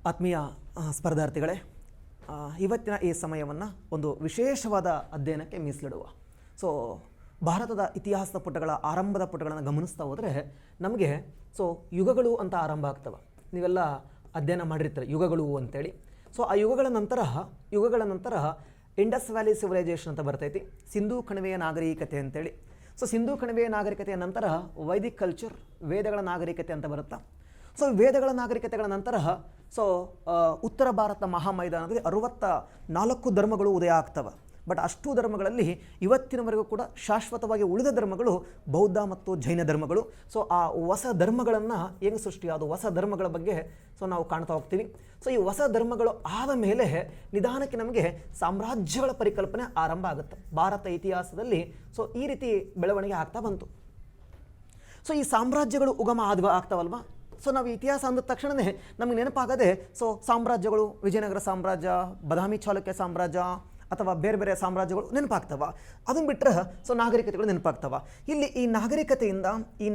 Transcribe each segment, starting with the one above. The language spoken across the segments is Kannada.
ಆತ್ಮೀಯ ಸ್ಪರ್ಧಾರ್ಥಿಗಳೇ, ಇವತ್ತಿನ ಈ ಸಮಯವನ್ನು ಒಂದು ವಿಶೇಷವಾದ ಅಧ್ಯಯನಕ್ಕೆ ಮೀಸಲಿಡುವ. ಸೊ ಭಾರತದ ಇತಿಹಾಸದ ಪುಟಗಳ ಆರಂಭದ ಪುಟಗಳನ್ನು ಗಮನಿಸ್ತಾ ಹೋದರೆ ನಮಗೆ ಯುಗಗಳು ಅಂತ ಆರಂಭ ಆಗ್ತವೆ. ನೀವೆಲ್ಲ ಅಧ್ಯಯನ ಮಾಡಿರ್ತಾರೆ ಯುಗಗಳು ಅಂತೇಳಿ. ಸೊ ಆ ಯುಗಗಳ ನಂತರ ಇಂಡಸ್ ವ್ಯಾಲಿ ಸಿವಿಲೈಸೇಷನ್ ಅಂತ ಬರ್ತೈತಿ, ಸಿಂಧೂ ಕಣಿವೆಯ ನಾಗರಿಕತೆ ಅಂತೇಳಿ. ಸೊ ಸಿಂಧೂ ಕಣಿವೆಯ ನಾಗರಿಕತೆಯ ನಂತರ ವೈದಿಕ್ ಕಲ್ಚರ್, ವೇದಗಳ ನಾಗರಿಕತೆ ಅಂತ ಬರುತ್ತೆ. ಸೊ ವೇದಗಳ ನಾಗರಿಕತೆಗಳ ನಂತರ ಉತ್ತರ ಭಾರತ ಮಹಾಮೈದಾನದಲ್ಲಿ 64 ಧರ್ಮಗಳು ಉದಯ ಆಗ್ತವೆ. ಬಟ್ ಅಷ್ಟು ಧರ್ಮಗಳಲ್ಲಿ ಇವತ್ತಿನವರೆಗೂ ಕೂಡ ಶಾಶ್ವತವಾಗಿ ಉಳಿದ ಧರ್ಮಗಳು ಬೌದ್ಧ ಮತ್ತು ಜೈನ ಧರ್ಮಗಳು. ಸೊ ಆ ಹೊಸ ಧರ್ಮಗಳನ್ನು ಹೆಂಗೆ ಸೃಷ್ಟಿಯಾದ ಹೊಸ ಧರ್ಮಗಳ ಬಗ್ಗೆ ನಾವು ಕಾಣ್ತಾ ಹೋಗ್ತೀವಿ. ಸೊ ಈ ಹೊಸ ಧರ್ಮಗಳು ಆದ ಮೇಲೆ ನಿಧಾನಕ್ಕೆ ನಮಗೆ ಸಾಮ್ರಾಜ್ಯಗಳ ಪರಿಕಲ್ಪನೆ ಆರಂಭ ಆಗುತ್ತೆ ಭಾರತ ಇತಿಹಾಸದಲ್ಲಿ. ಸೊ ಈ ರೀತಿ ಬೆಳವಣಿಗೆ ಆಗ್ತಾ ಬಂತು. ಸೊ ಈ ಸಾಮ್ರಾಜ್ಯಗಳು ಉಗಮ ಆಗ್ತಾವಲ್ವಾ. ಸೊ ನಾವು ಇತಿಹಾಸ ಅಂದ ತಕ್ಷಣವೇ ನಮಗೆ ನೆನಪಾಗದೆ ಸಾಮ್ರಾಜ್ಯಗಳು, ವಿಜಯನಗರ ಸಾಮ್ರಾಜ್ಯ, ಬಾದಾಮಿ ಚಾಲುಕ್ಯ ಸಾಮ್ರಾಜ್ಯ ಅಥವಾ ಬೇರೆ ಬೇರೆ ಸಾಮ್ರಾಜ್ಯಗಳು ನೆನಪಾಗ್ತವ. ಅದನ್ನು ಬಿಟ್ಟರೆ ನಾಗರಿಕತೆಗಳು ನೆನಪಾಗ್ತವ. ಇಲ್ಲಿ ಈ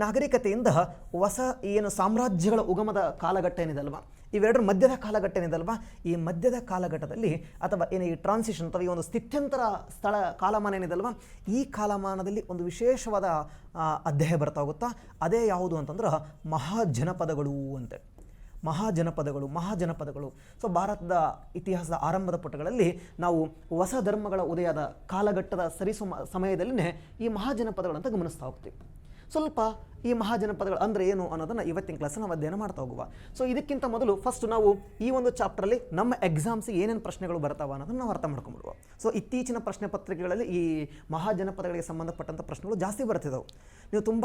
ನಾಗರಿಕತೆಯಿಂದ ಹೊಸ ಏನು ಸಾಮ್ರಾಜ್ಯಗಳ ಉಗಮದ ಕಾಲಘಟ್ಟ ಏನಿದಲ್ವ, ಇವೆರಡರ ಮಧ್ಯದ ಕಾಲಘಟ್ಟ ಏನಿದಲ್ವ, ಈ ಮಧ್ಯದ ಕಾಲಘಟ್ಟದಲ್ಲಿ ಅಥವಾ ಏನು ಈ ಟ್ರಾನ್ಸಿಷನ್ ಅಥವಾ ಈ ಒಂದು ಸ್ಥಿತ್ಯಂತರ ಕಾಲಮಾನ ಏನಿದಲ್ವ, ಈ ಕಾಲಮಾನದಲ್ಲಿ ಒಂದು ವಿಶೇಷವಾದ ಅಧ್ಯಾಯ ಬರ್ತಾ ಹೋಗುತ್ತಾ. ಅದೇ ಯಾವುದು ಅಂತಂದ್ರೆ ಮಹಾಜನಪದಗಳು ಅಂತ. ಮಹಾಜನಪದಗಳು. ಸೊ ಭಾರತದ ಇತಿಹಾಸದ ಆರಂಭದ ಪುಟಗಳಲ್ಲಿ ನಾವು ಹೊಸ ಧರ್ಮಗಳ ಉದಯದ ಕಾಲಘಟ್ಟದ ಸಮಯದಲ್ಲಿನೇ ಈ ಮಹಾಜನಪದಗಳಂತ ಗಮನಿಸ್ತಾ ಹೋಗ್ತೀವಿ. ಸ್ವಲ್ಪ ಈ ಮಹಾಜನಪದಗಳು ಅಂದರೆ ಏನು ಅನ್ನೋದನ್ನು ಇವತ್ತಿನ ಕ್ಲಾಸಲ್ಲಿ ನಾವು ಅಧ್ಯಯನ ಮಾಡ್ತಾ ಹೋಗುವ. ಸೊ ಇದಕ್ಕಿಂತ ಮೊದಲು ಫಸ್ಟ್ ನಾವು ಈ ಒಂದು ಚಾಪ್ಟ್ರಲ್ಲಿ ನಮ್ಮ ಎಕ್ಸಾಮ್ಸಿಗೆ ಏನೇನು ಪ್ರಶ್ನೆಗಳು ಬರ್ತಾವ ಅನ್ನೋದನ್ನು ನಾವು ಅರ್ಥ ಮಾಡ್ಕೊಂಡ್ಬಿಡುವ. ಸೊ ಇತ್ತೀಚಿನ ಪ್ರಶ್ನೆ ಪತ್ರಿಕೆಗಳಲ್ಲಿ ಈ ಮಹಾಜನಪದಗಳಿಗೆ ಸಂಬಂಧಪಟ್ಟಂಥ ಪ್ರಶ್ನೆಗಳು ಜಾಸ್ತಿ ಬರ್ತಿದ್ದಾವೆ. ನೀವು ತುಂಬ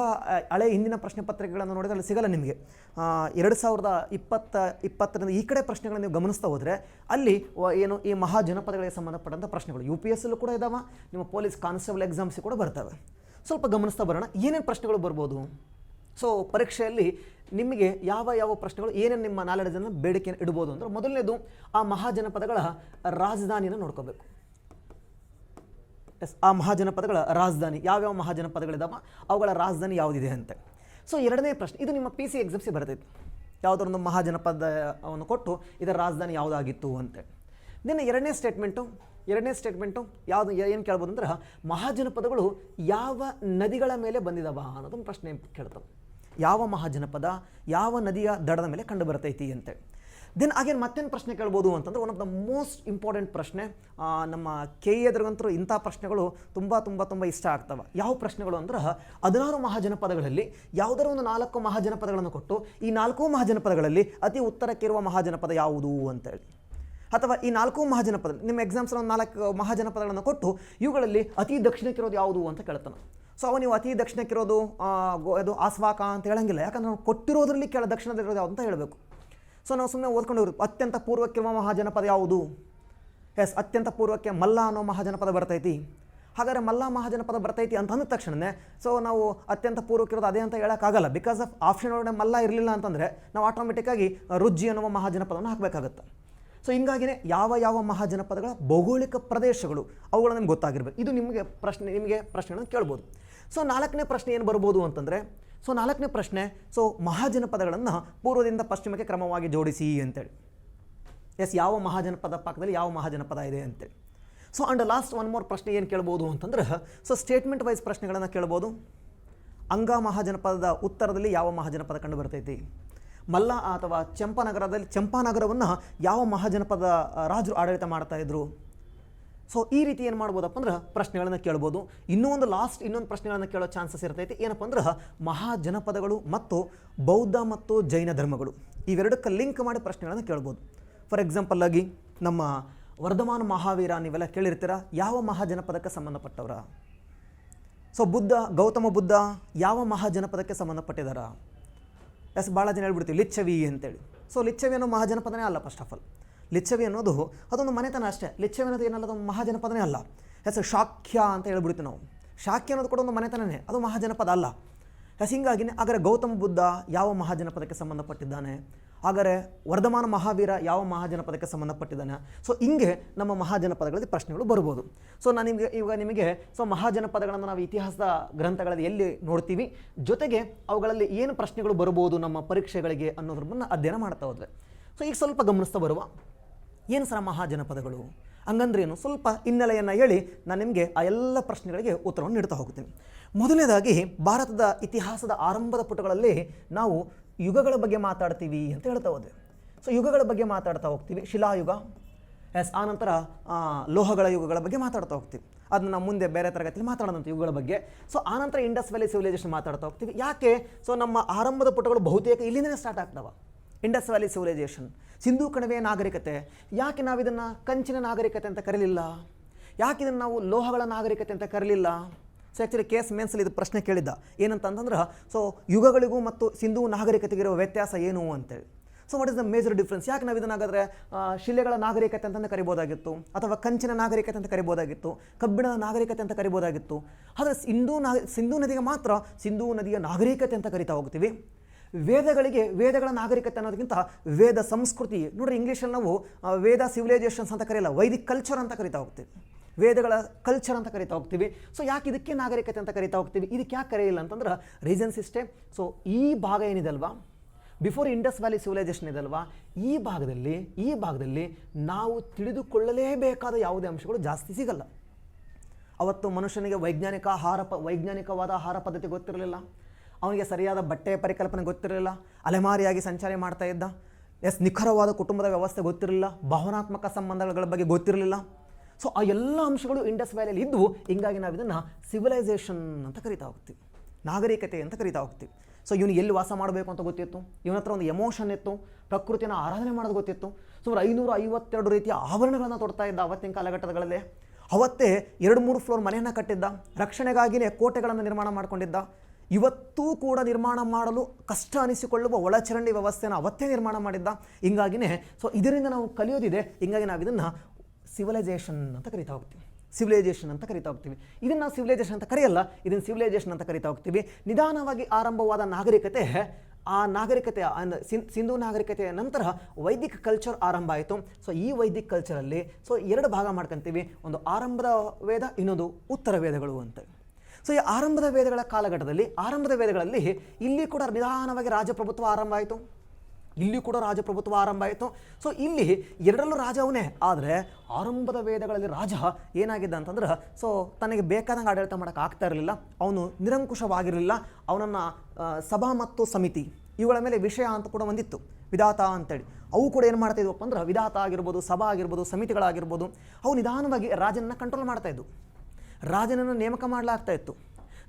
ಹಳೆ ಹಿಂದಿನ ಪ್ರಶ್ನೆ ಪತ್ರಿಕೆಗಳನ್ನು ನೋಡಿದ್ರೆ ಅಲ್ಲಿ ಸಿಗಲ್ಲ ನಿಮಗೆ. 2020 ಈ ಕಡೆ ಪ್ರಶ್ನೆಗಳನ್ನು ನೀವು ಗಮನಿಸ್ತಾ ಹೋದರೆ ಅಲ್ಲಿ ಏನು ಈ ಮಹಾಜನಪದಗಳಿಗೆ ಸಂಬಂಧಪಟ್ಟಂಥ ಪ್ರಶ್ನೆಗಳು UPSC ಕೂಡ ಇದ್ದಾವೆ, ನಿಮ್ಮ ಪೊಲೀಸ್ ಕಾನ್ಸ್ಟೇಬಲ್ ಎಕ್ಸಾಮ್ಸಿಗೆ ಕೂಡ ಬರ್ತವೆ. ಸ್ವಲ್ಪ ಗಮನಿಸ್ತಾ ಬರೋಣ ಏನೇನು ಪ್ರಶ್ನೆಗಳು ಬರ್ಬೋದು. ಸೊ ಪರೀಕ್ಷೆಯಲ್ಲಿ ನಿಮಗೆ ಯಾವ ಪ್ರಶ್ನೆಗಳು ಏನೇನು ನಿಮ್ಮ ನಾಲೆಡ್ಜನ್ನು ಬೇಡಿಕೆಯನ್ನು ಇಡ್ಬೋದು ಅಂದರೆ, ಮೊದಲನೇದು ಆ ಮಹಾಜನಪದಗಳ ರಾಜಧಾನಿಯನ್ನು ನೋಡ್ಕೋಬೇಕು. ಆ ಮಹಾಜನಪದಗಳ ರಾಜಧಾನಿ, ಯಾವ್ಯಾವ ಮಹಾಜನಪದಗಳಿದ್ದಾವೆ, ಅವುಗಳ ರಾಜಧಾನಿ ಯಾವುದಿದೆ ಅಂತ. ಸೊ ಎರಡನೇ ಪ್ರಶ್ನೆ, ಇದು ನಿಮ್ಮ PC ಎಕ್ಸಾಮ್ಸಿಗೆ ಬರ್ತೈತೆ. ಯಾವುದೊಂದು ಮಹಾಜನಪದವನ್ನು ಕೊಟ್ಟು ಇದರ ರಾಜಧಾನಿ ಯಾವುದಾಗಿತ್ತು ಅಂತ. ನಿನ್ನ ಎರಡನೇ ಸ್ಟೇಟ್ಮೆಂಟು ಯಾವುದು ಏನು ಕೇಳ್ಬೋದು ಅಂದ್ರೆ, ಮಹಾಜನಪದಗಳು ಯಾವ ನದಿಗಳ ಮೇಲೆ ಬಂದಿದ್ದಾವ ಅನ್ನೋದೊಂದು ಪ್ರಶ್ನೆ ಕೇಳ್ತವೆ. ಯಾವ ಮಹಾಜನಪದ ಯಾವ ನದಿಯ ದಡದ ಮೇಲೆ ಕಂಡು ಬರ್ತೈತಿ ಅಂತೇಳಿ. ದೆನ್ ಹಾಗೇನು ಮತ್ತೇನು ಪ್ರಶ್ನೆ ಕೇಳ್ಬೋದು ಅಂತಂದ್ರೆ, one of the most important ಪ್ರಶ್ನೆ, ನಮ್ಮ KE ಎದುರಿಗಂತರೂ ಇಂಥ ಪ್ರಶ್ನೆಗಳು ತುಂಬ ಇಷ್ಟ ಆಗ್ತವೆ. ಯಾವ ಪ್ರಶ್ನೆಗಳು ಅಂದ್ರೆ, 16 ಮಹಾಜನಪದಗಳಲ್ಲಿ ಯಾವುದರ ಒಂದು 4 ಮಹಾಜನಪದಗಳನ್ನು ಕೊಟ್ಟು ಈ 4 ಮಹಾಜನಪದಗಳಲ್ಲಿ ಅತಿ ಉತ್ತರಕ್ಕಿರುವ ಮಹಾಜನಪದ ಯಾವುದು ಅಂತೇಳಿ. ಅಥವಾ ಈ 4 ಮಹಾಜನಪದ ನಿಮ್ಮ ಎಕ್ಸಾಮ್ಸ್ನ 4 ಮಹಾಜನಪದಗಳನ್ನು ಕೊಟ್ಟು ಇವುಗಳಲ್ಲಿ ಅತಿ ದಕ್ಷಿಣಕ್ಕಿರೋದು ಯಾವುದು ಅಂತ ಕೇಳ್ತಾನೆ. ಸೊ ನೀವು ಅತಿ ದಕ್ಷಿಣಕ್ಕಿರೋದು ಅದು ಆಸ್ವಾಕ ಅಂತ ಹೇಳಂಗಿಲ್ಲ, ಯಾಕಂದ್ರೆ ನಾವು ಕೊಟ್ಟಿರೋದ್ರಲ್ಲಿ ದಕ್ಷಿಣದಲ್ಲಿರೋದು ಯಾವುದು ಅಂತ ಹೇಳಬೇಕು. ಸೊ ನಾವು ಸುಮ್ಮನೆ ಓದ್ಕೊಂಡು ಅತ್ಯಂತ ಪೂರ್ವಕ್ಕಿರುವ ಮಹಾಜನಪದ ಯಾವುದು? ಅತ್ಯಂತ ಪೂರ್ವಕ್ಕೆ ಮಲ್ಲ ಅನ್ನೋ ಮಹಾಜನಪದ ಬರ್ತೈತಿ. ಹಾಗಾದರೆ ಮಲ್ಲ ಮಹಾಜನಪದ ಬರ್ತೈತಿ ಅಂತ ಅಂದ ತಕ್ಷಣವೇ ಸೊ ನಾವು ಅತ್ಯಂತ ಪೂರ್ವಕ್ಕಿರೋದು ಅದೇ ಅಂತ ಹೇಳೋಕ್ಕಾಗಲ್ಲ. ಬಿಕಾಸ್ ಆಫ್ ಆಪ್ಷನ್ ಒಳಗಡೆ ಮಲ್ಲ ಇರಲಿಲ್ಲ ಅಂತಂದರೆ ನಾವು ಆಟೋಮೆಟಿಕ್ಕಾಗಿ ರುಜ್ಜಿ ಅನ್ನುವ ಮಹಾಜನಪದವನ್ನು ಹಾಕಬೇಕಾಗತ್ತೆ. ಸೊ ಹಿಂಗಾಗಿನೇ ಯಾವ ಮಹಾಜನಪದಗಳ ಭೌಗೋಳಿಕ ಪ್ರದೇಶಗಳು ಅವುಗಳು ನಿಮ್ಗೆ ಗೊತ್ತಾಗಿರ್ಬೇಕು. ಇದು ನಿಮಗೆ ಪ್ರಶ್ನೆಗಳನ್ನು ಕೇಳ್ಬೋದು. ಸೊ 4ನೇ ಪ್ರಶ್ನೆ ಏನು ಬರ್ಬೋದು ಅಂತಂದರೆ, ಮಹಾಜನಪದಗಳನ್ನು ಪೂರ್ವದಿಂದ ಪಶ್ಚಿಮಕ್ಕೆ ಕ್ರಮವಾಗಿ ಜೋಡಿಸಿ ಅಂತೇಳಿ. ಯಾವ ಮಹಾಜನಪದ ಪಕ್ಕದಲ್ಲಿ ಯಾವ ಮಹಾಜನಪದ ಇದೆ ಅಂತೇಳಿ. So and last one more ಪ್ರಶ್ನೆ ಏನು ಕೇಳ್ಬೋದು ಅಂತಂದ್ರೆ, ಸ್ಟೇಟ್ಮೆಂಟ್ ವೈಸ್ ಪ್ರಶ್ನೆಗಳನ್ನು ಕೇಳ್ಬೋದು. ಅಂಗ ಮಹಾಜನಪದದ ಉತ್ತರದಲ್ಲಿ ಯಾವ ಮಹಾಜನಪದ ಕಂಡು ಬರ್ತೈತಿ? ಮಲ್ಲ ಅಥವಾ ಚಂಪಾನಗರವನ್ನು ಯಾವ ಮಹಾಜನಪದ ರಾಜರು ಆಡಳಿತ ಮಾಡ್ತಾ ಇದ್ರು? ಸೊ ಈ ರೀತಿ ಏನು ಮಾಡ್ಬೋದಪ್ಪ ಅಂದ್ರೆ ಪ್ರಶ್ನೆಗಳನ್ನು ಕೇಳ್ಬೋದು. ಇನ್ನೊಂದು ಪ್ರಶ್ನೆಗಳನ್ನು ಕೇಳೋ ಚಾನ್ಸಸ್ ಇರ್ತೈತಿ. ಏನಪ್ಪ ಅಂದ್ರೆ, ಮಹಾಜನಪದಗಳು ಮತ್ತು ಬೌದ್ಧ ಮತ್ತು ಜೈನ ಧರ್ಮಗಳು ಇವೆರಡಕ್ಕೆ ಲಿಂಕ್ ಮಾಡಿ ಪ್ರಶ್ನೆಗಳನ್ನು ಕೇಳ್ಬೋದು. ಫಾರ್ ಎಕ್ಸಾಂಪಲ್ ಆಗಿ ನಮ್ಮ ವರ್ಧಮಾನ ಮಹಾವೀರ ನೀವೆಲ್ಲ ಕೇಳಿರ್ತೀರ, ಯಾವ ಮಹಾಜನಪದಕ್ಕೆ ಸಂಬಂಧಪಟ್ಟವರ? ಸೊ ಗೌತಮ ಬುದ್ಧ ಯಾವ ಮಹಾಜನಪದಕ್ಕೆ ಸಂಬಂಧಪಟ್ಟಿದಾರ? ಭಾಳ ಜನ ಹೇಳ್ಬಿಡ್ತೀವಿ ಲಿಚ್ಚವಿ ಅಂತೇಳಿ. ಸೊ ಲಿಚ್ಚವಿ ಅನ್ನೋ ಮಹಾಜನಪದನೇ ಅಲ್ಲ. ಫಸ್ಟ್ ಆಫ್ ಆಲ್ ಲಿಚ್ಚವಿ ಅನ್ನೋದು ಅದೊಂದು ಮನೆತನ ಅಷ್ಟೇ. ಲಿಚ್ಚವಿ ಅನ್ನೋದು ಏನಲ್ಲ, ಅದು ಮಹಾಜನಪದನೇ ಅಲ್ಲ. ಶಾಕ್ಯ ಅಂತ ಹೇಳ್ಬಿಡ್ತೀವಿ ನಾವು. ಶಾಕ್ಯ ಅನ್ನೋದು ಕೂಡ ಒಂದು ಮನೆತನನೇ, ಅದು ಮಹಾಜನಪದ ಅಲ್ಲ. ಹಿಂಗಾಗಿನೇ ಹಾಗಾದರೆ ಗೌತಮ ಬುದ್ಧ ಯಾವ ಮಹಾಜನಪದಕ್ಕೆ ಸಂಬಂಧಪಟ್ಟಿದ್ದಾನೆ? ಹಾಗಾದರೆ ವರ್ಧಮಾನ ಮಹಾವೀರ ಯಾವ ಮಹಾಜನಪದಕ್ಕೆ ಸಂಬಂಧಪಟ್ಟಿದ್ದಾನೆ? ಸೊ ಹಿಂಗೆ ನಮ್ಮ ಮಹಾಜನಪದಗಳಲ್ಲಿ ಪ್ರಶ್ನೆಗಳು ಬರ್ಬೋದು. ಸೊ ನಾನು ನಿಮಗೆ ಮಹಾಜನಪದಗಳನ್ನು ನಾವು ಇತಿಹಾಸದ ಗ್ರಂಥಗಳಲ್ಲಿ ಎಲ್ಲಿ ನೋಡ್ತೀವಿ, ಜೊತೆಗೆ ಅವುಗಳಲ್ಲಿ ಏನು ಪ್ರಶ್ನೆಗಳು ಬರ್ಬೋದು ನಮ್ಮ ಪರೀಕ್ಷೆಗಳಿಗೆ ಅನ್ನೋದ್ರ ಅಧ್ಯಯನ ಮಾಡ್ತಾ ಹೋದ್ವಿ. ಸೊ ಈಗ ಸ್ವಲ್ಪ ಗಮನಿಸ್ತಾ ಬರುವ ಏನು ಸರ ಮಹಾಜನಪದಗಳು ಹಂಗಂದ್ರೇನು ಸ್ವಲ್ಪ ಹಿನ್ನೆಲೆಯನ್ನು ಹೇಳಿ ನಾನು ನಿಮಗೆ ಆ ಎಲ್ಲ ಪ್ರಶ್ನೆಗಳಿಗೆ ಉತ್ತರವನ್ನು ನೀಡ್ತಾ ಹೋಗ್ತೀನಿ. ಮೊದಲನೇದಾಗಿ ಭಾರತದ ಇತಿಹಾಸದ ಆರಂಭದ ಪುಟಗಳಲ್ಲಿ ನಾವು ಯುಗಗಳ ಬಗ್ಗೆ ಮಾತಾಡ್ತೀವಿ ಅಂತ ಹೇಳ್ತಾ ಹೋದೆ. ಸೊ ಯುಗಗಳ ಬಗ್ಗೆ ಮಾತಾಡ್ತಾ ಹೋಗ್ತೀವಿ. ಶಿಲಾಯುಗ, ಆನಂತರ ಲೋಹಗಳ ಯುಗಗಳ ಬಗ್ಗೆ ಮಾತಾಡ್ತಾ ಹೋಗ್ತೀವಿ. ಅದನ್ನ ನಾವು ಮುಂದೆ ಬೇರೆ ತರಗತಿಯಲ್ಲಿ ಮಾತಾಡೋದಂತ ಯುಗಗಳ ಬಗ್ಗೆ. ಸೊ ಆನಂತರ ಇಂಡಸ್ ವ್ಯಾಲಿ ಸಿವಿಲೈಸೇಷನ್ ಮಾತಾಡ್ತಾ ಹೋಗ್ತೀವಿ. ಯಾಕೆ? ಸೊ ನಮ್ಮ ಆರಂಭದ ಪುಟಗಳು ಬಹುತೇಕ ಇಲ್ಲಿಂದನೇ ಸ್ಟಾರ್ಟ್ ಆಗ್ತಾವೆ. ಇಂಡಸ್ ವ್ಯಾಲಿ ಸಿವಿಲೈಸೇಷನ್, ಸಿಂಧೂ ಕಣಿವೆಯ ನಾಗರಿಕತೆ. ಯಾಕೆ ನಾವು ಇದನ್ನು ಕಂಚಿನ ನಾಗರಿಕತೆ ಅಂತ ಕರೀಲಿಲ್ಲ? ಯಾಕೆ ಇದನ್ನು ನಾವು ಲೋಹಗಳ ನಾಗರಿಕತೆ ಅಂತ ಕರೀಲಿಲ್ಲ? ಸೊ ಆ್ಯಕ್ಚುಲಿ ಕೇಸ್ ಮೇನ್ಸಲ್ಲಿ ಇದು ಪ್ರಶ್ನೆ ಕೇಳಿದ್ದ ಏನಂತಂದ್ರೆ, ಸೊ ಯುಗಗಳಿಗೂ ಮತ್ತು ಸಿಂಧೂ ನಾಗರಿಕತೆಗಿರೋ ವ್ಯತ್ಯಾಸ ಏನು ಅಂತೇಳಿ. So what is the major difference? ಯಾಕೆ ನಾವು ಇದನ್ನಾಗಾದರೆ ಶಿಲೆಗಳ ನಾಗರಿಕತೆ ಅಂತಂದು ಕರಿಬೋದಾಗಿತ್ತು, ಅಥವಾ ಕಂಚಿನ ನಾಗರಿಕತೆ ಅಂತ ಕರಿಬೋದಾಗಿತ್ತು, ಕಬ್ಬಿಣದ ನಾಗರಿಕತೆ ಅಂತ ಕರಿಬೋದಾಗಿತ್ತು. ಆದರೆ ಸಿಂಧೂ ನದಿಗೆ ಮಾತ್ರ ಸಿಂಧೂ ನದಿಯ ನಾಗರಿಕತೆ ಅಂತ ಕರಿತಾ ಹೋಗ್ತೀವಿ. ವೇದಗಳಿಗೆ ವೇದಗಳ ನಾಗರಿಕತೆ ಅನ್ನೋದಕ್ಕಿಂತ ವೇದ ಸಂಸ್ಕೃತಿ. ನೋಡ್ರಿ, ಇಂಗ್ಲೀಷಲ್ಲಿ ನಾವು ವೇದ ಸಿವಿಲೈಸೇಷನ್ಸ್ ಅಂತ ಕರೆಯಲ್ಲ, ವೈದಿಕ್ ಕಲ್ಚರ್ ಅಂತ ಕರಿತಾ ಹೋಗ್ತೀವಿ, ವೇದಗಳ ಕಲ್ಚರ್ ಅಂತ ಕರಿತಾ ಹೋಗ್ತೀವಿ. ಸೊ ಯಾಕೆ ಇದಕ್ಕೆ ನಾಗರಿಕತೆ ಅಂತ ಕರಿತಾ ಹೋಗ್ತೀವಿ? ಇದಕ್ಕೆ ಯಾಕೆ ಕರೆಯಿಲ್ಲ ಅಂತಂದ್ರೆ ರೀಸನ್ಸ್ ಇಷ್ಟೇ. ಸೊ ಈ ಭಾಗ ಏನಿದೆ ಅಲ್ವಾ, ಬಿಫೋರ್ ಇಂಡಸ್ ವ್ಯಾಲಿ ಸಿವಿಲೈಸೇಷನ್ ಇದೆ ಅಲ್ವಾ, ಈ ಭಾಗದಲ್ಲಿ ನಾವು ತಿಳಿದುಕೊಳ್ಳಲೇಬೇಕಾದ ಯಾವುದೇ ಅಂಶಗಳು ಜಾಸ್ತಿ ಸಿಗಲ್ಲ. ಅವತ್ತು ಮನುಷ್ಯನಿಗೆ ವೈಜ್ಞಾನಿಕವಾದ ಆಹಾರ ಪದ್ಧತಿ ಗೊತ್ತಿರಲಿಲ್ಲ, ಅವನಿಗೆ ಸರಿಯಾದ ಬಟ್ಟೆ ಪರಿಕಲ್ಪನೆ ಗೊತ್ತಿರಲಿಲ್ಲ, ಅಲೆಮಾರಿಯಾಗಿ ಸಂಚಾರ ಮಾಡ್ತಾ ಇದ್ದ, ನಿಖರವಾದ ಕುಟುಂಬದ ವ್ಯವಸ್ಥೆ ಗೊತ್ತಿರಲಿಲ್ಲ, ಭಾವನಾತ್ಮಕ ಸಂಬಂಧಗಳ ಬಗ್ಗೆ ಗೊತ್ತಿರಲಿಲ್ಲ. ಸೊ ಆ ಎಲ್ಲ ಅಂಶಗಳು ಇಂಡಸ್ ವ್ಯಾಲಿಯಲ್ಲಿ ಇದ್ದು, ಹಿಂಗಾಗಿ ನಾವು ಇದನ್ನು ಸಿವಿಲೈಸೇಷನ್ ಅಂತ ಕರಿತಾ ಹೋಗ್ತೀವಿ, ನಾಗರಿಕತೆ ಅಂತ ಕರಿತಾ ಹೋಗ್ತೀವಿ. ಸೊ ಇವನು ಎಲ್ಲಿ ವಾಸ ಮಾಡಬೇಕು ಅಂತ ಗೊತ್ತಿತ್ತು, ಇವನ ಹತ್ರ ಒಂದು ಎಮೋಷನ್ ಇತ್ತು, ಪ್ರಕೃತಿನ ಆರಾಧನೆ ಮಾಡೋದು ಗೊತ್ತಿತ್ತು. ಸುಮಾರು 552 ರೀತಿಯ ಆಭರಣಗಳನ್ನು ತೊಡ್ತಾ ಇದ್ದ ಅವತ್ತಿನ ಕಾಲಘಟ್ಟಗಳಲ್ಲಿ. ಅವತ್ತೇ 2-3 ಫ್ಲೋರ್ ಮನೆಯನ್ನು ಕಟ್ಟಿದ್ದ, ರಕ್ಷಣೆಗಾಗಿಯೇ ಕೋಟೆಗಳನ್ನು ನಿರ್ಮಾಣ ಮಾಡಿಕೊಂಡಿದ್ದ. ಇವತ್ತೂ ಕೂಡ ನಿರ್ಮಾಣ ಮಾಡಲು ಕಷ್ಟ ಅನಿಸಿಕೊಳ್ಳುವ ಒಳಚರಂಡಿ ವ್ಯವಸ್ಥೆಯನ್ನು ಅವತ್ತೇ ನಿರ್ಮಾಣ ಮಾಡಿದ್ದ. ಹಿಂಗಾಗಿನೇ ಸೊ ಇದರಿಂದ ನಾವು ಕಲಿಯೋದಿದೆ. ಹಿಂಗಾಗಿ ನಾವು ಇದನ್ನು ಸಿವಿಲೈಸೇಷನ್ ಅಂತ ಕರಿತಾ ಹೋಗ್ತೀವಿ, ಇದನ್ನು ನಾವು ಸಿವಿಲೈಸೇಷನ್ ಅಂತ ಕರೆಯಲ್ಲ, ಇದನ್ನು ಸಿವಿಲೈಸೇಷನ್ ಅಂತ ಕರಿತಾ ಹೋಗ್ತೀವಿ. ನಿಧಾನವಾಗಿ ಆರಂಭವಾದ ನಾಗರಿಕತೆ, ಆ ನಾಗರಿಕತೆ ಸಿಂಧೂ ನಾಗರಿಕತೆಯ ನಂತರ ವೈದಿಕ ಕಲ್ಚರ್ ಆರಂಭ ಆಯಿತು. ಸೊ ಈ ವೈದಿಕ ಕಲ್ಚರಲ್ಲಿ ಸೊ 2 ಭಾಗ ಮಾಡ್ಕೊತೀವಿ, ಒಂದು ಆರಂಭದ ವೇದ, ಇನ್ನೊಂದು ಉತ್ತರ ವೇದಗಳು ಅಂತ. ಸೊ ಈ ಆರಂಭದ ವೇದಗಳಲ್ಲಿ ಇಲ್ಲಿ ಕೂಡ ನಿಧಾನವಾಗಿ ರಾಜಪ್ರಭುತ್ವ ಆರಂಭ ಆಯಿತು. ಸೊ ಇಲ್ಲಿ ಎರಡರಲ್ಲೂ ರಾಜ ಅವನೇ. ಆದರೆ ಆರಂಭದ ವೇದಗಳಲ್ಲಿ ರಾಜ ಏನಾಗಿದ್ದ ಅಂತಂದ್ರೆ, ಸೊ ತನಗೆ ಬೇಕಾದಂಗೆ ಆಡಳಿತ ಮಾಡೋಕೆ ಆಗ್ತಾ ಇರಲಿಲ್ಲ, ಅವನು ನಿರಂಕುಶವಾಗಿರಲಿಲ್ಲ. ಅವನನ್ನು ಸಭಾ ಮತ್ತು ಸಮಿತಿ ಇವುಗಳ ಮೇಲೆ ವಿಷಯ ಅಂತ ಕೂಡ ಒಂದಿತ್ತು, ವಿಧಾತ ಅಂತೇಳಿ. ಅವು ಕೂಡ ಏನು ಮಾಡ್ತಾ ಇದ್ವಪ್ಪ ಅಂದ್ರೆ, ವಿಧಾತ ಆಗಿರ್ಬೋದು, ಸಭಾ ಆಗಿರ್ಬೋದು, ಸಮಿತಿಗಳಾಗಿರ್ಬೋದು, ಅವು ನಿಧಾನವಾಗಿ ರಾಜನನ್ನು ಕಂಟ್ರೋಲ್ ಮಾಡ್ತಾ ಇದ್ವು. ರಾಜನನ್ನು ನೇಮಕ ಮಾಡಲಾಗ್ತಾ ಇತ್ತು.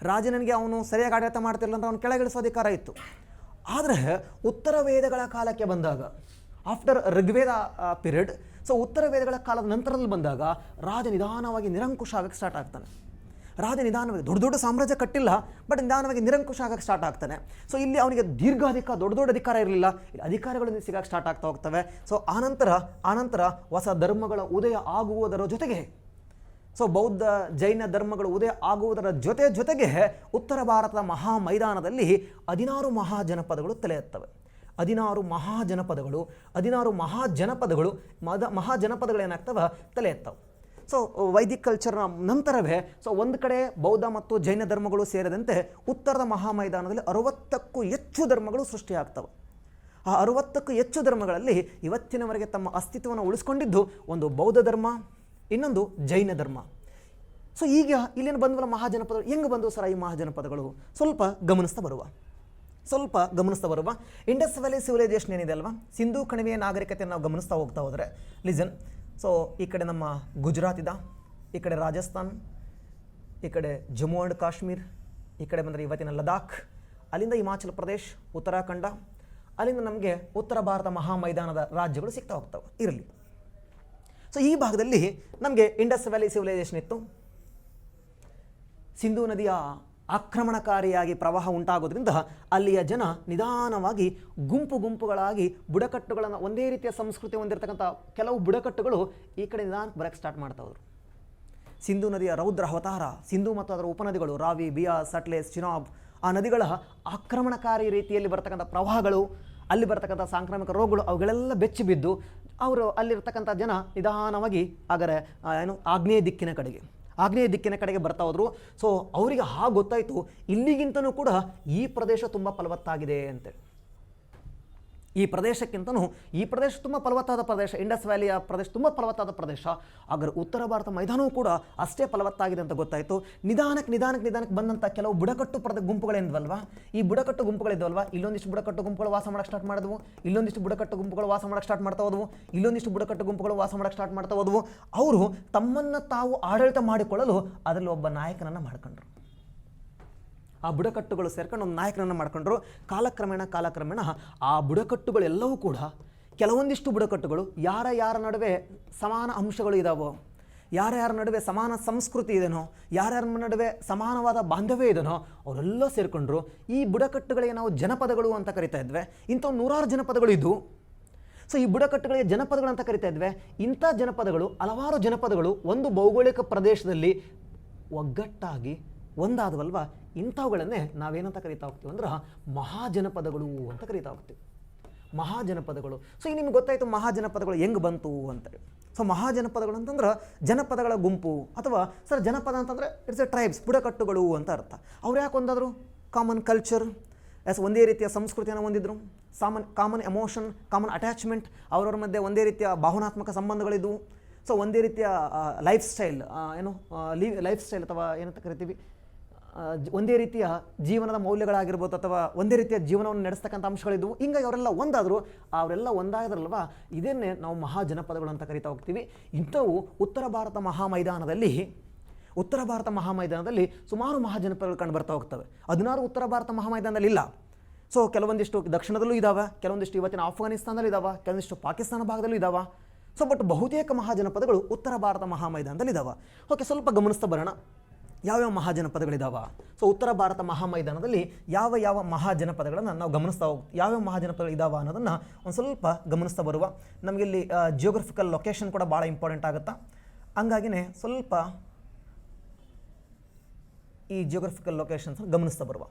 ರಾಜನಿಗೆ ಅವನು ಸರಿಯಾಗಿ ಆಡಳಿತ ಮಾಡ್ತಿರಲಿಲ್ಲ ಅಂದ್ರೆ ಅವನು ಕೆಳಗಿಳಿಸೋ ಅಧಿಕಾರ ಇತ್ತು. ಆದರೆ ಉತ್ತರ ವೇದಗಳ ಕಾಲಕ್ಕೆ ಬಂದಾಗ, ಆಫ್ಟರ್ ಋಗ್ವೇದ ಪೀರಿಯಡ್, ಸೊ ಉತ್ತರ ವೇದಗಳ ಕಾಲದ ನಂತರದಲ್ಲಿ ಬಂದಾಗ ರಾಜ ನಿಧಾನವಾಗಿ ನಿರಂಕುಶ ಆಗಕ್ಕೆ ಸ್ಟಾರ್ಟ್ ಆಗ್ತಾನೆ. ರಾಜ ನಿಧಾನವಾಗಿ ದೊಡ್ಡ ಸಾಮ್ರಾಜ್ಯ ಕಟ್ಟಿಲ್ಲ, ಬಟ್ ನಿಧಾನವಾಗಿ ನಿರಂಕುಶ ಆಗಕ್ಕೆ ಸ್ಟಾರ್ಟ್ ಆಗ್ತಾನೆ. ಸೊ ಇಲ್ಲಿ ಅವನಿಗೆ ದೊಡ್ಡ ಅಧಿಕಾರ ಇರಲಿಲ್ಲ, ಅಧಿಕಾರಗಳು ಸಿಗಕ್ಕೆ ಸ್ಟಾರ್ಟ್ ಆಗ್ತಾ ಹೋಗ್ತವೆ. ಸೊ ಆನಂತರ ಹೊಸ ಧರ್ಮಗಳ ಉದಯ ಆಗುವುದರ ಜೊತೆಗೆ, ಸೊ ಬೌದ್ಧ ಜೈನ ಧರ್ಮಗಳು ಉದಯ ಆಗುವುದರ ಜೊತೆಗೆ ಉತ್ತರ ಭಾರತದ ಮಹಾ ಮೈದಾನದಲ್ಲಿ 16 ಮಹಾಜನಪದಗಳು ತಲೆ ಎತ್ತವೆ. 16 ಮಹಾಜನಪದಗಳು ಏನಾಗ್ತವೆ, ತಲೆ ಎತ್ತವೆ. ಸೊ ವೈದಿಕ ಕಲ್ಚರ್ನ ನಂತರವೇ ಸೊ ಒಂದು ಕಡೆ ಬೌದ್ಧ ಮತ್ತು ಜೈನ ಧರ್ಮಗಳು ಸೇರಿದಂತೆ ಉತ್ತರದ ಮಹಾ ಮೈದಾನದಲ್ಲಿ 60ಕ್ಕೂ ಹೆಚ್ಚು ಧರ್ಮಗಳು ಸೃಷ್ಟಿಯಾಗ್ತವೆ. ಆ 60ಕ್ಕೂ ಹೆಚ್ಚು ಧರ್ಮಗಳಲ್ಲಿ ಇವತ್ತಿನವರೆಗೆ ತಮ್ಮ ಅಸ್ತಿತ್ವವನ್ನು ಉಳಿಸ್ಕೊಂಡಿದ್ದು ಒಂದು ಬೌದ್ಧ ಧರ್ಮ, ಇನ್ನೊಂದು ಜೈನ ಧರ್ಮ. ಸೊ ಈಗ ಇಲ್ಲೇನು ಬಂದವಲ್ಲ ಮಹಾಜನಪದಗಳು, ಹೆಂಗೆ ಬಂದವು ಸರ ಈ ಮಹಾಜನಪದಗಳು? ಸ್ವಲ್ಪ ಗಮನಿಸ್ತಾ ಬರುವ ಇಂಡಸ್ ವ್ಯಾಲಿ ಸಿವಿಲೈಸೇಷನ್ ಏನಿದೆ ಅಲ್ವಾ, ಸಿಂಧೂ ಕಣಿವೆಯ ನಾಗರಿಕತೆಯನ್ನು ನಾವು ಗಮನಿಸ್ತಾ ಹೋಗ್ತಾ ಹೋದರೆ, ಲಿಸನ್. ಸೊ ಈ ಕಡೆ ನಮ್ಮ ಗುಜರಾತ್ ಇದೆ, ಈ ಕಡೆ ರಾಜಸ್ಥಾನ್, ಈ ಕಡೆ ಜಮ್ಮು ಆ್ಯಂಡ್ ಕಾಶ್ಮೀರ್, ಈ ಕಡೆ ಬಂದರೆ ಇವತ್ತಿನ ಲದಾಖ್, ಅಲ್ಲಿಂದ ಹಿಮಾಚಲ ಪ್ರದೇಶ್, ಉತ್ತರಾಖಂಡ, ಅಲ್ಲಿಂದ ನಮಗೆ ಉತ್ತರ ಭಾರತ ಮಹಾ ಮೈದಾನದ ರಾಜ್ಯಗಳು ಸಿಗ್ತಾ ಹೋಗ್ತವೆ. ಇರಲಿ. ಸೊ ಈ ಭಾಗದಲ್ಲಿ ನಮಗೆ ಇಂಡಸ್ ವ್ಯಾಲಿ ಸಿವಿಲೈಸೇಷನ್ ಇತ್ತು. ಸಿಂಧೂ ನದಿಯ ಆಕ್ರಮಣಕಾರಿಯಾಗಿ ಪ್ರವಾಹ ಉಂಟಾಗೋದ್ರಿಂದ ಅಲ್ಲಿಯ ಜನ ನಿಧಾನವಾಗಿ ಗುಂಪುಗಳಾಗಿ ಬುಡಕಟ್ಟುಗಳನ್ನು, ಒಂದೇ ರೀತಿಯ ಸಂಸ್ಕೃತಿ ಹೊಂದಿರತಕ್ಕಂಥ ಕೆಲವು ಬುಡಕಟ್ಟುಗಳು ಈ ಕಡೆ ನಿಧಾನಕ್ಕೆ ಬರೋಕ್ಕೆ ಸ್ಟಾರ್ಟ್ ಮಾಡ್ತಾ ಹೋದರು. ಸಿಂಧೂ ನದಿಯ ರೌದ್ರ ಅವತಾರ, ಸಿಂಧೂ ಮತ್ತು ಅದರ ಉಪನದಿಗಳು ರಾವಿ, ಬಿಯಾಸ್, ಸಟ್ಲೇಜ್, ಚಿನಾಬ್, ಆ ನದಿಗಳ ಆಕ್ರಮಣಕಾರಿ ರೀತಿಯಲ್ಲಿ ಬರ್ತಕ್ಕಂಥ ಪ್ರವಾಹಗಳು, ಅಲ್ಲಿ ಬರ್ತಕ್ಕಂಥ ಸಾಂಕ್ರಾಮಿಕ ರೋಗಗಳು, ಅವುಗಳೆಲ್ಲ ಬೆಚ್ಚಿ ಬಿದ್ದು ಅವರು ಅಲ್ಲಿರ್ತಕ್ಕಂಥ ಜನ ನಿಧಾನವಾಗಿ ಆಗ್ನೇಯ ದಿಕ್ಕಿನ ಕಡೆಗೆ ಬರ್ತಾ ಹೋದರು. ಸೊ ಅವರಿಗೆ ಗೊತ್ತಾಯಿತು, ಇಲ್ಲಿಗಿಂತನೂ ಕೂಡ ಈ ಪ್ರದೇಶ ತುಂಬ ಫಲವತ್ತಾಗಿದೆ ಅಂತೇಳಿ. ಈ ಪ್ರದೇಶಕ್ಕಿಂತನೂ ಈ ಪ್ರದೇಶ ತುಂಬ ಫಲವತ್ತಾದ ಪ್ರದೇಶ, ಇಂಡಸ್ ವ್ಯಾಲಿಯ ಪ್ರದೇಶ ತುಂಬ ಫಲವತ್ತಾದ ಪ್ರದೇಶ. ಹಾಗಾದ್ರೆ ಉತ್ತರ ಭಾರತ ಮೈದಾನವೂ ಕೂಡ ಅಷ್ಟೇ ಫಲವತ್ತಾಗಿದೆ ಅಂತ ಗೊತ್ತಾಯಿತು. ನಿಧಾನಕ್ಕೆ ಬಂದಂಥ ಕೆಲವು ಬುಡಕಟ್ಟು ಗುಂಪುಗಳಿದ್ವಲ್ವಾ, ಈ ಬುಡಕಟ್ಟು ಗುಂಪುಗಳಿದ್ವಲ್ವಾ, ಇಲ್ಲೊಂದಿಷ್ಟು ಬುಡಕಟ್ಟು ಗುಂಪುಗಳು ವಾಸ ಮಾಡೋಕ್ಕೆ ಸ್ಟಾರ್ಟ್ ಮಾಡಿದ್ವು, ಇಲ್ಲೊಂದಿಷ್ಟು ಬುಡಕಟ್ಟು ಗುಂಪುಗಳು ವಾಸ ಮಾಡೋಕ್ಕೆ ಸ್ಟಾರ್ಟ್ ಮಾಡ್ತಾ ಹೋದವು, ಇಲ್ಲೊಂದಿಷ್ಟು ಬುಡಕಟ್ಟು ಗುಂಪುಗಳು ವಾಸ ಮಾಡೋಕ್ಕೆ ಸ್ಟಾರ್ಟ್ ಮಾಡ್ತಾ ಹೋದವು. ಅವರು ತಮ್ಮನ್ನು ತಾವು ಆಡಳಿತ ಮಾಡಿಕೊಳ್ಳಲು ಅದರಲ್ಲಿ ಒಬ್ಬ ನಾಯಕನನ್ನು ಮಾಡ್ಕೊಂಡ್ರು. ಆ ಬುಡಕಟ್ಟುಗಳು ಸೇರ್ಕೊಂಡು ಒಂದು ನಾಯಕನನ್ನು ಮಾಡ್ಕೊಂಡ್ರು. ಕಾಲಕ್ರಮೇಣ ಆ ಬುಡಕಟ್ಟುಗಳೆಲ್ಲವೂ ಕೂಡ ಕೆಲವೊಂದಿಷ್ಟು ಬುಡಕಟ್ಟುಗಳು ಯಾರ ನಡುವೆ ಸಮಾನ ಅಂಶಗಳು ಇದಾವೋ, ಯಾರ್ಯಾರ ನಡುವೆ ಸಮಾನ ಸಂಸ್ಕೃತಿ ಇದೆನೋ, ಯಾರ್ಯಾರ ನಡುವೆ ಸಮಾನವಾದ ಬಾಂಧವ್ಯ ಇದೆನೋ ಅವರೆಲ್ಲ ಸೇರಿಕೊಂಡ್ರು. ಈ ಬುಡಕಟ್ಟುಗಳಿಗೆ ನಾವು ಜನಪದಗಳು ಅಂತ ಕರಿತಾ ಇದ್ವಿ. ಇಂಥವು ನೂರಾರು ಜನಪದಗಳು ಇದ್ದು. ಸೊ ಈ ಬುಡಕಟ್ಟುಗಳಿಗೆ ಜನಪದಗಳು ಅಂತ ಕರಿತಾ ಇದ್ವಿ. ಇಂಥ ಜನಪದಗಳು, ಹಲವಾರು ಜನಪದಗಳು ಒಂದು ಭೌಗೋಳಿಕ ಪ್ರದೇಶದಲ್ಲಿ ಒಗ್ಗಟ್ಟಾಗಿ ಒಂದಾದವಲ್ವ, ಇಂಥವುಗಳನ್ನೇ ನಾವೇನಂತ ಕರಿತಾ ಹೋಗ್ತೀವಿ ಅಂದ್ರೆ ಮಹಾಜನಪದಗಳು ಅಂತ ಕರಿತಾ ಹೋಗ್ತೀವಿ. ಮಹಾಜನಪದಗಳು. ಸೊ ಈಗ ನಿಮ್ಗೆ ಗೊತ್ತಾಯಿತು ಮಹಾಜನಪದಗಳು ಹೆಂಗೆ ಬಂತು ಅಂತೇಳಿ. ಸೊ ಮಹಾಜನಪದಗಳು ಅಂತಂದ್ರೆ ಜನಪದಗಳ ಗುಂಪು, ಅಥವಾ ಸರ್ ಜನಪದ ಅಂತಂದರೆ ಇಟ್ಸ್ ಎ ಟ್ರೈಬ್ಸ್, ಬುಡಕಟ್ಟುಗಳು ಅಂತ ಅರ್ಥ. ಅವ್ರು ಯಾಕೆ ಒಂದಾದರು? ಕಾಮನ್ ಕಲ್ಚರ್, ಒಂದೇ ರೀತಿಯ ಸಂಸ್ಕೃತಿಯನ್ನು ಹೊಂದಿದ್ರು, ಕಾಮನ್ ಎಮೋಷನ್, ಕಾಮನ್ ಅಟ್ಯಾಚ್ಮೆಂಟ್, ಅವರವ್ರ ಮಧ್ಯೆ ಒಂದೇ ರೀತಿಯ ಭಾವನಾತ್ಮಕ ಸಂಬಂಧಗಳಿದ್ವು. ಸೊ ಒಂದೇ ರೀತಿಯ ಲೈಫ್ ಸ್ಟೈಲ್ ಅಥವಾ ಏನಂತ ಕರಿತೀವಿ, ಒಂದೇ ರೀತಿಯ ಜೀವನದ ಮೌಲ್ಯಗಳಾಗಿರ್ಬೋದು, ಅಥವಾ ಒಂದೇ ರೀತಿಯ ಜೀವನವನ್ನು ನಡೆಸ್ತಕ್ಕಂಥ ಅಂಶಗಳಿದ್ವು. ಹಿಂಗಾಗಿ ಅವರೆಲ್ಲ ಒಂದಾದ್ರಲ್ವ, ಇದನ್ನೇ ನಾವು ಮಹಾಜನಪದಗಳು ಅಂತ ಕರಿತಾ ಹೋಗ್ತೀವಿ. ಇಂಥವು ಉತ್ತರ ಭಾರತ ಮಹಾಮೈದಾನದಲ್ಲಿ ಸುಮಾರು ಮಹಾಜನಪದಗಳು ಕಂಡು ಬರ್ತಾ ಹೋಗ್ತವೆ. 16 ಉತ್ತರ ಭಾರತ ಮಹಾಮೈದಾನದಲ್ಲಿ ಇಲ್ಲ. ಸೊ ಕೆಲವೊಂದಿಷ್ಟು ದಕ್ಷಿಣದಲ್ಲೂ ಇದ್ದಾವೆ, ಕೆಲವೊಂದಿಷ್ಟು ಇವತ್ತಿನ ಆಫ್ಘಾನಿಸ್ತಾನದಲ್ಲಿ ಇದ್ದಾವೆ, ಕೆಲವೊಂದಿಷ್ಟು ಪಾಕಿಸ್ತಾನ ಭಾಗದಲ್ಲೂ ಇದ್ದಾವೆ. ಸೊ ಬಟ್ ಬಹುತೇಕ ಮಹಾಜನಪದಗಳು ಉತ್ತರ ಭಾರತ ಮಹಾಮೈದಾನದಲ್ಲಿ ಇದ್ದಾವೆ. ಓಕೆ, ಸ್ವಲ್ಪ ಗಮನಿಸ್ತಾ ಬರೋಣ ಯಾವ್ಯಾವ ಮಹಾಜನಪದಗಳಿದ್ದಾವೆ. ಸೊ ಉತ್ತರ ಭಾರತ ಮಹಾಮೈದಾನದಲ್ಲಿ ಯಾವ ಮಹಾಜನಪದಗಳನ್ನು ನಾವು ಗಮನಿಸ್ತಾ ಯಾವ್ಯಾವ ಮಹಾಜನಪದಗಳು ಇದ್ದಾವೆ ಅನ್ನೋದನ್ನು ಒಂದು ಸ್ವಲ್ಪ ಗಮನಿಸ್ತಾ ಬರುವ. ನಮಗಿಲ್ಲಿ ಜಿಯೋಗ್ರಫಿಕಲ್ ಲೊಕೇಶನ್ ಕೂಡ ಭಾಳ ಇಂಪಾರ್ಟೆಂಟ್ ಆಗುತ್ತಾ. ಹಂಗಾಗಿನೇ ಸ್ವಲ್ಪ ಈ ಜಿಯೋಗ್ರಫಿಕಲ್ ಲೊಕೇಶನ್ಸ್ ಗಮನಿಸ್ತಾ ಬರುವ.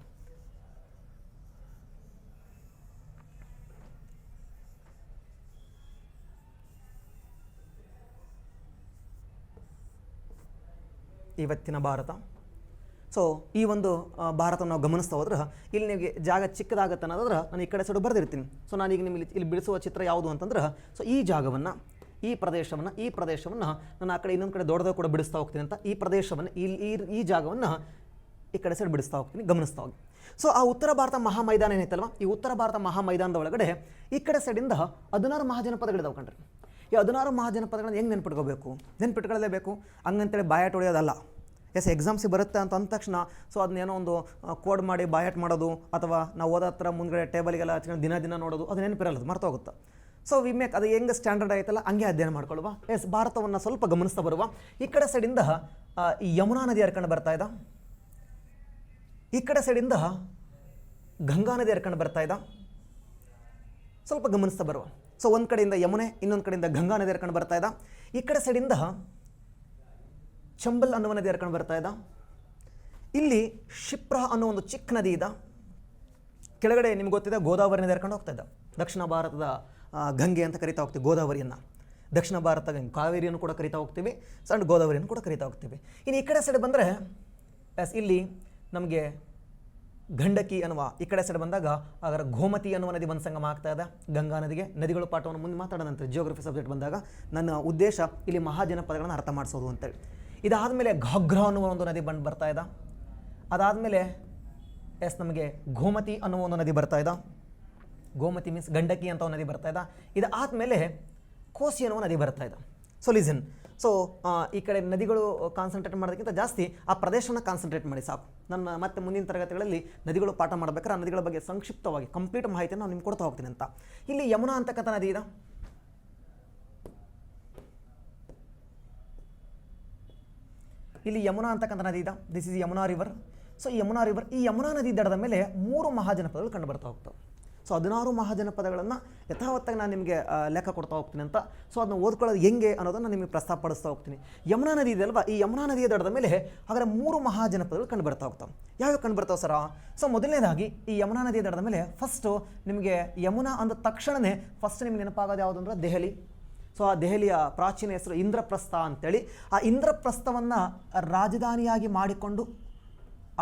ಇವತ್ತಿನ ಭಾರತ. ಸೊ ಈ ಒಂದು ಭಾರತವನ್ನು ನಾವು ಗಮನಿಸ್ತಾ ಹೋದ್ರೆ ಇಲ್ಲಿ ನಿಮಗೆ ಜಾಗ ಚಿಕ್ಕದಾಗತ್ತೆ ಅನ್ನೋದಾದ್ರೆ ನಾನು ಈ ಕಡೆ ಸೈಡು ಬರೆದಿರ್ತೀನಿ. ಸೊ ನಾನೀಗ ನಿಮಗೆ ಇಲ್ಲಿ ಬಿಡಿಸುವ ಚಿತ್ರ ಯಾವುದು ಅಂತಂದ್ರೆ, ಸೊ ಈ ಜಾಗವನ್ನು, ಈ ಪ್ರದೇಶವನ್ನು ನಾನು ಆ ಕಡೆ ಇನ್ನೊಂದು ಕಡೆ ದೊಡ್ಡದಾಗ ಕೂಡ ಬಿಡಿಸ್ತಾ ಹೋಗ್ತೀನಿ ಅಂತ. ಈ ಪ್ರದೇಶವನ್ನು ಈ ಜಾಗವನ್ನು ಈ ಕಡೆ ಸೈಡ್ ಬಿಡಿಸ್ತಾ ಹೋಗ್ತೀನಿ, ಗಮನಿಸ್ತಾ ಹೋಗಿ. ಸೊ ಆ ಉತ್ತರ ಭಾರತ ಮಹಾಮೈದಾನ ಏನೈತಲ್ವ, ಈ ಉತ್ತರ ಭಾರತ ಮಹಾಮೈದಾನದ ಒಳಗಡೆ ಈ ಕಡೆ ಸೈಡಿಂದ 16 ಮಹಾಜನಪದಗಳಿದಾವೆ ಕಣ್ರಿ. ಈ 16 ಮಹಾಜನಪದಗಳನ್ನು ಹೆಂಗೆ ನೆನ್ಪಿಟ್ಕೊಳ್ಳೇಬೇಕು. ಹಂಗಂತೇಳಿ ಬಾಯಾಟ ಹೊಡೆಯೋದಲ್ಲ. ಎಕ್ಸಾಮ್ಸಿಗೆ ಬರುತ್ತೆ ಅಂತ ಅಂದ ತಕ್ಷಣ ಸೊ ಅದನ್ನೇನೋ ಒಂದು ಕೋಡ್ ಮಾಡಿ ಬಾಯಾಟ್ ಮಾಡೋದು, ಅಥವಾ ನಾವು ಓದೋ ಹತ್ರ ಮುಂದ್ಗಡೆ ಟೇಬಲ್ಗೆಲ್ಲ ಹಚ್ಕೊಂಡು ದಿನ ನೋಡೋದು, ಅದು ನೆನಪಿರಲ್ಲ, ಅದು ಮರ್ತೋಗುತ್ತೆ. ಸೊ ಅದು ಹೆಂಗೆ ಸ್ಟ್ಯಾಂಡರ್ಡ್ ಆಯ್ತಲ್ಲ ಹಂಗೆ ಅಧ್ಯಯನ ಮಾಡ್ಕೊಳ್ಳುವ. ಭಾರತವನ್ನು ಸ್ವಲ್ಪ ಗಮನಿಸ್ತಾ ಬರುವ. ಈ ಕಡೆ ಸೈಡಿಂದ ಈ ಯಮುನಾ ನದಿ ಹರ್ಕೊಂಡು ಬರ್ತಾ ಇದ್ದ, ಈ ಕಡೆ ಸೈಡಿಂದ ಗಂಗಾ ನದಿ ಹರ್ಕೊಂಡು ಬರ್ತಾ ಇದ್ದ, ಸ್ವಲ್ಪ ಗಮನಿಸ್ತಾ ಬರುವ. ಸೊ ಒಂದು ಕಡೆಯಿಂದ ಯಮುನೆ, ಇನ್ನೊಂದು ಕಡೆಯಿಂದ ಗಂಗಾ ನದಿ ಹರ್ಕೊಂಡು ಬರ್ತಾ ಇದ್ದ. ಈ ಕಡೆ ಸೈಡಿಂದ ಚಂಬಲ್ ಅನ್ನುವ ನದಿ ಹರ್ಕೊಂಡು ಬರ್ತಾ ಇದ್ದ. ಇಲ್ಲಿ ಶಿಪ್ರಾ ಅನ್ನೋ ಒಂದು ಚಿಕ್ಕ ನದಿ ಇದೆ. ಕೆಳಗಡೆ ನಿಮ್ಗೆ ಗೊತ್ತಿದೆ ಗೋದಾವರಿ ನದಿ ಹರ್ಕೊಂಡು ಹೋಗ್ತಾ ಇದ್ದ. ದಕ್ಷಿಣ ಭಾರತದ ಗಂಗೆ ಅಂತ ಕರಿತಾ ಹೋಗ್ತೀವಿ ಗೋದಾವರಿಯನ್ನು. ದಕ್ಷಿಣ ಭಾರತ ಗಂಗೆ, ಕಾವೇರಿಯನ್ನು ಕೂಡ ಕರಿತಾ ಹೋಗ್ತೀವಿ, ಸಣ್ಣ ಗೋದಾವರಿಯನ್ನು ಕೂಡ ಕರಿತಾ ಹೋಗ್ತೀವಿ. ಇನ್ನು ಈ ಕಡೆ ಸೈಡ್ ಬಂದರೆ ಇಲ್ಲಿ ನಮಗೆ ಗಂಡಕಿ ಅನ್ನುವ, ಈ ಕಡೆ ಸೈಡ್ ಬಂದಾಗ ಅದರ ಗೋಮತಿ ಅನ್ನುವ ನದಿ ಬಂದು ಸಂಗಮ ಆಗ್ತಾ ಇದೆ ಗಂಗಾ ನದಿಗೆ. ನದಿಗಳು ಪಾಠವನ್ನು ಮುಂದೆ ಮಾತಾಡೋದಂತೆ ಜಿಯೋಗ್ರಫಿ ಸಬ್ಜೆಕ್ಟ್ ಬಂದಾಗ. ನನ್ನ ಉದ್ದೇಶ ಇಲ್ಲಿ ಮಹಾಜನಪದಗಳನ್ನು ಅರ್ಥ ಮಾಡಿಸೋದು ಅಂತೇಳಿ. ಇದಾದಮೇಲೆ ಘಾಘ್ರಾ ಅನ್ನುವ ಒಂದು ನದಿ ಬರ್ತಾ ಇದೆ. ಅದಾದಮೇಲೆ ನಮಗೆ ಗೋಮತಿ ಅನ್ನುವ ಒಂದು ನದಿ ಬರ್ತಾ ಇದೆ. ಗೋಮತಿ ಮೀನ್ಸ್ ಗಂಡಕಿ ಅಂತ ಒಂದು ನದಿ ಬರ್ತಾ ಇದೆ. ಇದಾದಮೇಲೆ ಕೋಸಿ ಅನ್ನುವ ನದಿ ಬರ್ತಾ ಇದೆ. ಸೊ ಲಿಸನ್, ಸೊ ಈ ಕಡೆ ನದಿಗಳು ಕಾನ್ಸಂಟ್ರೇಟ್ ಮಾಡೋದಕ್ಕಿಂತ ಜಾಸ್ತಿ ಆ ಪ್ರದೇಶನ ಕಾನ್ಸಂಟ್ರೇಟ್ ಮಾಡಿ ಸಾಕು. ನನ್ನ ಮತ್ತೆ ಮುಂದಿನ ತರಗತಿಗಳಲ್ಲಿ ನದಿಗಳು ಪಾಠ ಮಾಡಬೇಕಾದ್ರೆ ಆ ನದಿಗಳ ಬಗ್ಗೆ ಸಂಕ್ಷಿಪ್ತವಾಗಿ ಕಂಪ್ಲೀಟ್ ಮಾಹಿತಿಯನ್ನು ನಾನು ನಿಮ್ಗೆ ಕೊಡ್ತಾ ಹೋಗ್ತೀನಿ ಅಂತ. ಇಲ್ಲಿ ಯಮುನಾ ಅಂತಕ್ಕಂಥ ನದಿ ಇದೆ. ಇಲ್ಲಿ ಯಮುನಾ ಅಂತಕ್ಕಂಥ ನದಿ ಇದೆ. This is Yamuna river. So ಈ ಯಮುನಾ ನದಿ ದಡದ ಮೇಲೆ 3 ಮಹಾಜನಪದಗಳು ಕಂಡು ಬರ್ತಾ ಹೋಗ್ತವೆ. ಸೊ 16 ಮಹಾಜನಪದಗಳನ್ನು ಯಥಾವತ್ತಾಗಿ ನಾನು ನಿಮಗೆ ಲೆಕ್ಕ ಕೊಡ್ತಾ ಹೋಗ್ತೀನಿ ಅಂತ. ಸೊ ಅದನ್ನು ಓದ್ಕೊಳ್ಳೋದು ಹೆಂಗೆ ಅನ್ನೋದನ್ನು ನಿಮಗೆ ಪ್ರಸ್ತಾಪಡಿಸ್ತಾ ಹೋಗ್ತೀನಿ. ಯಮುನಾ ನದಿ ಇದೆ ಅಲ್ವಾ, ಈ ಯಮುನಾ ನದಿಯ ದಡದ ಮೇಲೆ ಹಾಗಾದರೆ 3 ಮಹಾಜನಪದಗಳು ಕಂಡು ಬರ್ತಾ ಹೋಗ್ತವೆ. ಯಾವ್ಯಾವ ಕಂಡು ಬರ್ತಾವೆ ಸರ? ಸೊ ಮೊದಲನೇದಾಗಿ ಈ ಯಮುನಾ ನದಿಯ ದಡದ ಮೇಲೆ ಫಸ್ಟು ನಿಮಗೆ ಯಮುನಾ ಅಂದ ತಕ್ಷಣವೇ ಫಸ್ಟ್ ನಿಮ್ಗೆ ನೆನಪಾಗೋದು ಯಾವುದು ಅಂದರೆ ದೆಹಲಿ. ಸೊ ಆ ದೆಹಲಿಯ ಪ್ರಾಚೀನ ಹೆಸರು ಇಂದ್ರಪ್ರಸ್ಥ ಅಂತೇಳಿ. ಆ ಇಂದ್ರಪ್ರಸ್ಥವನ್ನು ರಾಜಧಾನಿಯಾಗಿ ಮಾಡಿಕೊಂಡು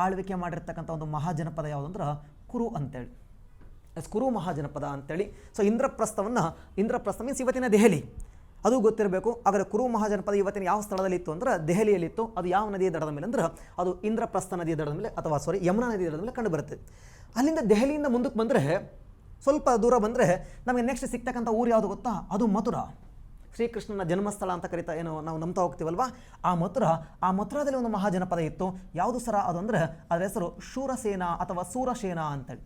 ಆಳ್ವಿಕೆ ಮಾಡಿರ್ತಕ್ಕಂಥ ಒಂದು ಮಹಾಜನಪದ ಯಾವುದು ಅಂದ್ರೆ ಕುರು ಅಂತೇಳಿ. ಕುರು ಮಹಾಜನಪದ ಅಂತೇಳಿ. ಸೊ ಇಂದ್ರಪ್ರಸ್ಥ ಮೀನ್ಸ್ ಇವತ್ತಿನ ದೆಹಲಿ, ಅದು ಗೊತ್ತಿರಬೇಕು. ಆದರೆ ಕುರು ಮಹಾಜನಪದ ಇವತ್ತಿನ ಯಾವ ಸ್ಥಳದಲ್ಲಿ ಇತ್ತು ಅಂದ್ರೆ ದೆಹಲಿಯಲ್ಲಿತ್ತು. ಅದು ಯಾವ ನದಿಯ ದಡದ ಮೇಲೆ ಅಂದ್ರೆ ಅದು ಇಂದ್ರಪ್ರಸ್ಥ ನದಿಯ ದಡದ ಮೇಲೆ ಅಥವಾ ಯಮುನಾ ನದಿಯ ದಡದ ಮೇಲೆ ಕಂಡು ಬರುತ್ತೆ. ಅಲ್ಲಿಂದ ದೆಹಲಿಯಿಂದ ಮುಂದಕ್ಕೆ ಬಂದರೆ ಸ್ವಲ್ಪ ದೂರ ಬಂದರೆ ನಮಗೆ ನೆಕ್ಸ್ಟ್ ಸಿಗ್ತಕ್ಕಂಥ ಊರು ಯಾವುದು ಗೊತ್ತಾ? ಅದು ಮಥುರಾ. ಶ್ರೀಕೃಷ್ಣನ ಜನ್ಮಸ್ಥಳ ಅಂತ ಏನು ನಾವು ನಂಬ್ತಾ ಹೋಗ್ತೀವಲ್ವಾ, ಆ ಮಥುರಾದಲ್ಲಿ ಒಂದು ಮಹಾಜನಪದ ಇತ್ತು. ಯಾವುದು ಸರ ಅದು ಅಂದರೆ ಅದರ ಹೆಸರು ಶೂರಸೇನಾ ಅಥವಾ ಸೂರಸೇನಾ ಅಂತೇಳಿ.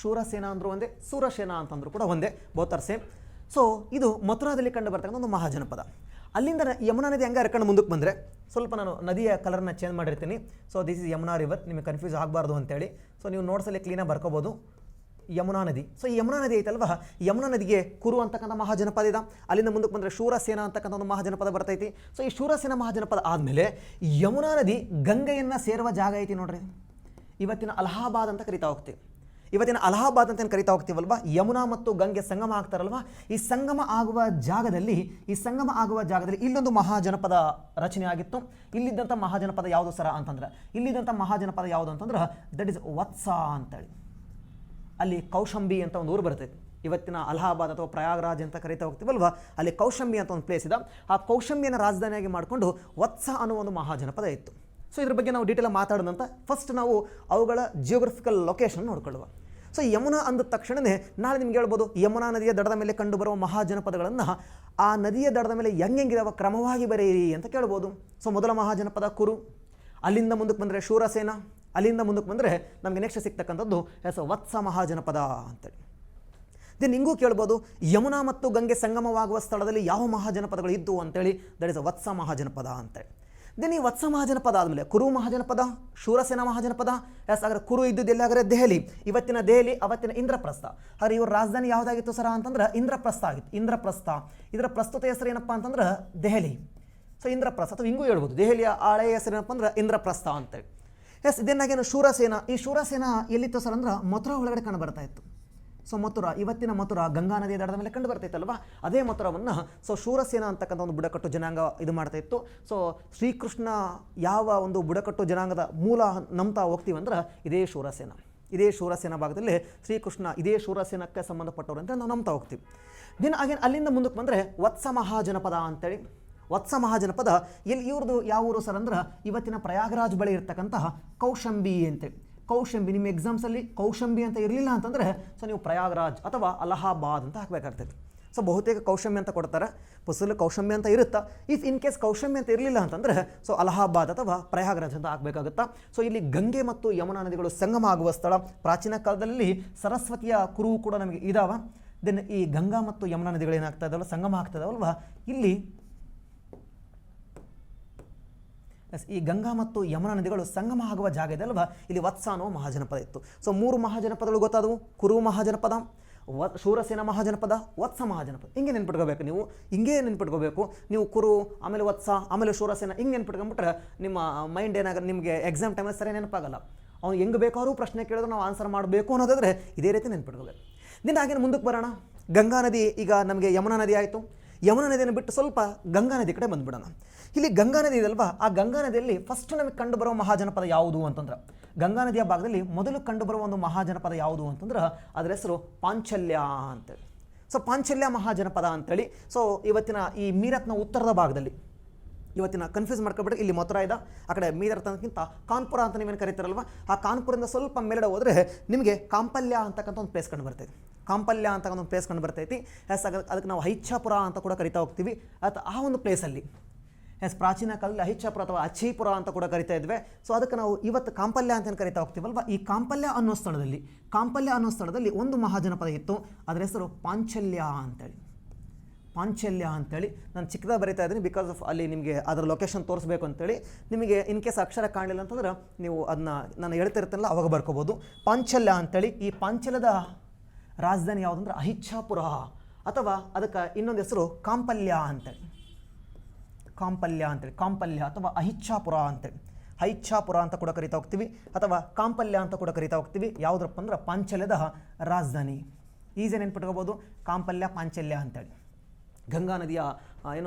ಶೂರಸೇನಾ ಅಂದರೂ ಒಂದೇ, ಸೂರಸೇನಾ ಅಂತಂದ್ರು ಕೂಡ ಒಂದೇ, ಬೋತ್ ಆರ್ ಸೇಮ್. ಸೊ ಇದು ಮಥುರಾದಲ್ಲಿ ಕಂಡು ಬರ್ತಕ್ಕಂಥ ಒಂದು ಮಹಾಜನಪದ. ಅಲ್ಲಿಂದ ಯಮುನಾ ನದಿ ಹಂಗೆ ಹರ್ಕೊಂಡು ಮುಂದಕ್ಕೆ ಬಂದರೆ ಸ್ವಲ್ಪ ನಾನು ನದಿಯ ಕಲರ್ನ ಚೇಂಜ್ ಮಾಡಿರ್ತೀನಿ. So this is Yamuna river, ನಿಮಗೆ ಕನ್ಫ್ಯೂಸ್ ಆಗಬಾರ್ದು ಅಂತೇಳಿ. ಸೊ ನೀವು ನೋಟ್ಸಲ್ಲಿ ಕ್ಲೀನಾಗಿ ಬರ್ಕೋಬೋದು ಯಮುನಾ ನದಿ. ಸೊ ಈ ಯಮುನಾ ನದಿ ಐತಲ್ವಾ, ಯಮುನಾ ನದಿಗೆ ಕುರು ಅಂತಕ್ಕಂಥ ಮಹಾಜನಪದ ಇದೆ. ಅಲ್ಲಿಂದ ಮುಂದಕ್ಕೆ ಬಂದರೆ ಶೂರಸೇನಾ ಅಂತಕ್ಕಂಥ ಒಂದು ಮಹಾಜನಪದ ಬರ್ತೈತಿ. ಸೊ ಈ ಶೂರಸೇನಾ ಮಹಾಜನಪದ ಆದಮೇಲೆ ಯಮುನಾ ನದಿ ಗಂಗೆಯನ್ನು ಸೇರುವ ಜಾಗ ಐತಿ ನೋಡ್ರಿ, ಇವತ್ತಿನ ಅಲಹಾಬಾದ್ ಅಂತ ಕರಿತಾ ಹೋಗ್ತೀವಿ. ಇವತ್ತಿನ ಅಲಹಾಬಾದ್ ಅಂತ ಕರಿತಾ ಹೋಗ್ತೀವಲ್ವಾ, ಯಮುನಾ ಮತ್ತು ಗಂಗೆ ಸಂಗಮ ಆಗ್ತಾರಲ್ವಾ, ಈ ಸಂಗಮ ಆಗುವ ಜಾಗದಲ್ಲಿ ಇಲ್ಲೊಂದು ಮಹಾಜನಪದ ರಚನೆ ಆಗಿತ್ತು. ಇಲ್ಲಿದ್ದಂಥ ಮಹಾಜನಪದ ಯಾವುದು ಸರ ಅಂತಂದ್ರೆ ದಟ್ ಇಸ್ ವತ್ಸ ಅಂತೇಳಿ. ಅಲ್ಲಿ ಕೌಶಂಬಿ ಅಂತ ಒಂದು ಊರು ಬರ್ತೈತೆ. ಇವತ್ತಿನ ಅಲಹಾಬಾದ್ ಅಥವಾ ಪ್ರಯಾಗ್ರಾಜ್ ಅಂತ ಕರಿತಾ ಹೋಗ್ತೀವಲ್ವಾ, ಅಲ್ಲಿ ಕೌಶಂಬಿ ಅಂತ ಒಂದು ಪ್ಲೇಸ್ ಇದೆ. ಆ ಕೌಶಂಬಿಯನ್ನು ರಾಜಧಾನಿಯಾಗಿ ಮಾಡಿಕೊಂಡು ವತ್ಸ ಅನ್ನೋ ಒಂದು ಮಹಾಜನಪದ ಇತ್ತು. ಸೊ ಇದ್ರ ಬಗ್ಗೆ ನಾವು ಡೀಟೇಲ್ ಮಾತಾಡೋದಂತ ಫಸ್ಟ್ ನಾವು ಅವುಗಳ ಜಿಯೋಗ್ರಫಿಕಲ್ ಲೊಕೇಶನ್ ನೋಡ್ಕೊಳ್ಳುವ. ಸೊ ಯಮುನಾ ಅಂದ ತಕ್ಷಣವೇ ನಾಳೆ ನಿಮ್ಗೆ ಹೇಳ್ಬೋದು ಯಮುನಾ ನದಿಯ ದಡದ ಮೇಲೆ ಕಂಡು ಬರುವ ಮಹಾಜನಪದಗಳನ್ನು ಆ ನದಿಯ ದಡದ ಮೇಲೆ ಹೆಂಗಿದಾವ ಕ್ರಮವಾಗಿ ಬರೆಯಿರಿ ಅಂತ ಕೇಳ್ಬೋದು. ಸೊ ಮೊದಲ ಮಹಾಜನಪದ ಕುರು, ಅಲ್ಲಿಂದ ಮುಂದಕ್ಕೆ ಬಂದರೆ ಶೂರಸೇನಾ, ಅಲ್ಲಿಂದ ಮುಂದಕ್ಕೆ ಬಂದರೆ ನಮಗೆ ನೆಕ್ಸ್ಟ್ ಸಿಗ್ತಕ್ಕಂಥದ್ದು ವತ್ಸ ಮಹಾಜನಪದ ಅಂತೇಳಿ. ದೆನ್ ಹಿಂಗೂ ಕೇಳ್ಬೋದು ಯಮುನಾ ಮತ್ತು ಗಂಗೆ ಸಂಗಮವಾಗುವ ಸ್ಥಳದಲ್ಲಿ ಯಾವ ಮಹಾಜನಪದಗಳು ಇದ್ದು ಅಂತೇಳಿ, ದಟ್ ಇಸ್ ವತ್ಸ ಮಹಾಜನಪದ ಅಂತೇಳಿ. ದೆನ್ ಈ ವತ್ಸ ಮಹಾಜನಪದ ಆದಮೇಲೆ ಕುರು ಮಹಾಜನಪದ, ಶೂರಸೇನಾ ಮಹಾಜನಪದ. ಹಾಗಾದ್ರೆ ಕುರು ಇದ್ದುದು ಎಲ್ಲಿ? ದೆಹಲಿ. ಇವತ್ತಿನ ದೆಹಲಿ, ಅವತ್ತಿನ ಇಂದ್ರಪ್ರಸ್ಥ. ಹಾಗಾದ್ರೆ ಇವ್ರ ರಾಜಧಾನಿ ಯಾವುದಾಗಿತ್ತು ಸರ ಅಂತಂದ್ರೆ ಇಂದ್ರಪ್ರಸ್ಥ ಆಗಿತ್ತು. ಇದರ ಪ್ರಸ್ತುತ ಹೆಸರು ಏನಪ್ಪ ಅಂತಂದ್ರೆ ದೆಹಲಿ. ಸೊ ಇಂದ್ರಪ್ರಸ್ಥ ಅಥವಾ ಹಿಂಗೂ ಹೇಳ್ಬೋದು, ದೆಹಲಿಯ ಹಳೆಯ ಹೆಸರು ಏನಪ್ಪ ಅಂದ್ರೆ ಇಂದ್ರಪ್ರಸ್ಥ ಅಂತೇಳಿ. ಇದನ್ನಾಗೇನು ಶೂರಸೇನಾ, ಈ ಶೂರಸೇನಾ ಎಲ್ಲಿತ್ತು ಸರ್ ಅಂದ್ರೆ ಮಥುರಾ ಒಳಗಡೆ ಕಂಡು ಬರ್ತಾ ಇತ್ತು. ಸೊ ಮಥುರಾ, ಇವತ್ತಿನ ಮಥುರಾ ಗಂಗಾ ನದಿಯ ದಡದ ಮೇಲೆ ಕಂಡು ಬರ್ತೈತಲ್ವಾ, ಅದೇ ಮಥುರಾವನ್ನು ಶೂರಸೇನಾ ಅಂತಕ್ಕಂಥ ಒಂದು ಬುಡಕಟ್ಟು ಜನಾಂಗ ಇದು ಮಾಡ್ತಾ ಇತ್ತು. ಸೊ ಶ್ರೀಕೃಷ್ಣ ಯಾವ ಒಂದು ಬುಡಕಟ್ಟು ಜನಾಂಗದ ಮೂಲ ನಂಬ್ತಾ ಹೋಗ್ತೀವಿ ಅಂದ್ರೆ ಇದೇ ಶೂರಸೇನಾ ಭಾಗದಲ್ಲಿ ಶ್ರೀಕೃಷ್ಣ ಇದೇ ಶೂರಸೇನಕ್ಕೆ ಸಂಬಂಧಪಟ್ಟವರು ಅಂತ ನಾವು ನಂಬ್ತಾ ಹೋಗ್ತೀವಿ. ದೆನ್ ಅಗೇನ್ ಅಲ್ಲಿಂದ ಮುಂದಕ್ಕೆ ಬಂದರೆ ವತ್ಸ ಮಹಾಜನಪದ ಅಂತೇಳಿ. ವತ್ಸ ಮಹಾಜನಪದ ಇವ್ರದ್ದು ಯಾವ ಊರು ಸರ್ ಅಂದ್ರೆ ಇವತ್ತಿನ ಪ್ರಯಾಗರಾಜ್ ಬಳಿ ಇರ್ತಕ್ಕಂತಹ ಕೌಶಂಬಿ ಅಂತೇಳಿ. ಕೌಶಂಬಿ ನಿಮ್ಮ ಎಕ್ಸಾಮ್ಸಲ್ಲಿ ಕೌಶಂಬಿ ಅಂತ ಇರಲಿಲ್ಲ ಅಂತಂದರೆ ಸೊ ನೀವು ಪ್ರಯಾಗರಾಜ್ ಅಥವಾ ಅಲಹಾಬಾದ್ ಅಂತ ಹಾಕಬೇಕಾಗ್ತೈತಿ. ಸೊ ಬಹುತೇಕ ಕೌಶಂಬಿ ಅಂತ ಕೊಡ್ತಾರೆ, ಪುಸ್ತಕದಲ್ಲಿ ಕೌಶಂಬಿ ಅಂತ ಇರುತ್ತಾ. ಇಫ್ ಇನ್ ಕೇಸ್ ಕೌಶಂಬಿ ಅಂತ ಇರಲಿಲ್ಲ ಅಂತಂದರೆ ಸೊ ಅಲಹಾಬಾದ್ ಅಥವಾ ಪ್ರಯಾಗರಾಜ್ ಅಂತ ಹಾಕಬೇಕಾಗುತ್ತಾ. ಸೊ ಇಲ್ಲಿ ಗಂಗೆ ಮತ್ತು ಯಮುನಾ ನದಿಗಳು ಸಂಗಮ ಆಗುವ ಸ್ಥಳ. ಪ್ರಾಚೀನ ಕಾಲದಲ್ಲಿ ಸರಸ್ವತಿಯ ಕುರು ಕೂಡ ನಮಗೆ ಇದಾವ. ದೆನ್ ಈ ಗಂಗಾ ಮತ್ತು ಯಮುನಾ ನದಿಗಳು ಏನಾಗ್ತಾ ಇದಾವಲ್ಲ, ಸಂಗಮ ಆಗ್ತಾ ಇದಾವಲ್ವಾ, ಇಲ್ಲಿ ಈ ಗಂಗಾ ಮತ್ತು ಯಮುನಾ ನದಿಗಳು ಸಂಗಮ ಆಗುವ ಜಾಗ ಇದೆ ಅಲ್ವಾ, ಇಲ್ಲಿ ವತ್ಸ ಅನ್ನೋ ಮಹಾಜನಪದ ಇತ್ತು. ಸೊ 3 ಮಹಾಜನಪದಗಳು ಗೊತ್ತಾದವು, ಕುರು ಮಹಾಜನಪದ, ಶೂರಸೇನಾ ಮಹಾಜನಪದ, ವತ್ಸ ಮಹಾಜನಪದ. ಹಿಂಗೆ ನೆನ್ಪಿಟ್ಕೋಬೇಕು ನೀವು ಕುರು, ಆಮೇಲೆ ವತ್ಸ, ಆಮೇಲೆ ಶೂರಸೇನಾ, ಹಿಂಗೆ ನೆನ್ಪಿಟ್ಕೊಂಡ್ಬಿಟ್ರೆ ನಿಮ್ಮ ಮೈಂಡ್ ಏನಾಗುತ್ತೆ, ನಿಮಗೆ ಎಕ್ಸಾಮ್ ಟೈಮಲ್ಲಿ ಸರಿ ನೆನಪಾಗಲ್ಲ. ಅವ್ನು ಹೆಂಗೆ ಬೇಕಾದ್ರೂ ಪ್ರಶ್ನೆ ಕೇಳಿದ್ರೆ ನಾವು ಆನ್ಸರ್ ಮಾಡಬೇಕು ಅನ್ನೋದಾದರೆ ಇದೇ ರೀತಿ ನೆನ್ಪಿಟ್ಕೋಬೇಕು. ದಿನ ಹಾಗೆ ಮುಂದಕ್ಕೆ ಬರೋಣ. ಗಂಗಾ ನದಿ ಈಗ ನಮಗೆ ಯಮುನಾ ನದಿ ಆಯಿತು. ಯಮುನಾ ನದಿಯನ್ನು ಬಿಟ್ಟು ಸ್ವಲ್ಪ ಗಂಗಾ ನದಿ ಕಡೆ ಬಂದುಬಿಡೋಣ. ಇಲ್ಲಿ ಗಂಗಾ ನದಿ ಇದಲ್ವಾ, ಆ ಗಂಗಾ ನದಿಯಲ್ಲಿ ಫಸ್ಟ್ ನಮಗೆ ಕಂಡು ಬರುವ ಮಹಾಜನಪದ ಯಾವುದು ಅಂತಂದ್ರೆ, ಗಂಗಾ ನದಿಯ ಭಾಗದಲ್ಲಿ ಮೊದಲು ಕಂಡುಬರುವ ಒಂದು ಮಹಾಜನಪದ ಯಾವುದು ಅಂತಂದ್ರೆ ಅದರ ಹೆಸರು ಪಾಂಚಲ್ಯ ಅಂತೇಳಿ. ಸೊ ಪಾಂಚಲ್ಯ ಮಹಾಜನಪದ ಅಂತೇಳಿ. ಸೊ ಇವತ್ತಿನ ಈ ಮೀರತ್ನ ಉತ್ತರದ ಭಾಗದಲ್ಲಿ, ಇವತ್ತಿನ ಕನ್ಫ್ಯೂಸ್ ಮಾಡ್ಕೊಬಿಟ್ಟು ಇಲ್ಲಿ ಮಥುರಾ ಇದೆ, ಆ ಕಡೆ ಮೀರತ್ ಅನ್ನೋಕ್ಕಿಂತ ಕಾನ್ಪುರ ಅಂತ ನೀವೇನು ಕರೀತಾರಲ್ವ, ಆ ಕಾನ್ಪುರದಿಂದ ಸ್ವಲ್ಪ ಮೇಲ್ಗಡೆ ಹೋದರೆ ನಿಮಗೆ ಕಾಂಪಲ್ಯ ಅಂತಕ್ಕಂಥ ಒಂದು ಪ್ಲೇಸ್ ಕಂಡು ಬರ್ತೈತಿ. ಅದಕ್ಕೆ ನಾವು ಹೈಚ್ಛಾಪುರ ಅಂತ ಕೂಡ ಕರಿತಾ ಹೋಗ್ತೀವಿ. ಆ ಒಂದು ಪ್ಲೇಸಲ್ಲಿ ಪ್ರಾಚೀನ ಕಾಲದಲ್ಲಿ ಅಹಿಚ್ಛಾಪುರ ಅಥವಾ ಅಚ್ಚೀಪುರ ಅಂತ ಕೂಡ ಕರಿತಾ ಇದ್ವಿ. ಸೊ ಅದಕ್ಕೆ ನಾವು ಇವತ್ತು ಕಾಂಪಲ್ಯ ಅಂತ ಕರಿತಾ ಹೋಗ್ತೀವಲ್ವ. ಈ ಕಾಂಪಲ್ಯ ಅನ್ನೋ ಸ್ಥಳದಲ್ಲಿ ಒಂದು ಮಹಾಜನಪದ ಇತ್ತು, ಅದರ ಹೆಸರು ಪಾಂಚಲ್ಯ ಅಂತೇಳಿ. ನಾನು ಚಿಕ್ಕದಾಗ ಬರೀತಾ ಇದ್ದೀನಿ ಬಿಕಾಸ್ ಆಫ್ ಅಲ್ಲಿ ನಿಮಗೆ ಅದರ ಲೊಕೇಶನ್ ತೋರಿಸ್ಬೇಕು ಅಂತೇಳಿ. ನಿಮಗೆ ಇನ್ ಕೇಸ್ ಅಕ್ಷರ ಕಾಣಲಿಲ್ಲ ಅಂತಂದ್ರೆ ನೀವು ಅದನ್ನ ನಾನು ಹೇಳ್ತಿರ್ತೀನಲ್ಲ ಅವಾಗ ಬರ್ಕೋಬೋದು. ಪಾಂಚಲ್ಯ ಅಂತೇಳಿ. ಈ ಪಾಂಚಲ್ಯದ ರಾಜಧಾನಿ ಯಾವುದಂದ್ರೆ ಅಹಿಚ್ಛಾಪುರ, ಅಥವಾ ಅದಕ್ಕೆ ಇನ್ನೊಂದು ಹೆಸರು ಕಾಂಪಲ್ಯ ಅಂತೇಳಿ ಅಥವಾ ಅಹಿಚ್ಛಾಪುರ ಅಂತೇಳಿ. ಹೈಚ್ಛಾಪುರ ಅಂತ ಕೂಡ ಕರಿತಾ ಹೋಗ್ತೀವಿ, ಅಥವಾ ಕಾಂಪಲ್ಯ ಅಂತ ಕೂಡ ಕರಿತಾ ಹೋಗ್ತೀವಿ. ಯಾವುದ್ರಪ್ಪ ಅಂದ್ರೆ ಪಾಂಚಲ್ಯದ ರಾಜಧಾನಿ. ಈಸಿ ನೆನ್ಪಿಟ್ಕೋಬೋದು, ಕಾಂಪಲ್ಯ ಪಾಂಚಲ್ಯ ಅಂತೇಳಿ. ಗಂಗಾ ನದಿಯ ಈ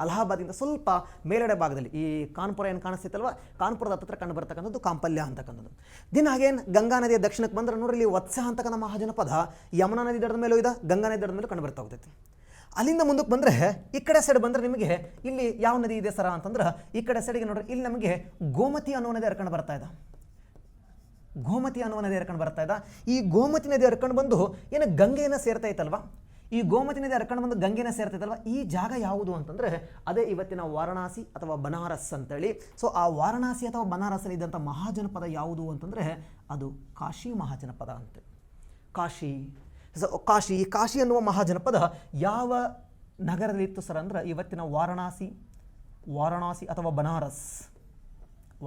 ಅಲಹಾಬಾದಿಂದ ಸ್ವಲ್ಪ ಮೇಲಡೆ ಭಾಗದಲ್ಲಿ ಈ ಕಾನ್ಪುರ ಏನು ಕಾಣಿಸ್ತೈತಲ್ವ, ಕಾನ್ಪುರದ ಹತ್ತಿರ ಕಂಡು ಬರ್ತಕ್ಕಂಥದ್ದು ಕಾಂಪಲ್ಯ ಅಂತಕ್ಕಂಥದ್ದು. ದಿನ ಹಾಗೇನು ಗಂಗಾ ನದಿಯ ದಕ್ಷಿಣಕ್ಕೆ ಬಂದ್ರೆ ನೋಡ್ರಿ ಇಲ್ಲಿ ವತ್ಸ ಅಂತಕ್ಕಂಥ ಮಹಾಜನಪದ ಯಮುನಾ ನದಿ ದಡದ ಮೇಲೂ ಇದೆ, ಗಂಗಾ ನದಿ ದಡದ ಮೇಲೂ ಕಂಡು ಬರ್ತಾ ಹೋಗ್ತೈತಿ. ಅಲ್ಲಿಂದ ಮುಂದಕ್ಕೆ ಬಂದರೆ ಈ ಕಡೆ ಸೈಡ್ ಬಂದರೆ ನಿಮಗೆ ಇಲ್ಲಿ ಯಾವ ನದಿ ಇದೆ ಸರ ಅಂತಂದ್ರೆ ಈ ಕಡೆ ಸೈಡಿಗೆ ನೋಡ್ರಿ ಇಲ್ಲಿ ನಮಗೆ ಗೋಮತಿ ಅನ್ನೋ ನದಿ ಹರ್ಕೊಂಡು ಬರ್ತಾ ಇದೆ. ಗೋಮತಿ ಅನ್ನುವ ನದಿ ಹರ್ಕೊಂಡು ಬರ್ತಾ ಇದೆ. ಈ ಗೋಮತಿ ನದಿ ಹರ್ಕೊಂಡು ಬಂದು ಏನು ಗಂಗೆಯನ್ನು ಸೇರ್ತಾ ಇತ್ತಲ್ವ, ಈ ಗೋಮತಿ ನದಿ ಹರ್ಕೊಂಡು ಬಂದು ಗಂಗೆನ ಸೇರ್ತೈತಲ್ವ, ಈ ಜಾಗ ಯಾವುದು ಅಂತಂದರೆ ಅದೇ ಇವತ್ತಿನ ವಾರಣಾಸಿ ಅಥವಾ ಬನಾರಸ್ ಅಂತೇಳಿ. ಸೊ ಆ ವಾರಣಾಸಿ ಅಥವಾ ಬನಾರಸಲ್ಲಿ ಇದ್ದಂಥ ಮಹಾಜನಪದ ಯಾವುದು ಅಂತಂದರೆ ಅದು ಕಾಶಿ ಮಹಾಜನಪದ ಅಂತ. ಕಾಶಿ ಅನ್ನುವ ಮಹಾಜನಪದ ಯಾವ ನಗರದಲ್ಲಿತ್ತು ಸರ್ ಅಂದ್ರೆ ಇವತ್ತಿನ ವಾರಣಾಸಿ ಅಥವಾ ಬನಾರಸ್.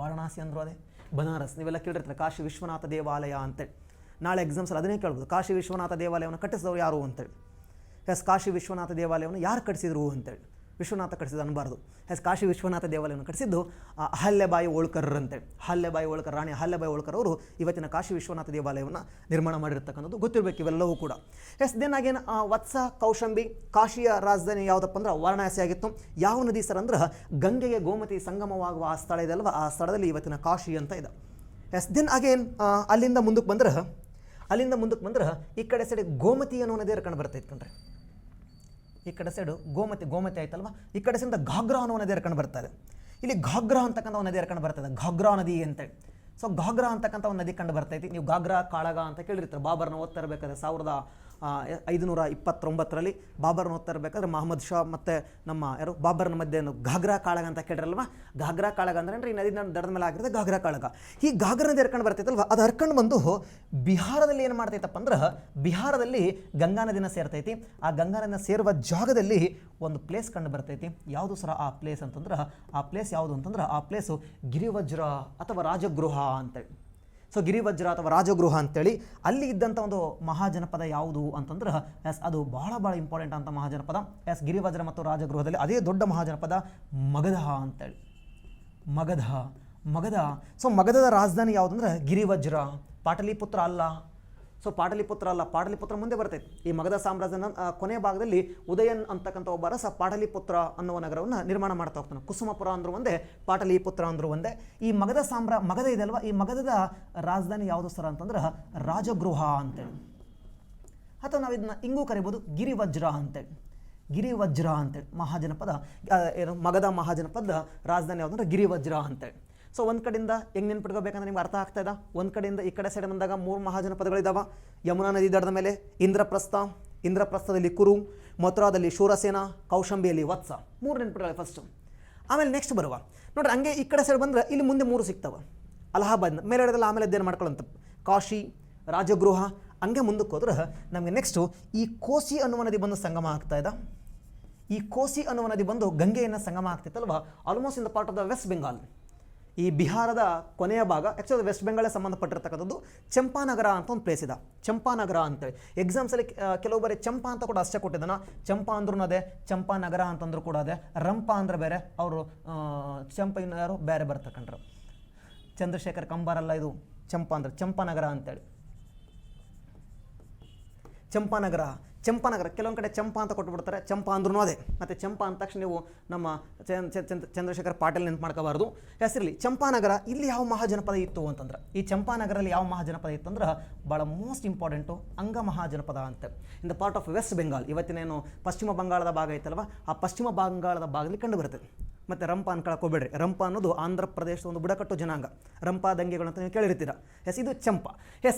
ವಾರಣಾಸಿ ಅಂದರೂ ಅದೇ, ಬನಾರಸ್ ನೀವೆಲ್ಲ ಕೇಳಿರ್ತಾರೆ ಕಾಶಿ ವಿಶ್ವನಾಥ ದೇವಾಲಯ ಅಂತೇಳಿ. ನಾಳೆ ಎಕ್ಸಾಮ್ಸಲ್ಲಿ ಅದನ್ನೇ ಕೇಳ್ಬೋದು, ಕಾಶಿ ವಿಶ್ವನಾಥ ದೇವಾಲಯವನ್ನು ಕಟ್ಟಿಸಿದವರು ಯಾರು ಅಂತೇಳಿ. ಕಾಶಿ ವಿಶ್ವನಾಥ ದೇವಾಲಯವನ್ನು ಯಾರು ಕಟ್ಟಿಸಿದ್ರು ಅಂತೇಳಿ, ವಿಶ್ವನಾಥ ಕಟ್ಟಿಸಿದ ಅನ್ನಬಾರ್ದು. ಕಾಶಿ ವಿಶ್ವನಾಥ ದೇವಾಲಯವನ್ನು ಕಟ್ಟಿಸಿದ್ದು ಅಹಲ್ಯಬಾಯಿ ಹೋಳ್ಕರ್ ಅಂತೇಳಿ. ರಾಣಿ ಅಹಲ್ಯಬಾಯಿ ಹೋಳ್ಕರ್ ಅವರು ಇವತ್ತಿನ ಕಾಶಿ ವಿಶ್ವನಾಥ ದೇವಾಲಯವನ್ನು ನಿರ್ಮಾಣ ಮಾಡಿರ್ತಕ್ಕಂಥದ್ದು ಗೊತ್ತಿರಬೇಕು ಇವೆಲ್ಲವೂ ಕೂಡ. ದೆನ್ ಅಗೇನ್ ವತ್ಸ, ಕೌಶಂಬಿ, ಕಾಶಿಯ ರಾಜಧಾನಿ ಯಾವುದಪ್ಪ ಅಂದ್ರೆ ವಾರಣಾಸಿ ಆಗಿತ್ತು. ಯಾವ ನದಿ ಸರ್ ಅಂದ್ರೆ ಗಂಗೆಗೆ ಗೋಮತಿ ಸಂಗಮವಾಗುವ ಆ ಸ್ಥಳ ಇದೆ ಅಲ್ವಾ, ಆ ಸ್ಥಳದಲ್ಲಿ ಇವತ್ತಿನ ಕಾಶಿ ಅಂತ ಇದೆ. ದೆನ್ ಅಗೇನ್ ಅಲ್ಲಿಂದ ಮುಂದಕ್ಕೆ ಬಂದ್ರೆ ಈ ಕಡೆ ಸೈಡ್ ಗೋಮತಿ ಅನ್ನೋ ನದಿ ಕಂಡು ಬರ್ತೈತೆ ಕಣ್ರಿ. ಈ ಕಡೆ ಸೈಡು ಗೋಮತಿ ಆಯ್ತಲ್ವ, ಈ ಕಡೆ ಸೈಡ್ ಘಾಗ್ರಾ ಅನ್ನೋ ನದಿ ಹರ್ಕೊಂಡು ಬರ್ತಾ ಇದೆ. ಇಲ್ಲಿ ಘಾಗ್ರಾ ಅಂತಕ್ಕಂಥ ಒಂದು ನದಿ ಹರ್ಕೊಂಡು ಬರ್ತದೆ, ಘಾಗ್ರಾ ನದಿ ಅಂತೇಳಿ. ಸೊ ಘಾಗ್ರಾ ಅಂತಕ್ಕಂಥ ಒಂದು ನದಿ ಕಂಡು ಬರ್ತೈತಿ. ನೀವು ಘಾಗ್ರಾ ಕಾಳಗ ಅಂತ ಕೇಳಿರ್ತಾರೆ. ಬಾಬರ್ನ ಓದ್ತಾ ಇರಬೇಕಾದ್ರೆ 1529ರಲ್ಲಿ ಬಾಬರ್ನ ಓದ್ತಾ ಇರಬೇಕಾದ್ರೆ ಮಹಮ್ಮದ್ ಶಾ ಮತ್ತು ನಮ್ಮ ಬಾಬರ್ನ ಮಧ್ಯೆ ಘಾಗ್ರಾ ಕಾಳಗ ಅಂತ ಕೇಳಿರಲ್ವ. ಘಾಗ್ರಾ ಕಾಳಗ ಅಂದ್ರೆ ಈ ನದಿ ದಡದ ಮೇಲೆ ಆಗಿರುತ್ತೆ ಘಾಗ್ರಾ ಕಾಳಗ. ಈ ಘಾಗ್ರಾ ನದಿ ಹರ್ಕೊಂಡು ಬರ್ತೈತಲ್ವ, ಅದು ಹರ್ಕೊಂಡು ಬಂದು ಬಿಹಾರದಲ್ಲಿ ಏನು ಮಾಡ್ತೈತಪ್ಪ ಅಂದ್ರೆ ಬಿಹಾರದಲ್ಲಿ ಗಂಗಾ ನದಿನ ಸೇರ್ತೈತಿ. ಆ ಗಂಗಾ ನದಿನ ಸೇರುವ ಜಾಗದಲ್ಲಿ ಒಂದು ಪ್ಲೇಸ್ ಕಂಡು ಬರ್ತೈತಿ. ಯಾವುದು ಸರ ಆ ಪ್ಲೇಸ್ ಅಂತಂದ್ರೆ ಆ ಪ್ಲೇಸ್ ಯಾವುದು ಅಂತಂದ್ರೆ ಆ ಪ್ಲೇಸು ಗಿರಿವಜ್ರ ಅಥವಾ ರಾಜಗೃಹ ಅಂತೇಳಿ. ಸೊ ಗಿರಿವಜ್ರ ಅಥವಾ ರಾಜಗೃಹ ಅಂತೇಳಿ ಅಲ್ಲಿ ಇದ್ದಂಥ ಒಂದು ಮಹಾಜನಪದ ಯಾವುದು ಅಂತಂದ್ರೆ ಅದು ಭಾಳ ಇಂಪಾರ್ಟೆಂಟ್ ಅಂತ ಮಹಾಜನಪದ. ಗಿರಿವಜ್ರ ಮತ್ತು ರಾಜಗೃಹದಲ್ಲಿ ಅದೇ ದೊಡ್ಡ ಮಹಾಜನಪದ ಮಗಧ ಅಂತೇಳಿ. ಮಗಧ. ಸೊ ಮಗಧದ ರಾಜಧಾನಿ ಯಾವುದಂದ್ರೆ ಗಿರಿವಜ್ರ. ಪಾಟಲಿಪುತ್ರ ಅಲ್ಲ. ಪಾಟಲಿಪುತ್ರ ಮುಂದೆ ಬರ್ತೈತೆ. ಈ ಮಗಧ ಸಾಮ್ರಾಜ್ಯನ ಕೊನೆಯ ಭಾಗದಲ್ಲಿ ಉದಯನ್ ಅಂತಕ್ಕಂಥ ಒಬ್ಬ ಅರಸ ಪಾಟಲಿಪುತ್ರ ಅನ್ನುವ ನಗರವನ್ನು ನಿರ್ಮಾಣ ಮಾಡ್ತಾ ಹೋಗ್ತಾನೆ. ಕುಸುಮಪುರ ಅಂದರೂ ಒಂದೇ, ಪಾಟಲಿಪುತ್ರ ಅಂದರೂ ಒಂದೇ. ಈ ಮಗಧ ಇದೆ ಅಲ್ವಾ, ಈ ಮಗಧದ ರಾಜಧಾನಿ ಯಾವುದು ಸರ ಅಂತಂದ್ರೆ ರಾಜಗೃಹ ಅಂತೇಳಿ, ಅಥವಾ ನಾವು ಇದನ್ನ ಹಿಂಗೂ ಕರಿಬೋದು ಗಿರಿವಜ್ರ ಅಂತೇಳಿ. ಮಹಾಜನಪದ ಮಗಧ ಮಹಾಜನಪದ ರಾಜಧಾನಿ ಯಾವುದಂದ್ರೆ ಗಿರಿವಜ್ರ ಅಂತೇಳಿ. ಸೊ ಒಂದು ಕಡೆಯಿಂದ ಹೆಂಗೆ ನೆನ್ಪಿಟ್ಕೋಬೇಕಂದ್ರೆ ನಿಮ್ಗೆ ಅರ್ಥ ಆಗ್ತಾ ಇದೆ. ಒಂದು ಕಡೆಯಿಂದ ಈ ಕಡೆ ಸೈಡ್ ಬಂದಾಗ 3 ಮಹಾಜನಪದಗಳಿದ್ದಾವೆ. ಯಮುನಾ ನದಿ ದಡದ ಮೇಲೆ ಇಂದ್ರಪ್ರಸ್ಥದಲ್ಲಿ ಕುರು, ಮಥುರಾದಲ್ಲಿ ಶೂರಸೇನ, ಕೌಶಂಬಿಯಲ್ಲಿ ವತ್ಸ. 3 ನೆನ್ಪಿಟ್ಕೊಳ್ಳಿ ಫಸ್ಟು. ಆಮೇಲೆ ನೆಕ್ಸ್ಟ್ ಬರುವ ನೋಡ್ರಿ, ಹಂಗೆ ಈ ಕಡೆ ಸೈಡ್ ಬಂದರೆ ಇಲ್ಲಿ ಮುಂದೆ 3 ಸಿಗ್ತವೆ. ಅಲಹಾಬಾದ್ ಮೇಲೆಡೆದಲ್ಲ, ಆಮೇಲೆ ಅದೇನು ಮಾಡ್ಕೊಳ್ಳೋಂಥ ಕಾಶಿ, ರಾಜಗೃಹ. ಹಂಗೆ ಮುಂದಕ್ಕೆ ಹೋದ್ರೆ ನಮಗೆ ನೆಕ್ಸ್ಟು ಈ ಕೋಸಿ ಅನ್ನುವ ನದಿ ಬಂದು ಸಂಗಮ ಆಗ್ತಾ ಇದೆ. ಈ ಕೋಸಿ ಅನ್ನುವ ನದಿ ಬಂದು ಗಂಗೆಯನ್ನು ಸಂಗಮ ಆಗ್ತೈತಲ್ವ, almost in the part of the West Bengal. ಈ ಬಿಹಾರದ ಕೊನೆಯ ಭಾಗ, ಆ್ಯಕ್ಚುಲಿ ವೆಸ್ಟ್ ಬೆಂಗಾಲ್ಗೆ ಸಂಬಂಧಪಟ್ಟಿರ್ತಕ್ಕಂಥದ್ದು. ಚಂಪಾನಗರ ಅಂತ ಒಂದು ಪ್ಲೇಸ್ ಇದೆ, ಚಂಪಾನಗರ ಅಂತೇಳಿ. ಎಕ್ಸಾಮ್ಸಲ್ಲಿ ಕೆಲವು ಬಾರಿ ಚಂಪಾ ಅಂತ ಕೂಡ ಅಷ್ಟೇ ಕೊಟ್ಟಿದ್ದಾನೆ. ಚಂಪಾ ಅಂದ್ರೂ ಅದೇ, ಚಂಪಾನಗರ ಅಂತಂದ್ರೂ ಕೂಡ ಅದೇ. ರಂಪ ಅಂದ್ರೆ ಬೇರೆ, ಅವರು ಚಂಪ ಯಾರು ಬೇರೆ ಬರ್ತಕ್ಕಂಥರು. ಚಂದ್ರಶೇಖರ್ ಕಂಬಾರಲ್ಲ ಇದು. ಚಂಪಾ ಅಂದ್ರೆ ಚಂಪಾನಗರ ಅಂತೇಳಿ. ಚಂಪಾನಗರ ಕೆಲವೊಂದು ಕಡೆ ಚಂಪಾ ಅಂತ ಕೊಟ್ಟುಬಿಡ್ತಾರೆ. ಚಂಪಾ ಅಂದ್ರೂ ಅದೇ. ಮತ್ತು ಚಂಪಾ ಅಂದ ತಕ್ಷಣ ನೀವು ನಮ್ಮ ಚಂದ್ರಶೇಖರ್ ಪಾಟೀಲ್ ನೆನ್ಪು ಮಾಡ್ಕೋಬಾರ್ದು. ಹೆಸರಲ್ಲಿ ಚಂಪಾನಗರ. ಇಲ್ಲಿ ಯಾವ ಮಹಾಜನಪದ ಇತ್ತು ಅಂತಂದ್ರೆ, ಈ ಚಂಪಾನಗರಲ್ಲಿ ಯಾವ ಮಹಾಜನಪದ ಇತ್ತು ಅಂದ್ರೆ ಭಾಳ ಮೋಸ್ಟ್ ಇಂಪಾರ್ಟೆಂಟು ಅಂಗ ಮಹಾಜನಪದ ಅಂತ. In the part of West Bengal, ಇವತ್ತಿನೇನು ಪಶ್ಚಿಮ ಬಂಗಾಳದ ಭಾಗ ಐತಲ್ವ, ಆ ಪಶ್ಚಿಮ ಬಂಗಾಳದ ಭಾಗದಲ್ಲಿ ಕಂಡು ಬರ್ತದೆ. ಮತ್ತು ರಂಪ ಅನ್ಕೊಳ್ಕೋಬೇಡ್ರಿ. ರಂಪ ಅನ್ನೋದು ಆಂಧ್ರ ಪ್ರದೇಶದ ಒಂದು ಬುಡಕಟ್ಟು ಜನಾಂಗ. ರಂಪ ದಂಗೆಗಳು ಅಂತ ನೀವು ಕೇಳಿರ್ತೀರ. ಇದು ಚಂಪಾ.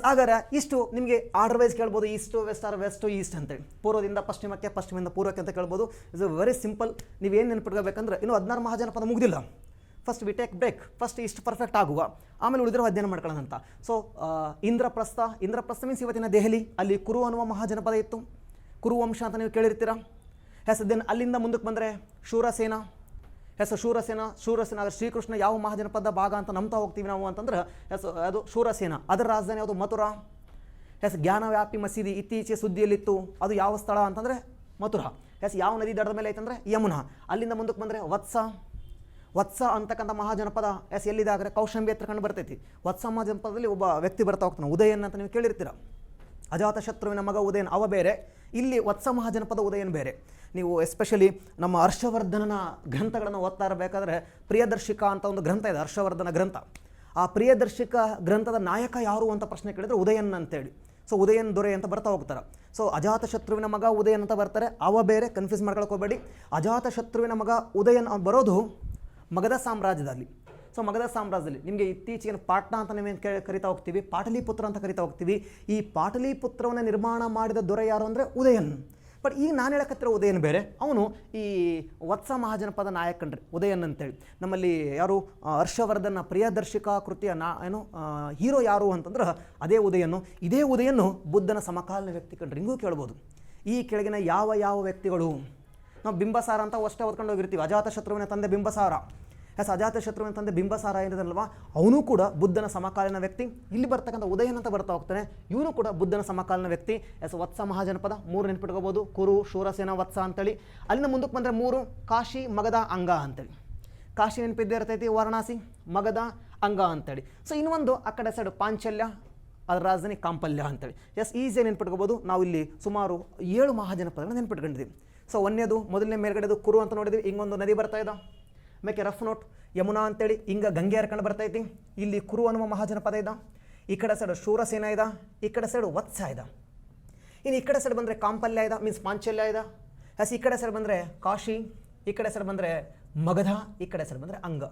ಹಾಗಾದ್ರೆ ಇಷ್ಟು ನಿಮಗೆ ಆರ್ಡರ್ ವೈಸ್ ಕೇಳ್ಬೋದು, east west or west east ಅಂತೇಳಿ. ಪೂರ್ವದಿಂದ ಪಶ್ಚಿಮಕ್ಕೆ, ಪಶ್ಚಿಮದಿಂದ ಪೂರ್ವಕ್ಕೆ ಅಂತ ಕೇಳ್ಬೋದು. Is very simple. ನೀವೇನು ನೆನ್ಪಿಟ್ಕೋಬೇಕಂದ್ರೆ ಇನ್ನೂ 16 ಮಹಾಜನಪದ ಮುಗಿದಿಲ್ಲ. First we take break. First ಇಷ್ಟು ಪರ್ಫೆಕ್ಟ್ ಆಗುವ, ಆಮೇಲೆ ಉಳಿದಿರೋ ಅಧ್ಯಯನ ಮಾಡ್ಕೊಳ್ಳೋಣಂತ. ಸೊ ಇಂದ್ರಪ್ರಸ್ಥ ಮೀನ್ಸ್ ಇವತ್ತಿನ ದೆಹಲಿ. ಅಲ್ಲಿ ಕುರು ಅನ್ನುವ ಮಹಾಜನಪದ ಇತ್ತು. ಕುರು ವಂಶ ಅಂತ ನೀವು ಕೇಳಿರ್ತೀರ. ದೆನ್ ಅಲ್ಲಿಂದ ಮುಂದಕ್ಕೆ ಬಂದರೆ ಶೂರಸೇನ. ಶೂರಸೇನ ಅಂದರೆ ಶ್ರೀಕೃಷ್ಣ ಯಾವ ಮಹಾಜನಪದ ಭಾಗ ಅಂತ ನಂಬ್ತಾ ಹೋಗ್ತೀವಿ ನಾವು ಅಂತಂದ್ರೆ ಅದು ಶೂರಸೇನ. ಅದರ ರಾಜಧಾನಿ ಯಾವುದು? ಮಥುರಾ. ಜ್ಞಾನವ್ಯಾಪಿ ಮಸೀದಿ ಇತ್ತೀಚೆಗೆ ಸುದ್ದಿಯಲ್ಲಿತ್ತು. ಅದು ಯಾವ ಸ್ಥಳ ಅಂತಂದರೆ ಮಥುರಾ. ಯಾವ ನದಿ ದಡದ ಮೇಲೆ ಐತಂದರೆ ಯಮುನಾ. ಅಲ್ಲಿಂದ ಮುಂದಕ್ಕೆ ಬಂದರೆ ವತ್ಸ ಅಂತಕ್ಕಂಥ ಮಹಾಜನಪದ ಎಲ್ಲಿದೆ ಆದರೆ ಕೌಶಂಬಿ ಹತ್ರ ಕಂಡು ಬರ್ತೈತಿ. ವತ್ಸ ಮಹಾಜನಪದದಲ್ಲಿ ಒಬ್ಬ ವ್ಯಕ್ತಿ ಬರ್ತಾ ಹೋಗ್ತಾನೆ, ಉದಯನ್ ಅಂತ ನೀವು ಕೇಳಿರ್ತೀರ. ಅಜಾತಶತ್ರುವಿನ ಮಗ ಉದಯನ್ ಅವ ಬೇರೆ, ಇಲ್ಲಿ ವತ್ಸ ಮಹಾಜನಪದ ಉದಯನ್ ಬೇರೆ. ನೀವು ಎಸ್ಪೆಷಲಿ ನಮ್ಮ ಹರ್ಷವರ್ಧನನ ಗ್ರಂಥಗಳನ್ನು ಓದ್ತಾ ಇರಬೇಕಾದ್ರೆ ಪ್ರಿಯದರ್ಶಿಕ ಅಂತ ಒಂದು ಗ್ರಂಥ ಇದೆ, ಹರ್ಷವರ್ಧನ ಗ್ರಂಥ. ಆ ಪ್ರಿಯದರ್ಶಿಕ ಗ್ರಂಥದ ನಾಯಕ ಯಾರು ಅಂತ ಪ್ರಶ್ನೆ ಕೇಳಿದರೆ ಉದಯನ್ ಅಂತೇಳಿ. ಸೊ ಉದಯನ್ ದೊರೆ ಅಂತ ಬರ್ತಾ ಹೋಗ್ತಾರೆ. ಸೊ ಅಜಾತಶತ್ರುವಿನ ಮಗ ಉದಯನ್ ಅಂತ ಬರ್ತಾರೆ, ಅವ ಬೇರೆ, ಕನ್ಫ್ಯೂಸ್ ಮಾಡ್ಕೊಳಕ್ಕೆ ಹೋಗಬೇಡಿ. ಅಜಾತಶತ್ರುವಿನ ಮಗ ಉದಯನ್ ಬರೋದು ಮಗಧ ಸಾಮ್ರಾಜ್ಯದಲ್ಲಿ. ಸೊ ಮಗಧ ಸಾಮ್ರಾಜ್ಯದಲ್ಲಿ ನಿಮಗೆ ಇತ್ತೀಚೆಗೆ ಪಾಟ್ನಾ ಅಂತ ನೀವೇನು ಕರಿತಾ ಹೋಗ್ತೀವಿ, ಪಾಟಲಿಪುತ್ರ ಅಂತ ಕರಿತಾ ಹೋಗ್ತೀವಿ. ಈ ಪಾಟಲಿಪುತ್ರವನ್ನು ನಿರ್ಮಾಣ ಮಾಡಿದ ದೊರೆ ಯಾರು ಅಂದರೆ ಉದಯನ್. ಬಟ್ ಈಗ ನಾನು ಹೇಳಕತ್ತಿರೋ ಉದಯನ್ ಬೇರೆ, ಅವನು ಈ ವತ್ಸ ಮಹಾಜನಪದ ನಾಯಕನ್ರಿ ಉದಯನ್ ಅಂತೇಳಿ. ನಮ್ಮಲ್ಲಿ ಯಾರು ಹರ್ಷವರ್ಧನ ಪ್ರಿಯದರ್ಶಿಕಾ ಕೃತಿಯ ಹೀರೋ ಯಾರು ಅಂತಂದ್ರೆ ಅದೇ ಉದಯನು. ಇದೇ ಉದಯನು ಬುದ್ಧನ ಸಮಕಾಲೀನ ವ್ಯಕ್ತಿ ಕಣ್ರಿ. ಹಿಂಗೂ ಕೇಳ್ಬೋದು, ಈ ಕೆಳಗಿನ ಯಾವ ಯಾವ ವ್ಯಕ್ತಿಗಳು, ನಾವು ಬಿಂಬಸಾರ ಅಂತ ಅಷ್ಟೇ ಓದ್ಕೊಂಡು ಹೋಗಿರ್ತೀವಿ, ಅಜಾತಶತ್ರುವಿನ ತಂದೆ ಬಿಂಬಸಾರ. ಅಜಾತಶತ್ರುವಿನ ತಂದೆ ಬಿಂಬಸಾರ ಏನಿದಲ್ವಾ, ಅವನು ಕೂಡ ಬುದ್ಧನ ಸಮಕಾಲೀನ ವ್ಯಕ್ತಿ. ಇಲ್ಲಿ ಬರ್ತಕ್ಕಂಥ ಉದಯನ್ ಅಂತ ಬರ್ತಾ ಹೋಗ್ತಾನೆ, ಇವನು ಕೂಡ ಬುದ್ಧನ ಸಮಕಾಲೀನ ವ್ಯಕ್ತಿ. ವತ್ಸ ಮಹಾಜನಪದ 3 ನೆನ್ಪಿಟ್ಕೋಬೋದು, ಕುರು, ಶೂರಸೇನ, ವತ್ಸ ಅಂತೇಳಿ. ಅಲ್ಲಿಂದ ಮುಂದಕ್ಕೆ ಬಂದರೆ 3 ಕಾಶಿ, ಮಗಧ, ಅಂಗ ಅಂತೇಳಿ. ಕಾಶಿ ನೆನಪಿದ್ದೇ ಇರ್ತೈತಿ, ವಾರಣಾಸಿ, ಮಗಧ, ಅಂಗ ಅಂತೇಳಿ. ಸೊ ಇನ್ನೊಂದು ಆ ಕಡೆ ಸೈಡ್ ಪಾಂಚಲ್ಯ, ಅದರ ರಾಜಧಾನಿ ಕಾಂಪಲ್ಯ ಅಂತೇಳಿ. ಈಸಿಯಾಗಿ ನೆನ್ಪಿಟ್ಕೋಬೋದು. ನಾವು ಇಲ್ಲಿ ಸುಮಾರು 7 ಮಹಾಜನಪದಗಳನ್ನ ನೆನ್ಪಿಟ್ಕೊಂಡಿದ್ದೀವಿ. ಸೊ ಒಂದೇದು ಮೊದಲನೇ ಮೇಲ್ಗಡೆದು ಕುರು ಅಂತ ನೋಡಿದ್ವಿ, ಹಿಂಗೊಂದು ನದಿ ಬರ್ತಾ ಇದೆ, ಮೇಕೆ ರಫ್ ನೋಟ್ ಯಮುನಾ ಅಂತೇಳಿ, ಹಿಂಗೆ ಗಂಗೆ ಹರ್ಕೊಂಡು ಬರ್ತೈತಿ. ಇಲ್ಲಿ ಕುರು ಅನ್ನುವ ಮಹಾಜನಪದ ಇದೆ, ಈ ಕಡೆ ಸೈಡ್ ಶೂರಸೇನ ಇದೆ, ಈ ಕಡೆ ಸೈಡ್ ವತ್ಸ ಇದೆ. ಇನ್ನು ಈ ಕಡೆ ಸೈಡ್ ಬಂದರೆ ಕಾಂಪಲ್ಯ ಇದೆ, ಮೀನ್ಸ್ ಪಾಂಚಲ್ಯ ಇದೆ. ಈ ಕಡೆ ಸೈಡ್ ಬಂದರೆ ಕಾಶಿ, ಈ ಕಡೆ ಸೈಡ್ ಬಂದರೆ ಮಗಧ, ಈ ಕಡೆ ಸೈಡ್ ಬಂದರೆ ಅಂಗ.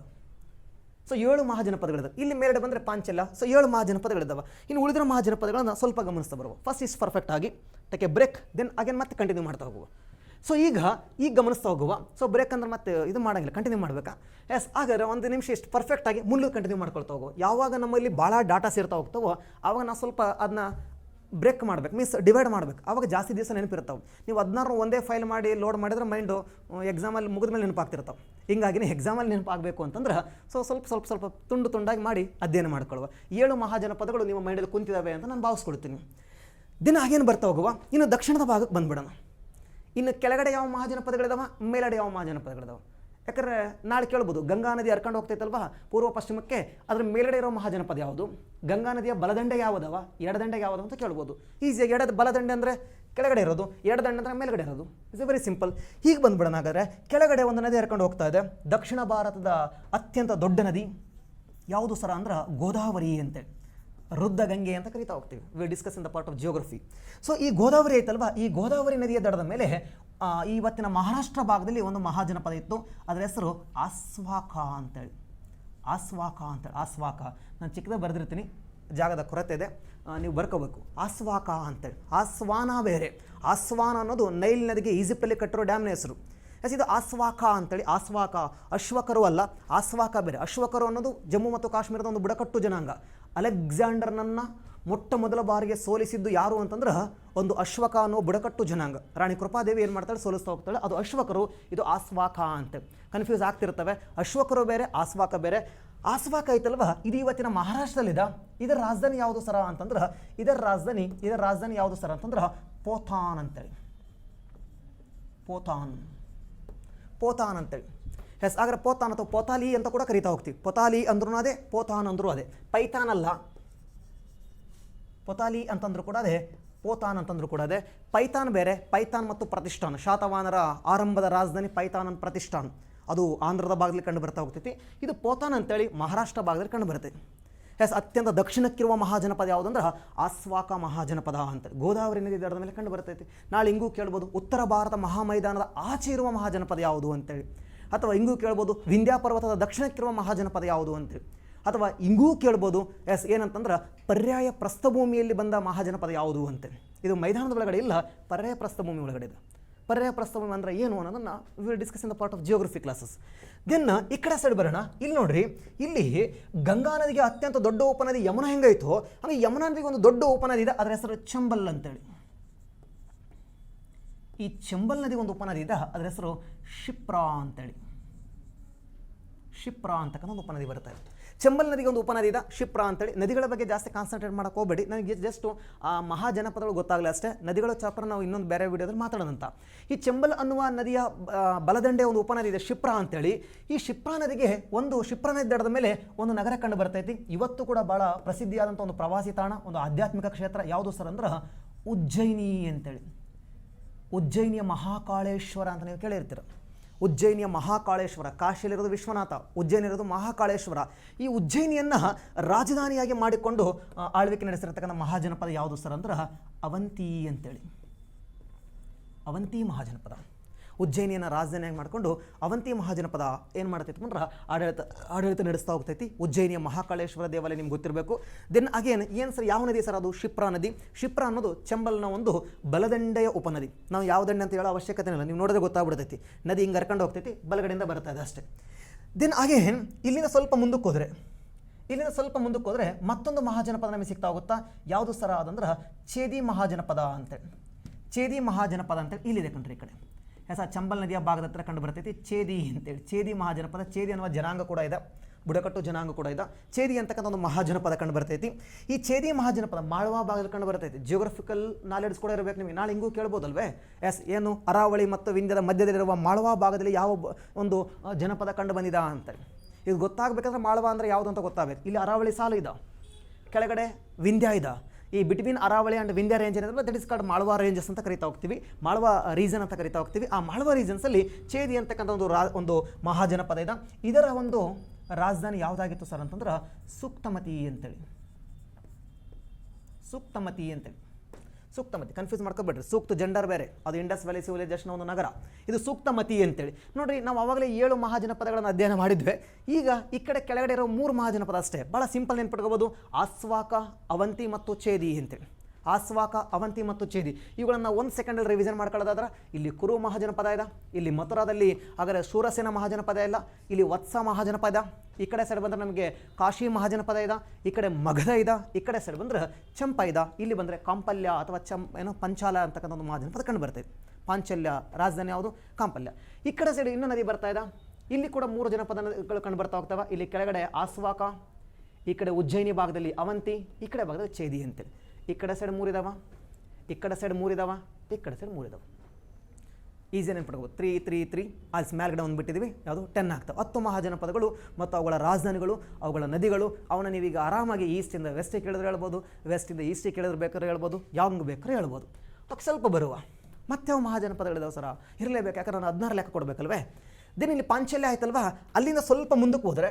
ಸೊ 7 ಮಹಾಜನಪದಗಳಿದ್ದಾವೆ. ಇಲ್ಲಿ ಮೇಲ್ಗಡೆ ಬಂದರೆ ಪಾಂಚಲ್ಯ. ಸೊ 7 ಮಹಾಜನಪದಗಳಿದ್ದಾವೆ. ಇನ್ನು ಉಳಿದಿರೋ ಮಹಾಜನಪದಗಳನ್ನು ಸ್ವಲ್ಪ ಗಮನಿಸ್ತಾ ಬರುವ. ಫಸ್ಟ್ ಇಸ್ ಪರ್ಫೆಕ್ಟ್ ಆಗಿ take a break, then again ಮತ್ತೆ ಕಂಟಿನ್ಯೂ ಮಾಡ್ತಾ ಹೋಗುವ. ಸೊ ಈಗ ಗಮನಿಸ್ತಾ ಹೋಗುವ. ಸೊ ಬ್ರೇಕ್ ಅಂದ್ರೆ ಮತ್ತೆ ಇದು ಮಾಡೋಂಗಿಲ್ಲ, ಕಂಟಿನ್ಯೂ ಮಾಡಬೇಕಾ? ಹಾಗಾದ್ರೆ ಒಂದು ನಿಮಿಷ ಇಷ್ಟು ಪರ್ಫೆಕ್ಟಾಗಿ ಮುಂದೆ ಕಂಟಿನ್ಯೂ ಮಾಡ್ಕೊಳ್ತಾ ಹೋಗುವ. ಯಾವಾಗ ನಮ್ಮಲ್ಲಿ ಭಾಳ ಡಾಟಾ ಸೇರ್ತಾ ಹೋಗ್ತಾವೋ ಆವಾಗ ನಾವು ಸ್ವಲ್ಪ ಅದನ್ನ ಬ್ರೇಕ್ ಮಾಡಬೇಕು, ಮೀನ್ಸ್ ಡಿವೈಡ್ ಮಾಡಬೇಕು. ಆವಾಗ ಜಾಸ್ತಿ ದಿವಸ ನೆನಪಿರ್ತಾವೆ. ನೀವು 16 ಒಂದೇ ಫೈಲ್ ಮಾಡಿ ಲೋಡ್ ಮಾಡಿದ್ರೆ ಮೈಂಡು ಎಕ್ಸಾಮಲ್ಲಿ ಮುಗಿದ ಮೇಲೆ ನೆನಪಾಗ್ತಿರ್ತಾವೆ. ಹಿಂಗಾಗಿ ಎಕ್ಸಾಮಲ್ಲಿ ನೆನಪಾಗಬೇಕು ಅಂತಂದ್ರೆ ಸ್ವಲ್ಪ ತುಂಡು ತುಂಡಾಗಿ ಮಾಡಿ ಅಧ್ಯಯನ ಮಾಡ್ಕೊಳ್ಳುವ. 7 ಮಹಾಜನಪದಗಳು ನಿಮ್ಮ ಮೈಂಡಲ್ಲಿ ಕುಂತಿದ್ದಾವೆ ಅಂತ ನಾನು ಭಾವಿಸ್ಕೊಳ್ತೀನಿ. ದಿನ ಹಾಗೇನು ಬರ್ತಾ ಹೋಗುವ. ಇನ್ನು ದಕ್ಷಿಣದ ಭಾಗಕ್ಕೆ ಬಂದ್ಬಿಡೋಣ. ಇನ್ನು ಕೆಳಗಡೆ ಯಾವ ಮಹಾಜನಪದಗಳಿದಾವ, ಮೇಲಡೆ ಯಾವ ಮಹಾಜನಪದಗಳಿದಾವ. ಯಾಕಂದರೆ ನಾಳೆ ಕೇಳ್ಬೋದು, ಗಂಗಾ ನದಿ ಹರ್ಕೊಂಡು ಹೋಗ್ತೈತಲ್ವಾ ಪೂರ್ವ ಪಶ್ಚಿಮಕ್ಕೆ, ಅದರ ಮೇಲಡೆ ಇರೋ ಮಹಾಜನಪದ ಯಾವುದು, ಗಂಗಾ ನದಿಯ ಬಲದಂಡೆ ಯಾವುದವ, ಎಡದಂಡೆ ಯಾವುದು ಅಂತ ಕೇಳ್ಬೋದು. ಈಸಿಯಾಗಿ ಬಲದಂಡೆ ಅಂದರೆ ಕೆಳಗಡೆ ಇರೋದು, ಎಡದಂಡೆ ಅಂದರೆ ಮೇಲ್ಗಡೆ ಇರೋದು. It's very simple. ಹೀಗೆ ಬಂದ್ಬಿಡೋಣ. ಹಾಗಾದರೆ ಕೆಳಗಡೆ ಒಂದು ನದಿ ಹರ್ಕೊಂಡು ಹೋಗ್ತಾ ಇದೆ, ದಕ್ಷಿಣ ಭಾರತದ ಅತ್ಯಂತ ದೊಡ್ಡ ನದಿ ಯಾವುದು ಸರ ಅಂದ್ರೆ ಗೋದಾವರಿ ಅಂತೇಳಿ, ವೃದ್ಧ ಗಂಗೆ ಅಂತ ಕರಿತಾ ಹೋಗ್ತೀವಿ. We discuss in the part of geography. So ಈ ಗೋದಾವರಿ ಐತಲ್ವಾ, ಈ ಗೋದಾವರಿ ನದಿಯ ದಡದ ಮೇಲೆ ಇವತ್ತಿನ ಮಹಾರಾಷ್ಟ್ರ ಭಾಗದಲ್ಲಿ ಒಂದು ಮಹಾಜನಪದ ಇತ್ತು. ಅದರ ಹೆಸರು ಆಸ್ವಾಕ ಅಂತೇಳಿ. ಆಸ್ವಾಕ ನಾನು ಚಿಕ್ಕದಾಗ ಬರೆದಿರ್ತೀನಿ, ಜಾಗದ ಕೊರತೆ ಇದೆ, ನೀವು ಬರ್ಕೋಬೇಕು. ಆಸ್ವಾಕ ಅಂತೇಳಿ. ಆಸ್ವಾನ ಬೇರೆ. ಆಸ್ವಾನ ಅನ್ನೋದು ನೈಲ್ ನದಿಗೆ ಈಜಿಪ್ಟಲ್ಲಿ ಕಟ್ಟಿರೋ ಡ್ಯಾಮ್ನ ಹೆಸರು. ಇದು ಆಸ್ವಾಕ ಅಂತೇಳಿ. ಆಸ್ವಾಕ ಅಶ್ವಕರು ಅಲ್ಲ, ಆಸ್ವಾಕ ಬೇರೆ. ಅಶ್ವಕರು ಅನ್ನೋದು ಜಮ್ಮು ಮತ್ತು ಕಾಶ್ಮೀರದ ಒಂದು ಬುಡಕಟ್ಟು ಜನಾಂಗ. ಅಲೆಕ್ಸಾಂಡರ್ನನ್ನು ಮೊಟ್ಟ ಮೊದಲ ಬಾರಿಗೆ ಸೋಲಿಸಿದ್ದು ಯಾರು ಅಂತಂದ್ರೆ ಒಂದು ಅಶ್ವಕ ಅನ್ನೋ ಬುಡಕಟ್ಟು ಜನಾಂಗ. ರಾಣಿ ಕೃಪಾದೇವಿ ಏನು ಮಾಡ್ತಾಳೆ, ಸೋಲಿಸ್ತಾ ಹೋಗ್ತಾಳೆ. ಅದು ಅಶ್ವಕರು, ಇದು ಆಸ್ವಾಕ ಅಂತೇಳಿ. ಕನ್ಫ್ಯೂಸ್ ಆಗ್ತಿರ್ತವೆ. ಅಶ್ವಕರು ಬೇರೆ, ಆಸ್ವಾಕ ಬೇರೆ. ಆಸ್ವಾಕ ಐತಲ್ವ, ಇದು ಇವತ್ತಿನ ಮಹಾರಾಷ್ಟ್ರದಲ್ಲಿದೆ. ಇದರ ರಾಜಧಾನಿ ಯಾವುದು ಸರ ಅಂತಂದ್ರೆ ಇದರ ರಾಜಧಾನಿ ಯಾವುದು ಸರ ಅಂತಂದ್ರೆ ಪೋಥಾನ್ ಅಂತೇಳಿ. ಪೋಥಾನ್ ಅಂತೇಳಿ. ಹಾಗಾದ್ರೆ ಪೋತಾನ್ ಅಥವಾ ಪೋತಾಲಿ ಅಂತ ಕೂಡ ಕರಿತಾ ಹೋಗ್ತೀವಿ. ಪೊತಾಲಿ ಅಂದ್ರೂ ಅದೇ, ಪೋಥಾನ್ ಅಂದ್ರೂ ಅದೇ. ಪೈಥಾನ್ ಅಲ್ಲ, ಪೊತಾಲಿ ಅಂತಂದ್ರೂ ಕೂಡ ಅದೇ, ಪೋತಾನ್ ಅಂತಂದ್ರೂ ಕೂಡ ಅದೇ. ಪೈಥಾನ್ ಬೇರೆ. ಪೈಥಾನ್ ಮತ್ತು ಪ್ರತಿಷ್ಠಾನ್, ಶಾತವಾಹನರ ಆರಂಭದ ರಾಜಧಾನಿ ಪೈಥಾನ್ ಅಂತ ಪ್ರತಿಷ್ಠಾನ್, ಅದು ಆಂಧ್ರದ ಭಾಗದಲ್ಲಿ ಕಂಡು ಬರ್ತಾ ಹೋಗ್ತೈತಿ. ಇದು ಪೋತಾನ್ ಅಂತೇಳಿ ಮಹಾರಾಷ್ಟ್ರ ಭಾಗದಲ್ಲಿ ಕಂಡು ಬರ್ತೈತಿ. ಅತ್ಯಂತ ದಕ್ಷಿಣಕ್ಕಿರುವ ಮಹಾಜನಪದ ಯಾವುದಂದ್ರೆ ಆಸ್ವಾಕ ಮಹಾಜನಪದ ಅಂತ ಗೋದಾವರಿ ನದಿ ದಡದ ಮೇಲೆ ಕಂಡು ಬರ್ತೈತಿ. ನಾಳೆ ಹಿಂಗೂ ಕೇಳ್ಬೋದು, ಉತ್ತರ ಭಾರತ ಮಹಾಮೈದಾನದ ಆಚೆ ಇರುವ ಮಹಾಜನಪದ ಯಾವುದು ಅಂತೇಳಿ. ಅಥವಾ ಹಿಂಗೂ ಕೇಳ್ಬೋದು, ವಿಂಧ್ಯ ಪರ್ವತದ ದಕ್ಷಿಣಕ್ಕಿರುವ ಮಹಾಜನಪದ ಯಾವುದು ಅಂತೇಳಿ. ಅಥವಾ ಹಿಂಗೂ ಕೇಳ್ಬೋದು, ಏನಂತಂದ್ರೆ ಪರ್ಯಾಯ ಪ್ರಸ್ಥಭೂಮಿಯಲ್ಲಿ ಬಂದ ಮಹಾಜನಪದ ಯಾವುದು ಅಂತೇಳಿ. ಇದು ಮೈದಾನದ ಒಳಗಡೆ ಇಲ್ಲ, ಪರ್ಯಾಯ ಪ್ರಸ್ಥಭೂಮಿ ಒಳಗಡೆ ಇದೆ. ಪರ್ಯಾಯ ಪ್ರಸ್ಥಭೂಮಿ ಅಂದರೆ ಏನು ಅನ್ನೋದನ್ನು will discuss in the part of geography classes. Then ಈ ಕಡೆ ಸೈಡ್ ಬರೋಣ. ಇಲ್ಲಿ ನೋಡ್ರಿ, ಇಲ್ಲಿ ಗಂಗಾ ನದಿಗೆ ಅತ್ಯಂತ ದೊಡ್ಡ ಉಪನದಿ ಯಮುನಾ ಹೆಂಗಾಯ್ತು ಹಂಗೆ ಯಮುನಾ ನದಿಗೆ ಒಂದು ದೊಡ್ಡ ಉಪನದಿ ಇದೆ, ಅದರ ಹೆಸರು ಚಂಬಲ್ ಅಂತೇಳಿ. ಈ ಚಂಬಲ್ ನದಿಗೆ ಒಂದು ಉಪನದಿ ಇದೆ, ಅದರ ಹೆಸರು ಶಿಪ್ರಾ ಅಂತೇಳಿ. ಶಿಪ್ರಾ ಅಂತಕ್ಕಂಥ ಒಂದು ಉಪನದಿ ಬರುತ್ತೆ. ಚಂಬಲ್ ನದಿಗೆ ಒಂದು ಉಪನದಿ ಇದೆ, ಶಿಪ್ರಾ ಅಂತೇಳಿ. ನದಿಗಳ ಬಗ್ಗೆ ಜಾಸ್ತಿ ಕಾನ್ಸಂಟ್ರೇಟ್ ಮಾಡೋಕೆ ಹೋಗಬೇಡಿ, ನನಗೆ ಜಸ್ಟ್ ಆ ಮಹಾಜನಪದಗಳು ಗೊತ್ತಾಗಲಿ ಅಷ್ಟೇ. ನದಿಗಳ ಚಾಪ್ಟರ್ ನಾವು ಇನ್ನೊಂದು ಬೇರೆ ವಿಡಿಯೋದಲ್ಲಿ ಮಾತಾಡೋಣಂತ. ಈ ಚಂಬಲ್ ಅನ್ನುವ ನದಿಯ ಬಲದಂಡೆ ಒಂದು ಉಪನದಿ ಇದೆ, ಶಿಪ್ರಾ ಅಂತೇಳಿ. ಈ ಶಿಪ್ರಾ ನದಿಗೆ ಶಿಪ್ರಾ ನದಿ ದಡದ ಮೇಲೆ ಒಂದು ನಗರ ಕಂಡು ಬರ್ತೈತಿ. ಇವತ್ತು ಕೂಡ ಭಾಳ ಪ್ರಸಿದ್ಧಿಯಾದಂಥ ಒಂದು ಪ್ರವಾಸಿ ತಾಣ, ಒಂದು ಆಧ್ಯಾತ್ಮಿಕ ಕ್ಷೇತ್ರ ಯಾವುದು ಸರ್ ಅಂದ್ರೆ ಉಜ್ಜಯಿನಿ ಅಂತೇಳಿ. ಉಜ್ಜಯಿನಿಯ ಮಹಾಕಾಳೇಶ್ವರ ಅಂತ ನೀವು ಕೇಳಿರ್ತೀರ. ಉಜ್ಜಯಿನಿಯ ಮಹಾಕಾಳೇಶ್ವರ, ಕಾಶಿಯಲ್ಲಿರೋದು ವಿಶ್ವನಾಥ, ಉಜ್ಜಯಿನಿ ಇರೋದು ಮಹಾಕಾಳೇಶ್ವರ. ಈ ಉಜ್ಜಯಿನಿಯನ್ನು ರಾಜಧಾನಿಯಾಗಿ ಮಾಡಿಕೊಂಡು ಆಳ್ವಿಕೆ ನಡೆಸಿರ್ತಕ್ಕಂಥ ಮಹಾಜನಪದ ಯಾವುದು ಸರ್ ಅಂದ್ರೆ ಅವಂತಿ ಅಂತೇಳಿ. ಅವಂತಿ ಮಹಾಜನಪದ. ಉಜ್ಜಯಿನಿಯನ್ನು ರಾಜಧಾನಿಯಾಗಿ ಮಾಡಿಕೊಂಡು ಅವಂತಿ ಮಹಾಜನಪದ ಏನು ಮಾಡ್ತೈತಿ ಅಂದ್ರೆ ಆಡಳಿತ ನಡೆಸ್ತಾ ಹೋಗ್ತೈತಿ. ಉಜ್ಜಯಿನಿಯ ಮಹಾಕಾಳೇಶ್ವರ ದೇವಾಲಯ ನಿಮ್ಗೆ ಗೊತ್ತಿರಬೇಕು. ದೆನ್ ಅಗೇನ್ ಏನು ಸರ್, ಯಾವ ನದಿ ಸರ್ ಅದು? ಶಿಪ್ರಾ ನದಿ. ಶಿಪ್ರಾ ಅನ್ನೋದು ಚಂಬಲ್ನ ಒಂದು ಬಲದಂಡೆಯ ಉಪನದಿ. ನಾವು ಯಾವ ದಂಡೆ ಅಂತ ಹೇಳೋ ಅವಶ್ಯಕತೆ ಇಲ್ಲ, ನೀವು ನೋಡಿದ್ರೆ ಗೊತ್ತಾಗ್ಬಿಡ್ತೈತಿ. ನದಿ ಹಿಂಗೆ ಹರ್ಕೊಂಡು ಹೋಗ್ತೈತಿ, ಬಲಗಡೆಯಿಂದ ಬರ್ತಾ ಇದೆ ಅಷ್ಟೇ. ದೆನ್ ಅಗೇನ್ ಇಲ್ಲಿಂದ ಸ್ವಲ್ಪ ಮುಂದಕ್ಕೆ ಹೋದರೆ ಮತ್ತೊಂದು ಮಹಾಜನಪದ ನಮಗೆ ಸಿಗ್ತಾ ಹೋಗುತ್ತಾ. ಯಾವುದು ಸರ ಅದಂದ್ರೆ ಚೇದಿ ಮಹಾಜನಪದ ಅಂತೇಳಿ. ಚೇದಿ ಮಹಾಜನಪದ ಅಂತೇಳಿ ಇಲ್ಲಿದೆ ಕಣ್ರಿ. ಈ ಕಡೆ ಹೆಸ ಚಂಬಲ್ ನದಿಯ ಭಾಗದ ಹತ್ರ ಕಂಡು ಬರ್ತೈತಿ ಚೇದಿ ಅಂತೇಳಿ. ಚೇದಿ ಮಹಾಜನಪದ. ಚೇದಿ ಅನ್ನುವ ಜನಾಂಗ ಕೂಡ ಇದೆ, ಬುಡಕಟ್ಟು ಜನಾಂಗ ಕೂಡ ಇದೆ. ಚೇದಿ ಅಂತಕ್ಕಂಥ ಒಂದು ಮಹಾಜನಪದ ಕಂಡು ಬರ್ತೈತಿ. ಈ ಚೇದಿ ಮಹಾಜನಪದ ಮಾಳ್ವಾ ಭಾಗದಲ್ಲಿ ಕಂಡು ಬರ್ತೈತಿ. ಜಿಯೋಗ್ರಫಿಕಲ್ ನಾಲೆಡ್ಜ್ ಕೂಡ ಇರಬೇಕು ನಿಮಗೆ. ನಾಳೆ ಹಿಂಗೂ ಕೇಳ್ಬೋದಲ್ವೇ? ಏನು ಅರಾವಳಿ ಮತ್ತು ವಿಂಧ್ಯದ ಮಧ್ಯದಲ್ಲಿರುವ ಮಾಳ್ವಾ ಭಾಗದಲ್ಲಿ ಯಾವ ಒಂದು ಜನಪದ ಕಂಡು ಬಂದಿದ ಅಂತೇಳಿ ಇದು ಗೊತ್ತಾಗಬೇಕಂದ್ರೆ ಮಾಳ್ವಾ ಅಂದರೆ ಯಾವುದು ಅಂತ ಗೊತ್ತಾಗಬೇಕು. ಇಲ್ಲಿ ಅರಾವಳಿ ಸಾಲು ಇದೆ, ಕೆಳಗಡೆ ವಿಂಧ್ಯ ಇದೆ. ಈ between Aravalli and Vindhya range ಏನಿದೆ that is called Malwa ranges ಅಂತ ಕರಿತಾ ಹೋಗ್ತೀವಿ, ಮಾಳ್ವಾ ರೀಜನ್ ಅಂತ ಕರಿತಾ ಹೋಗ್ತೀವಿ. ಆ ಮಾಳ್ವಾ ರೀಜನ್ಸಲ್ಲಿ ಚೇದಿ ಅಂತಕ್ಕಂಥ ಒಂದು ಮಹಾಜನಪದ ಇದೆ. ಇದರ ಒಂದು ರಾಜಧಾನಿ ಯಾವುದಾಗಿತ್ತು ಸರ್ ಅಂತಂದ್ರೆ ಸೂಕ್ತಮತಿ ಅಂತೇಳಿ. ಸೂಕ್ತಮತಿ ಕನ್ಫ್ಯೂಸ್ ಮಾಡ್ಕೊಬೇಡ್ರಿ. ಸೂಕ್ತ ಜೆಂಡರ್ ಬೇರೆ, ಅದು ಇಂಡಸ್ ವ್ಯಾಲಿ ಸಿವಿಲೈಸೇಷನ್ ಒಂದು ನಗರ. ಇದು ಸೂಕ್ತಮತಿ ಅಂತೇಳಿ. ನೋಡ್ರಿ, ನಾವು ಆವಾಗಲೇ 7 ಮಹಾಜನಪದಗಳನ್ನು ಅಧ್ಯಯನ ಮಾಡಿದ್ವಿ. ಈಗ ಈ ಕಡೆ ಕೆಳಗಡೆ ಇರೋ 3 ಮಹಾಜನಪದ ಅಷ್ಟೇ. ಭಾಳ ಸಿಂಪಲ್ ನೆನ್ಪಿಟ್ಕೋಬೋದು. ಆಸ್ವಾಕ, ಅವಂತಿ ಮತ್ತು ಚೇದಿ ಅಂತೇಳಿ. ಆಸ್ವಾಕ, ಅವಂತಿ ಮತ್ತು ಚೇದಿ ಇವುಗಳನ್ನು 1 ಸೆಕೆಂಡಲ್ಲಿ ರಿವಿಷನ್ ಮಾಡ್ಕೊಳ್ಳೋದಾದ್ರೆ ಇಲ್ಲಿ ಕುರು ಮಹಾಜನಪದ ಇದೆ, ಇಲ್ಲಿ ಮಥುರಾದಲ್ಲಿ ಹಾಗಾದರೆ ಶೂರಸೇನ ಮಹಾಜನಪದ ಇಲ್ಲ, ಇಲ್ಲಿ ವತ್ಸ ಮಹಾಜನಪದ, ಈ ಕಡೆ ಸೈಡ್ ಬಂದರೆ ನಮಗೆ ಕಾಶಿ ಮಹಾಜನಪದ ಇದೆ, ಈ ಕಡೆ ಮಗಧ ಇದೆ, ಈ ಕಡೆ ಸೈಡ್ ಬಂದರೆ ಚಂಪ ಇದೆ, ಇಲ್ಲಿ ಬಂದರೆ ಕಾಂಪಲ್ಯ ಅಥವಾ ಪಂಚಾಲ ಅಂತಕ್ಕಂಥ ಒಂದು ಮಹಾಜನಪದ ಕಂಡು ಬರ್ತೈತೆ. ಪಾಂಚಲ್ಯ ರಾಜಧಾನಿ ಯಾವುದು? ಕಾಂಪಲ್ಯ. ಈ ಕಡೆ ಸೈಡ್ ಇನ್ನೂ ನದಿ ಬರ್ತಾ ಇದೆ, ಇಲ್ಲಿ ಕೂಡ 3 ಜನಪದಗಳು ಕಂಡು ಬರ್ತಾ ಹೋಗ್ತವೆ. ಇಲ್ಲಿ ಕೆಳಗಡೆ ಆಸ್ವಾಕ, ಈ ಕಡೆ ಉಜ್ಜಯಿನಿ ಭಾಗದಲ್ಲಿ ಅವಂತಿ, ಈ ಕಡೆ ಭಾಗದಲ್ಲಿ ಚೇದಿ ಅಂತೇಳಿ. ಈ ಕಡೆ ಸೈಡ್ 3 ಇದಾವ, ಈ ಕಡೆ ಸೈಡ್ 3 ಇದಾವ, ಈ ಕಡೆ ಸೈಡ್ 3 ಇದಾವೆ. ಈಸಿ ನೆನ್ಪಿಡ್ಬೋದು. 3 3 3 ಅಲ್ಲಿ ಮೇಲ್ಗಡೆ ಒಂದು ಬಿಟ್ಟಿದ್ದೀವಿ, ಯಾವುದು 10 ಆಗ್ತವೆ. 10 ಮಹಾಜನಪದಗಳು ಮತ್ತು ಅವುಗಳ ರಾಜಧಾನಿಗಳು, ಅವುಗಳ ನದಿಗಳು. ಅವನ್ನ ನೀವೀಗ ಆರಾಮಾಗಿ ಈಸ್ಟಿಂದ ವೆಸ್ಟಿಗೆ ಕೇಳಿದ್ರೆ ಹೇಳ್ಬೋದು, ವೆಸ್ಟಿಂದ ಈಸ್ಟಿಗೆ ಕೇಳಿದ್ರೆ ಬೇಕಾದ್ರೆ ಹೇಳ್ಬೋದು, ಯಾವಂಗೆ ಬೇಕಾದ್ರೆ ಹೇಳ್ಬೋದು. ಅದಕ್ಕೆ ಸ್ವಲ್ಪ ಬರುವ ಮತ್ತೆ ಯಾವ ಮಹಾಜನಪದಗಳಿದಾವೆ ಸರ? ಇರಲೇಬೇಕು, ಯಾಕಂದ್ರೆ ನಾನು 16 ಲೆಕ್ಕ ಕೊಡಬೇಕಲ್ವೇ. ದೆನ್ ಇಲ್ಲಿ ಪಾಂಚಲ್ಯ ಆಯ್ತಲ್ವಾ, ಅಲ್ಲಿಂದ ಸ್ವಲ್ಪ ಮುಂದಕ್ಕೆ ಹೋದರೆ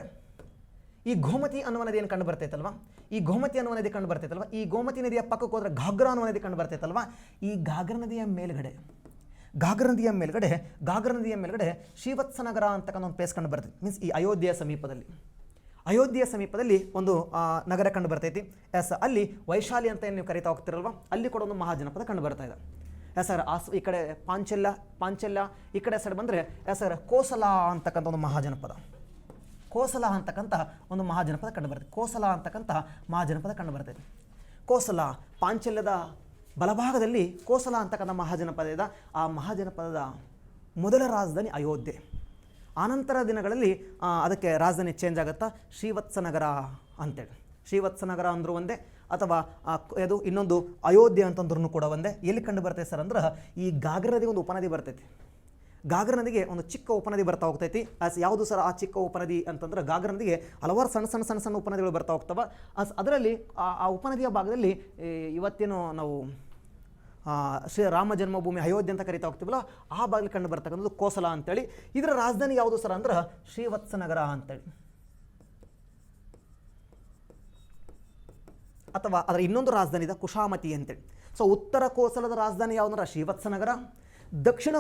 ಈ ಗೋಮತಿ ಅನ್ನುವ ನದಿ ಏನು ಕಂಡು ಬರ್ತೈತಲ್ವಾ, ಈ ಗೋಮತಿ ಅನ್ನುವ ನದಿ ಕಂಡು ಬರ್ತೈತಲ್ವಾ, ಈ ಗೋಮತಿ ನದಿಯ ಪಕ್ಕಕ್ಕೆ ಹೋದರೆ ಘಾಗ್ರಾ ಅನ್ನುವ ನದಿ ಕಂಡು ಬರ್ತೈತಲ್ವಾ. ಈ ಘಾಗ್ರಾ ನದಿಯ ಮೇಲ್ಗಡೆ ಶ್ರೀವತ್ಸನಗರ ಅಂತಕ್ಕಂಥ ಒಂದು ಪ್ಲೇಸ್ ಕಂಡು ಬರ್ತೈತಿ. ಮೀನ್ಸ್ ಈ ಅಯೋಧ್ಯೆಯ ಸಮೀಪದಲ್ಲಿ ಒಂದು ನಗರ ಕಂಡು ಬರ್ತೈತಿ. ಅಲ್ಲಿ ವೈಶಾಲಿ ಅಂತ ಏನು ನೀವು ಕರಿತಾ ಹೋಗ್ತಿರಲ್ವಾ, ಅಲ್ಲಿ ಕೂಡ ಒಂದು ಮಹಾಜನಪದ ಕಂಡು ಬರ್ತಾ ಇದೆ. ಸರ್ ಈ ಕಡೆ ಪಾಂಚಲ್ಯ, ಈ ಕಡೆ ಸೈಡ್ ಬಂದರೆ ಸರ್ ಕೋಸಲ ಅಂತಕ್ಕಂಥ ಒಂದು ಮಹಾಜನಪದ. ಕೋಸಲ ಅಂತಕ್ಕಂಥ ಒಂದು ಮಹಾಜನಪದ ಕಂಡು ಬರ್ತೈತೆ. ಕೋಸಲ ಪಾಂಚಲ್ಯದ ಬಲಭಾಗದಲ್ಲಿ ಕೋಸಲ ಅಂತಕ್ಕಂಥ ಮಹಾಜನಪದ ಇದೆ. ಆ ಮಹಾಜನಪದದ ಮೊದಲ ರಾಜಧಾನಿ ಅಯೋಧ್ಯೆ. ಆನಂತರ ದಿನಗಳಲ್ಲಿ ಅದಕ್ಕೆ ರಾಜಧಾನಿ ಚೇಂಜ್ ಆಗುತ್ತಾ ಶ್ರೀವತ್ಸನಗರ ಅಂತೇಳಿ. ಶ್ರೀವತ್ಸನಗರ ಅಂದರೂ ಒಂದೇ, ಅಥವಾ ಅದು ಇನ್ನೊಂದು ಅಯೋಧ್ಯೆ ಅಂತಂದ್ರೂ ಕೂಡ ಒಂದೇ. ಎಲ್ಲಿ ಕಂಡು ಬರ್ತೈತೆ ಸರ್ ಅಂದ್ರೆ ಈ ಘಾಗ್ರಾ ನದಿ ಒಂದು ಉಪನದಿ ಬರ್ತೈತಿ. ಘಾಗ್ರಾ ನದಿಗೆ ಒಂದು ಚಿಕ್ಕ ಉಪನದಿ ಬರ್ತಾ ಹೋಗ್ತೈತಿ. ಯಾವುದು ಸರ್ ಆ ಚಿಕ್ಕ ಉಪನದಿ ಅಂತಂದ್ರೆ ಘಾಗ್ರಾ ನದಿಗೆ ಹಲವಾರು ಸಣ್ಣ ಉಪನದಿಗಳು ಬರ್ತಾ ಹೋಗ್ತವೆ. ಅದರಲ್ಲಿ ಆ ಉಪನದಿಯ ಭಾಗದಲ್ಲಿ ಇವತ್ತೇನು ನಾವು ಶ್ರೀರಾಮ ಜನ್ಮಭೂಮಿ ಅಯೋಧ್ಯೆ ಅಂತ ಕರಿತಾ ಹೋಗ್ತೀವಲ್ಲ, ಆ ಭಾಗದಲ್ಲಿ ಕಂಡು ಬರ್ತಕ್ಕಂಥದ್ದು ಕೋಸಲ ಅಂತೇಳಿ. ಇದರ ರಾಜಧಾನಿ ಯಾವುದು ಸರ್ ಅಂದ್ರೆ ಶ್ರೀವತ್ಸನಗರ ಅಂತೇಳಿ. ಅಥವಾ ಅದರ ಇನ್ನೊಂದು ರಾಜಧಾನಿ ಇದೆ ಕುಶಾಮತಿ ಅಂತೇಳಿ. ಸೊ ಉತ್ತರ ಕೋಸಲದ ರಾಜಧಾನಿ ಯಾವುದಂದ್ರೆ ಶ್ರೀವತ್ಸನಗರ, ದಕ್ಷಿಣ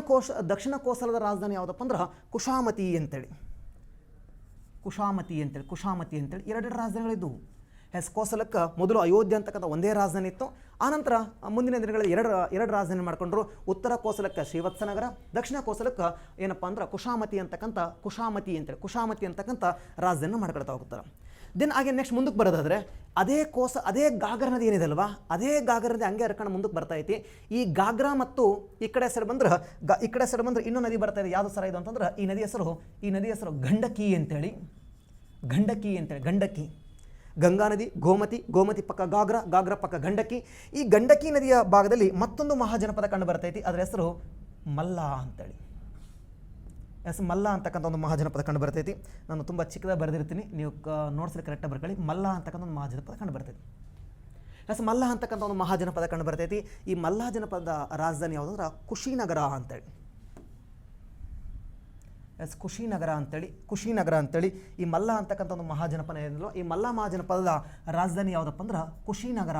ಕೋಸಲದ ರಾಜಧಾನಿ ಯಾವುದಪ್ಪ ಅಂದ್ರೆ ಕುಶಾಮತಿ ಅಂತೇಳಿ. ಎರಡು ರಾಜಧಾನಿಗಳಿದ್ದವು. ಕೋಸಲಕ್ಕೆ ಮೊದಲು ಅಯೋಧ್ಯೆ ಅಂತಕ್ಕಂಥ ಒಂದೇ ರಾಜಧಾನಿ ಇತ್ತು. ಆನಂತರ ಮುಂದಿನ ದಿನಗಳಲ್ಲಿ ಎರಡು ರಾಜಧಾನಿ ಮಾಡಿಕೊಂಡ್ರು. ಉತ್ತರ ಕೋಸಲಕ್ಕೆ ಶ್ರೀವತ್ಸನಗರ, ದಕ್ಷಿಣ ಕೋಸಲಕ್ಕೆ ಏನಪ್ಪ ಅಂದ್ರೆ ಕುಶಾಮತಿ ಅಂತಕ್ಕಂಥ ರಾಜಧಾನಿನ ಮಾಡ್ಕೊಳ್ತಾ ಹೋಗ್ತಾರೆ. ದೆನ್ ಹಾಗೆ ನೆಕ್ಸ್ಟ್ ಮುಂದಕ್ಕೆ ಬರೋದಾದರೆ ಅದೇ ಘಾಗ್ರಾ ನದಿ ಏನಿದೆ ಅಲ್ವಾ, ಅದೇ ಘಾಗ್ರಾ ನದಿ ಹಂಗೆ ಹರ್ಕೊಂಡು ಮುಂದಕ್ಕೆ ಬರ್ತಾ ಐತಿ. ಈ ಘಾಗ್ರಾ ಮತ್ತು ಈ ಕಡೆ ಸೈಡ್ ಬಂದ್ರೆ ಇನ್ನೂ ನದಿ ಬರ್ತಾ ಇದೆ. ಯಾವುದು ಸರ ಇದು ಅಂತಂದ್ರೆ ಈ ನದಿ ಹೆಸರು ಗಂಡಕಿ ಅಂತೇಳಿ. ಗಂಗಾ ನದಿ, ಗೋಮತಿ ಪಕ್ಕ ಘಾಗ್ರಾ ಪಕ್ಕ ಗಂಡಕಿ. ಈ ಗಂಡಕಿ ನದಿಯ ಭಾಗದಲ್ಲಿ ಮತ್ತೊಂದು ಮಹಾಜನಪದ ಕಂಡು ಬರ್ತೈತಿ. ಅದರ ಹೆಸರು ಮಲ್ಲ ಅಂತೇಳಿ. ಮಲ್ಲ ಅಂತಕ್ಕಂಥ ಒಂದು ಮಹಾಜನಪದ ಕಂಡು ಬರ್ತೈತಿ. ನಾನು ತುಂಬ ಚಿಕ್ಕದಾಗಿ ಬರೆದಿರ್ತೀನಿ, ನೀವು ನೋಟ್ಸಲ್ಲಿ ಕರೆಕ್ಟಾಗಿ ಬರ್ಕೊಳ್ಳಿ. ಮಲ್ಲ ಅಂತಕ್ಕಂಥ ಒಂದು ಮಹಾಜನಪದ ಕಂಡು ಬರ್ತೈತಿ. ಎಸ್ ಮಲ್ಲ ಅಂತಕ್ಕಂಥ ಒಂದು ಮಹಾಜನಪದ ಕಂಡು ಬರ್ತೈತಿ. ಈ ಮಲ್ಲ ಜನಪದ ರಾಜಧಾನಿ ಯಾವುದಂದ್ರೆ ಕುಶಿನಗರ ಅಂತೇಳಿ. ಎಸ್ ಕುಶಿನಗರ ಅಂತೇಳಿ ಈ ಮಲ್ಲ ಅಂತಕ್ಕಂಥ ಒಂದು ಮಹಾಜನಪದ ಏನಿಲ್ಲ, ಈ ಮಲ್ಲ ಮಹಾಜನಪದದ ರಾಜಧಾನಿ ಯಾವುದಪ್ಪ ಅಂದ್ರೆ ಕುಶಿನಗರ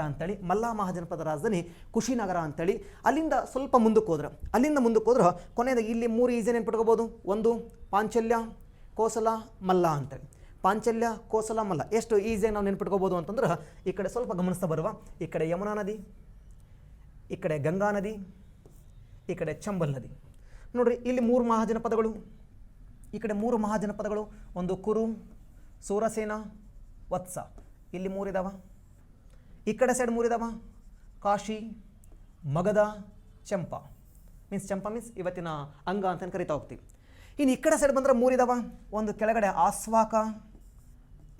ಅಂತೇಳಿ ಮಲ್ಲ ಮಹಾಜನಪದ ರಾಜಧಾನಿ ಕುಶಿನಗರ ಅಂತೇಳಿ. ಅಲ್ಲಿಂದ ಸ್ವಲ್ಪ ಮುಂದಕ್ಕೆ ಹೋದ್ರೆ ಕೊನೆಯದಾಗಿ ಇಲ್ಲಿ 3 ಈಸಿ ನೆನ್ಪಿಟ್ಕೋಬೋದು. ಒಂದು ಪಾಂಚಲ್ಯ, ಕೋಸಲ, ಮಲ್ಲ ಅಂತೇಳಿ. ಪಾಂಚಲ್ಯ, ಕೋಸಲ, ಮಲ್ಲ ಎಷ್ಟು ಈಸಿಯಾಗಿ ನಾವು ನೆನ್ಪಿಟ್ಕೋಬೋದು ಅಂತಂದ್ರೆ ಈ ಕಡೆ ಸ್ವಲ್ಪ ಗಮನಿಸ್ತಾ ಬರುವ, ಈ ಕಡೆ ಯಮುನಾ ನದಿ, ಈ ಕಡೆ ಗಂಗಾ ನದಿ, ಈ ಕಡೆ ಚಂಬಲ್ ನದಿ. ನೋಡ್ರಿ ಇಲ್ಲಿ 3 ಮಹಾಜನಪದಗಳು, ಈ ಕಡೆ 3 ಮಹಾಜನಪದಗಳು, ಒಂದು ಕುರು, ಸೂರಸೇನ, ವತ್ಸ, ಇಲ್ಲಿ 3 ಇದಾವ. ಈ ಕಡೆ ಸೈಡ್ 3 ಇದಾವ, ಕಾಶಿ, ಮಗಧ, ಚಂಪ ಮೀನ್ಸ್ ಇವತ್ತಿನ ಅಂಗ ಅಂತ ಕರಿತಾ ಹೋಗ್ತೀವಿ. ಇನ್ನು ಈ ಕಡೆ ಸೈಡ್ ಬಂದರೆ 3 ಇದಾವ, ಒಂದು ಕೆಳಗಡೆ ಆಸ್ವಾಕ,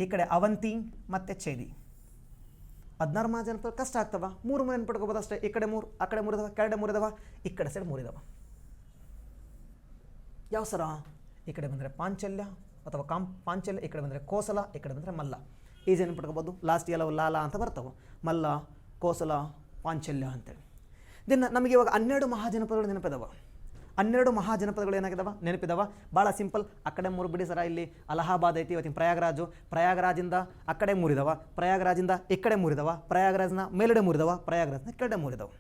ಈ ಕಡೆ ಅವಂತಿ ಮತ್ತು ಚೇದಿ. 16 ಮಹಾಜನಪದ ಕಷ್ಟ ಆಗ್ತವ, 3 ನೆನ್ಪಿಟ್ಕೋಬೋದು ಅಷ್ಟೇ. ಈ ಕಡೆ 3, ಆ ಕಡೆ 3 ಇದಾವ, ಕೆಳಗಡೆ 3 ಇದಾವ, ಈ ಕಡೆ ಸೈಡ್ 3 ಇದಾವ. ಯಾವ ಸರ? ಈ ಕಡೆ ಬಂದರೆ ಪಾಂಚಲ್ಯ ಅಥವಾ ಪಾಂಚಲ್ಯ, ಈ ಕಡೆ ಬಂದರೆ ಕೋಸಲ, ಈ ಕಡೆ ಬಂದರೆ ಮಲ್ಲ. ಈಸಿ ನೆನ್ಪಿಟ್ಕೋಬೋದು. ಲಾಸ್ಟ್ ಎಲ್ಲವು ಲಾಲ ಅಂತ ಬರ್ತಾವೆ, ಮಲ್ಲ, ಕೋಸಲ, ಪಾಂಚಲ್ಯ ಅಂತೇಳಿ. ದೆನ್ ನಮಗೆ ಇವಾಗ 12 ಮಹಾಜನಪದಗಳು ನೆನಪಿದಾವ. 12 ಮಹಾಜನಪದಗಳು ಏನಾಗಿದಾವ ನೆನಪಿದಾವ. ಭಾಳ ಸಿಂಪಲ್. ಆ ಕಡೆ 3 ಬಿಡಿ ಸರ. ಇಲ್ಲಿ ಅಲಹಾಬಾದ್ ಐತಿ, ಇವತ್ತಿನ ಪ್ರಯಾಗರಾಜಿಂದ ಆ ಕಡೆ 3 ಇದಾವ, ಪ್ರಯಾಗರಾಜಿಂದ ಈ ಕಡೆ 3 ಇದಾವ, ಪ್ರಯಾಗರಾಜ್ನ ಮೇಲ್ಗಡೆ 3 ಇದಾವ, ಪ್ರಯಾಗರಾಜ್ನ ಕೆಳಗಡೆ 3 ಇದಾವೆ.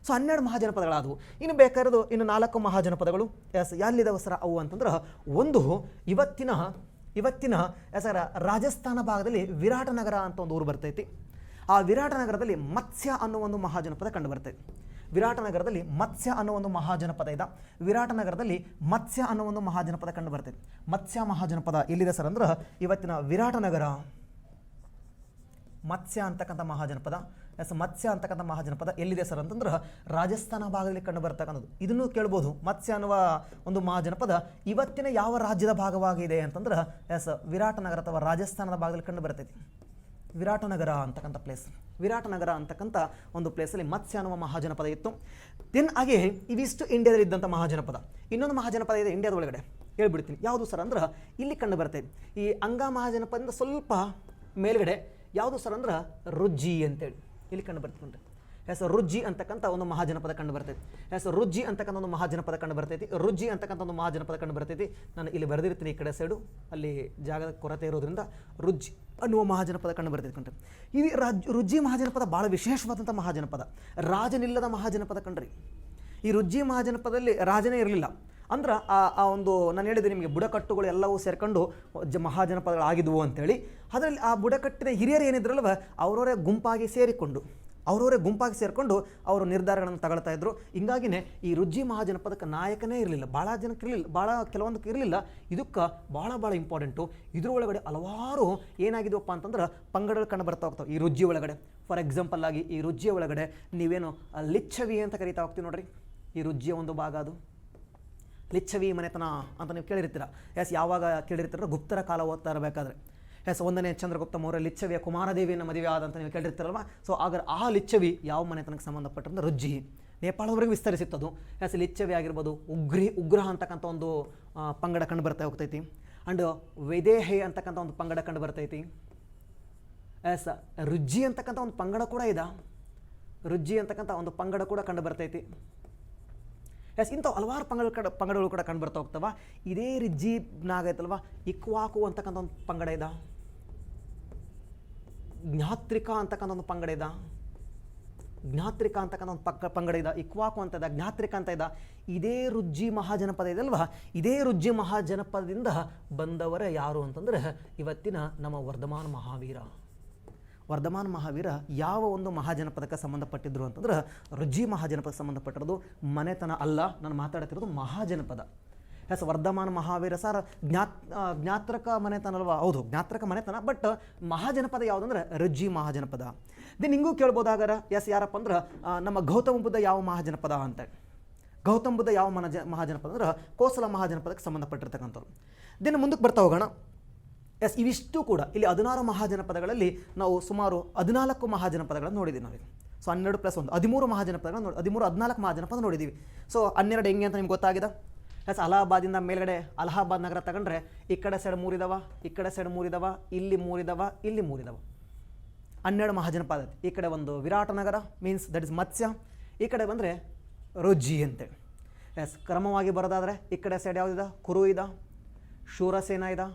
ಸೊ 12 ಮಹಾಜನಪದಗಳಾದವು. ಇನ್ನು ಬೇಕಾಗಿರೋದು ಇನ್ನು 4 ಮಹಾಜನಪದಗಳು. ಎಸ್ ಎಲ್ಲಿದಾವ ಸರ ಅವು ಅಂತಂದ್ರೆ, ಒಂದು ಇವತ್ತಿನ ಸರ ರಾಜಸ್ಥಾನ ಭಾಗದಲ್ಲಿ ವಿರಾಟನಗರ ಅಂತ ಒಂದು ಊರು ಬರ್ತೈತಿ. ಆ ವಿರಾಟನಗರದಲ್ಲಿ ಮತ್ಸ್ಯ ಅನ್ನೋ ಒಂದು ಮಹಾಜನಪದ ಕಂಡು ಬರ್ತೈತಿ. ವಿರಾಟನಗರದಲ್ಲಿ ಮತ್ಸ್ಯ ಅನ್ನೋ ಒಂದು ಮಹಾಜನಪದ ಇದೆ. ಕಂಡು ಬರ್ತೈತಿ. ಮತ್ಸ್ಯ ಮಹಾಜನಪದ ಎಲ್ಲಿದೆ ಸರ್ ಅಂದ್ರೆ ಇವತ್ತಿನ ವಿರಾಟನಗರ. ಮತ್ಸ್ಯ ಅಂತಕ್ಕಂಥ ಮಹಾಜನಪದ ಎಲ್ಲಿದೆ ಸರ್ ಅಂತಂದ್ರೆ ರಾಜಸ್ಥಾನ ಭಾಗದಲ್ಲಿ ಕಂಡು ಬರ್ತಕ್ಕಂಥದ್ದು. ಇದನ್ನು ಕೇಳ್ಬೋದು. ಮತ್ಸ್ಯ ಅನ್ನುವ ಒಂದು ಮಹಾಜನಪದ ಇವತ್ತಿನ ಯಾವ ರಾಜ್ಯದ ಭಾಗವಾಗಿದೆ ಅಂತಂದ್ರೆ ವಿರಾಟನಗರ ಅಥವಾ ರಾಜಸ್ಥಾನದ ಭಾಗದಲ್ಲಿ ಕಂಡು ಬರ್ತೈತಿ. ವಿರಾಟನಗರ ಅಂತಕ್ಕಂಥ ಒಂದು ಪ್ಲೇಸಲ್ಲಿ ಮತ್ಸ್ಯ ಅನ್ನುವ ಮಹಾಜನಪದ ಇತ್ತು. ದೆನ್ ಹಾಗೆ ಇವಿಷ್ಟು ಇಂಡಿಯಾದಲ್ಲಿ ಇದ್ದಂಥ ಮಹಾಜನಪದ. ಇನ್ನೊಂದು ಮಹಾಜನಪದ ಇದೆ ಇಂಡಿಯಾದ ಒಳಗಡೆ, ಹೇಳ್ಬಿಡ್ತೀನಿ ಯಾವುದು ಸರ್ ಅಂದ್ರೆ ಇಲ್ಲಿ ಕಂಡು ಬರ್ತೈತಿ. ಈ ಅಂಗ ಮಹಾಜನಪದದಿಂದ ಸ್ವಲ್ಪ ಮೇಲ್ಗಡೆ ಯಾವುದು ಸರ್ ಅಂದ್ರೆ ರುಜ್ಜಿ ಅಂತೇಳಿ ಇಲ್ಲಿ ಕಂಡು ಬರ್ತಿಕೊಂಡ್ರೆ ರುಜ್ಜಿ ಅಂತಕ್ಕಂಥ ಒಂದು ಮಹಾಜನಪದ ಕಂಡು ಬರ್ತೈತಿ. ರುಜ್ಜಿ ಅಂತಕ್ಕಂಥ ಒಂದು ಮಹಾಜನಪದ ಕಂಡು ಬರ್ತೈತಿ. ನಾನು ಇಲ್ಲಿ ಬರೆದಿರ್ತೀನಿ ಈ ಕಡೆ ಸೈಡು, ಅಲ್ಲಿ ಜಾಗದ ಕೊರತೆ ಇರೋದ್ರಿಂದ ರುಜ್ಜಿ ಅನ್ನುವ ಮಹಾಜನಪದ ಕಂಡು ಬರ್ತೈತಿ. ಈ ರುಜ್ಜಿ ಮಹಾಜನಪದ ಭಾಳ ವಿಶೇಷವಾದಂಥ ಮಹಾಜನಪದ, ರಾಜನಿಲ್ಲದ ಮಹಾಜನಪದ ಕಣ್ರಿ. ಈ ರುಜ್ಜಿ ಮಹಾಜನಪದದಲ್ಲಿ ರಾಜನೇ ಇರಲಿಲ್ಲ. ಅಂದ್ರೆ ಆ ಒಂದು ನಾನು ಹೇಳಿದೆ ನಿಮಗೆ, ಬುಡಕಟ್ಟುಗಳು ಎಲ್ಲವೂ ಸೇರ್ಕೊಂಡು ಮಹಾಜನಪದಗಳಾಗಿದ್ವು ಅಂತೇಳಿ. ಅದರಲ್ಲಿ ಆ ಬುಡಕಟ್ಟಿನ ಹಿರಿಯರು ಏನಿದ್ರಲ್ವ ಅವರವರೇ ಗುಂಪಾಗಿ ಸೇರಿಕೊಂಡು ಅವರು ನಿರ್ಧಾರಗಳನ್ನು ತಗೊಳ್ತಾ ಇದ್ರು. ಹಿಂಗಾಗಿನೇ ಈ ರುಜ್ಜಿ ಮಹಾಜನಪದಕ್ಕೆ ನಾಯಕನೇ ಇರಲಿಲ್ಲ, ಕೆಲವೊಂದಕ್ಕೆ ಇರಲಿಲ್ಲ. ಇದಕ್ಕೆ ಭಾಳ ಇಂಪಾರ್ಟೆಂಟು. ಇದ್ರೊಳಗಡೆ ಹಲವಾರು ಏನಾಗಿದ್ವಪ್ಪ ಅಂತಂದ್ರೆ ಪಂಗಡಗಳು ಕಂಡು ಬರ್ತಾ ಹೋಗ್ತಾವೆ ಈ ರುಜ್ಜಿ ಒಳಗಡೆ. ಫಾರ್ ಎಕ್ಸಾಂಪಲ್ ಆಗಿ ಈ ರುಜ್ಜಿಯ ಒಳಗಡೆ ನೀವೇನು ಲಿಚ್ಛವಿ ಅಂತ ಕರಿತಾ ಹೋಗ್ತೀವಿ ನೋಡ್ರಿ. ಈ ರುಜ್ಜಿಯ ಒಂದು ಭಾಗ ಅದು ಲಿಚ್ಛವಿ ಮನೆತನ ಅಂತ ನೀವು ಕೇಳಿರ್ತೀರ. ಯಾವಾಗ ಕೇಳಿರ್ತೀರ? ಗುಪ್ತರ ಕಾಲ ಓದ್ತಾ ಇರಬೇಕಾದ್ರೆ. 1ನೇ ಚಂದ್ರಗುಪ್ತ ಮೌರ್ಯ ಲಿಚ್ಛವಿಯ ಕುಮಾರದೇವಿಯನ್ನು ಮದುವೆ ಆದಂತ ನೀವು ಕೇಳಿರ್ತೀರಲ್ವ. ಸೊ ಆಗ ಆ ಲಿಚ್ಛವಿ ಯಾವ ಮನೆತನಕ್ಕೆ ಸಂಬಂಧಪಟ್ಟಂದ್ರೆ ರುಜ್ಜಿ, ನೇಪಾಳದವರೆಗೆ ವಿಸ್ತರಿಸಿತ್ತದು. ಲಿಚ್ಛವಿ ಆಗಿರ್ಬೋದು. ಉಗ್ರ ಅಂತಕ್ಕಂಥ ಒಂದು ಪಂಗಡ ಕಂಡು ಬರ್ತಾ ಹೋಗ್ತೈತಿ. ಆ್ಯಂಡ್ ವೈದೇಹಿ ಅಂತಕ್ಕಂಥ ಒಂದು ಪಂಗಡ ಕಂಡು ಬರ್ತೈತಿ. ರುಜ್ಜಿ ಅಂತಕ್ಕಂಥ ಒಂದು ಪಂಗಡ ಕೂಡ ಕಂಡು ಬರ್ತೈತಿ. ಇಂಥ ಹಲವಾರು ಪಂಗಡಗಳು ಕೂಡ ಕಂಡು ಬರ್ತಾ ಹೋಗ್ತವ. ಇದೇ ರಿಜ್ಜಿನಾಗ ಐತಲ್ವ ಇಕ್ವಾಕು ಅಂತಕ್ಕಂಥ ಒಂದು ಪಂಗಡ ಇದೆ, ಜ್ಞಾತ್ರಿಕಾ ಅಂತಕ್ಕಂಥ ಒಂದು ಪಂಗಡ ಇದೆ, ಇಕ್ವಾಕು ಅಂತ ಇದೆ, ಜ್ಞಾತ್ರಿಕ ಅಂತ ಇದೆ. ಇದೇ ರುಜ್ಜಿ ಮಹಾಜನಪದ ಇದಲ್ವ, ಇದೇ ರುಜ್ಜಿ ಮಹಾಜನಪದದಿಂದ ಬಂದವರ ಯಾರು ಅಂತಂದ್ರೆ ಇವತ್ತಿನ ನಮ್ಮ ವರ್ಧಮಾನ ಮಹಾವೀರ ಯಾವ ಒಂದು ಮಹಾಜನಪದಕ್ಕೆ ಸಂಬಂಧಪಟ್ಟಿದ್ರು ಅಂತಂದ್ರೆ ರುಜ್ಜಿ ಮಹಾಜನಪದಕ್ಕೆ ಸಂಬಂಧಪಟ್ಟಿರೋದು. ಮನೆತನ ಅಲ್ಲ, ನಾನು ಮಾತಾಡ್ತಿರೋದು ಮಹಾಜನಪದ. ವರ್ಧಮಾನ ಮಹಾವೀರ ಸರ್ ಜ್ಞಾತ್ರಕ ಮನೆತನ ಅಲ್ವಾ? ಹೌದು, ಜ್ಞಾತ್ರಕ ಮನೆತನ. ಬಟ್ ಮಹಾಜನಪದ ಯಾವುದಂದ್ರೆ ರುಜ್ಜಿ ಮಹಾಜನಪದ. ದೆನ್ ಹಿಂಗೂ ಕೇಳ್ಬೋದಾಗಾರ ಯಾರಪ್ಪ ಅಂದ್ರೆ ನಮ್ಮ ಗೌತಮ ಬುದ್ಧ ಯಾವ ಮಹಾಜನಪದ ಅಂತ. ಗೌತಮ ಬುದ್ಧ ಯಾವ ಮಹಾಜನಪದ ಅಂದ್ರೆ ಕೋಸಲ ಮಹಾಜನಪದಕ್ಕೆ ಸಂಬಂಧಪಟ್ಟಿರ್ತಕ್ಕಂಥವ್ರು. ದೆನ್ ಮುಂದಕ್ಕೆ ಬರ್ತಾ ಹೋಗೋಣ. ಇವಿಷ್ಟು ಕೂಡ ಇಲ್ಲಿ 16 ಮಹಾಜನಪದಗಳಲ್ಲಿ ನಾವು ಸುಮಾರು 14 ಮಹಾಜನಪದಗಳನ್ನು ನೋಡಿದ್ದೀವಿ ನಾವೀಗ. ಸೊ 12+1 13 ಮಹಾಜನಪದಗಳನ್ನು 14 ಮಹಾಜನಪದ ನೋಡಿದ್ದೀವಿ. ಸೊ 12 ಹೆಂಗೆ ಅಂತ ನಿಮ್ಗೆ ಗೊತ್ತಾಗಿದೆ. ಅಲಹಾಬಾದಿಂದ ಮೇಲ್ಗಡೆ ಅಲಹಾಬಾದ್ ನಗರ ತಗೊಂಡ್ರೆ ಈ ಕಡೆ ಸೈಡ್ 3 ಇದಾವ, ಈ ಕಡೆ ಸೈಡ್ 3 ಇದಾವ, ಇಲ್ಲಿ 3 ಇದಾವ, ಇಲ್ಲಿ 3 ಇದಾವ. 12 ಮಹಾಜನಪದ. ಈ ಕಡೆ ಒಂದು ವಿರಾಟನಗರ ಮೀನ್ಸ್ ದಟ್ ಇಸ್ ಮತ್ಸ್ಯ, ಈ ಕಡೆ ಬಂದರೆ ರುಜ್ಜಿ ಅಂತೇಳಿ. ಎಸ್, ಕ್ರಮವಾಗಿ ಬರೋದಾದರೆ ಈ ಕಡೆ ಸೈಡ್ ಯಾವುದಿದೆ, ಕುರು ಇದೆ, ಶೂರಸೇನ ಇದೆ,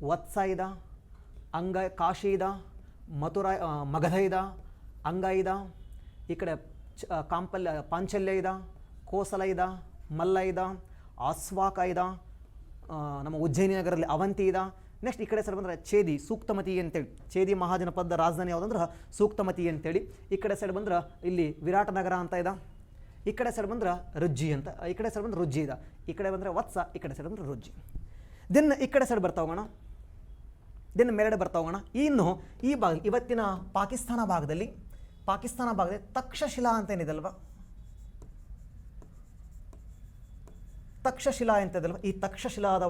ವತ್ಸ ಇದೆ, ಕಾಶಿ ಇದೆ, ಮಗಧ ಇದೆ, ಅಂಗ ಇದೆ, ಈ ಕಡೆ ಪಾಂಚಲ್ಯ ಇದೆ, ಕೋಸಲ ಇದೆ, ಮಲ್ಲ ಇದೆ, ಆಸ್ವಾಕ ಇದೆ, ನಮ್ಮ ಉಜ್ಜಯಿನಿ ನಗರದಲ್ಲಿ ಅವಂತಿ ಇದೆ. ನೆಕ್ಸ್ಟ್ ಈ ಕಡೆ ಸೈಡ್ ಬಂದರೆ ಛೇದಿ, ಸೂಕ್ತಮತಿ ಅಂತೇಳಿ. ಛೇದಿ ಮಹಾಜನಪದ ರಾಜಧಾನಿ ಯಾವುದಂದ್ರೆ ಸೂಕ್ತಮತಿ ಅಂತೇಳಿ. ಈ ಕಡೆ ಸೈಡ್ ಬಂದ್ರೆ ಇಲ್ಲಿ ವಿರಾಟನಗರ ಅಂತ ಇದೆ. ಈ ಕಡೆ ಸೈಡ್ ಬಂದ್ರೆ ರುಜ್ಜಿ ಅಂತ, ಈ ಕಡೆ ಸೈಡ್ ಬಂದ್ರೆ ರುಜ್ಜಿ ಇದೆ, ಈ ಕಡೆ ಬಂದರೆ ವತ್ಸ, ಈ ಕಡೆ ಸೈಡ್ ಬಂದರೆ ರುಜ್ಜಿ. ದೆನ್ ಈ ಕಡೆ ಸೈಡ್ ಬರ್ತಾ ಹೋಗೋಣ, ದೆನ್ ಮೇಲ್ಗಡೆ ಬರ್ತಾ ಹೋಗೋಣ. ಇನ್ನು ಈ ಭಾಗ ಇವತ್ತಿನ ಪಾಕಿಸ್ತಾನ ಭಾಗದಲ್ಲಿ ತಕ್ಷಶಿಲಾ ಅಂತ ಏನಿದೆ ಅಲ್ವಾ, ತಕ್ಷಶಿಲಾ ಅಂತ ಇದಲ್ವ, ಈ ತಕ್ಷಶಿಲಾದ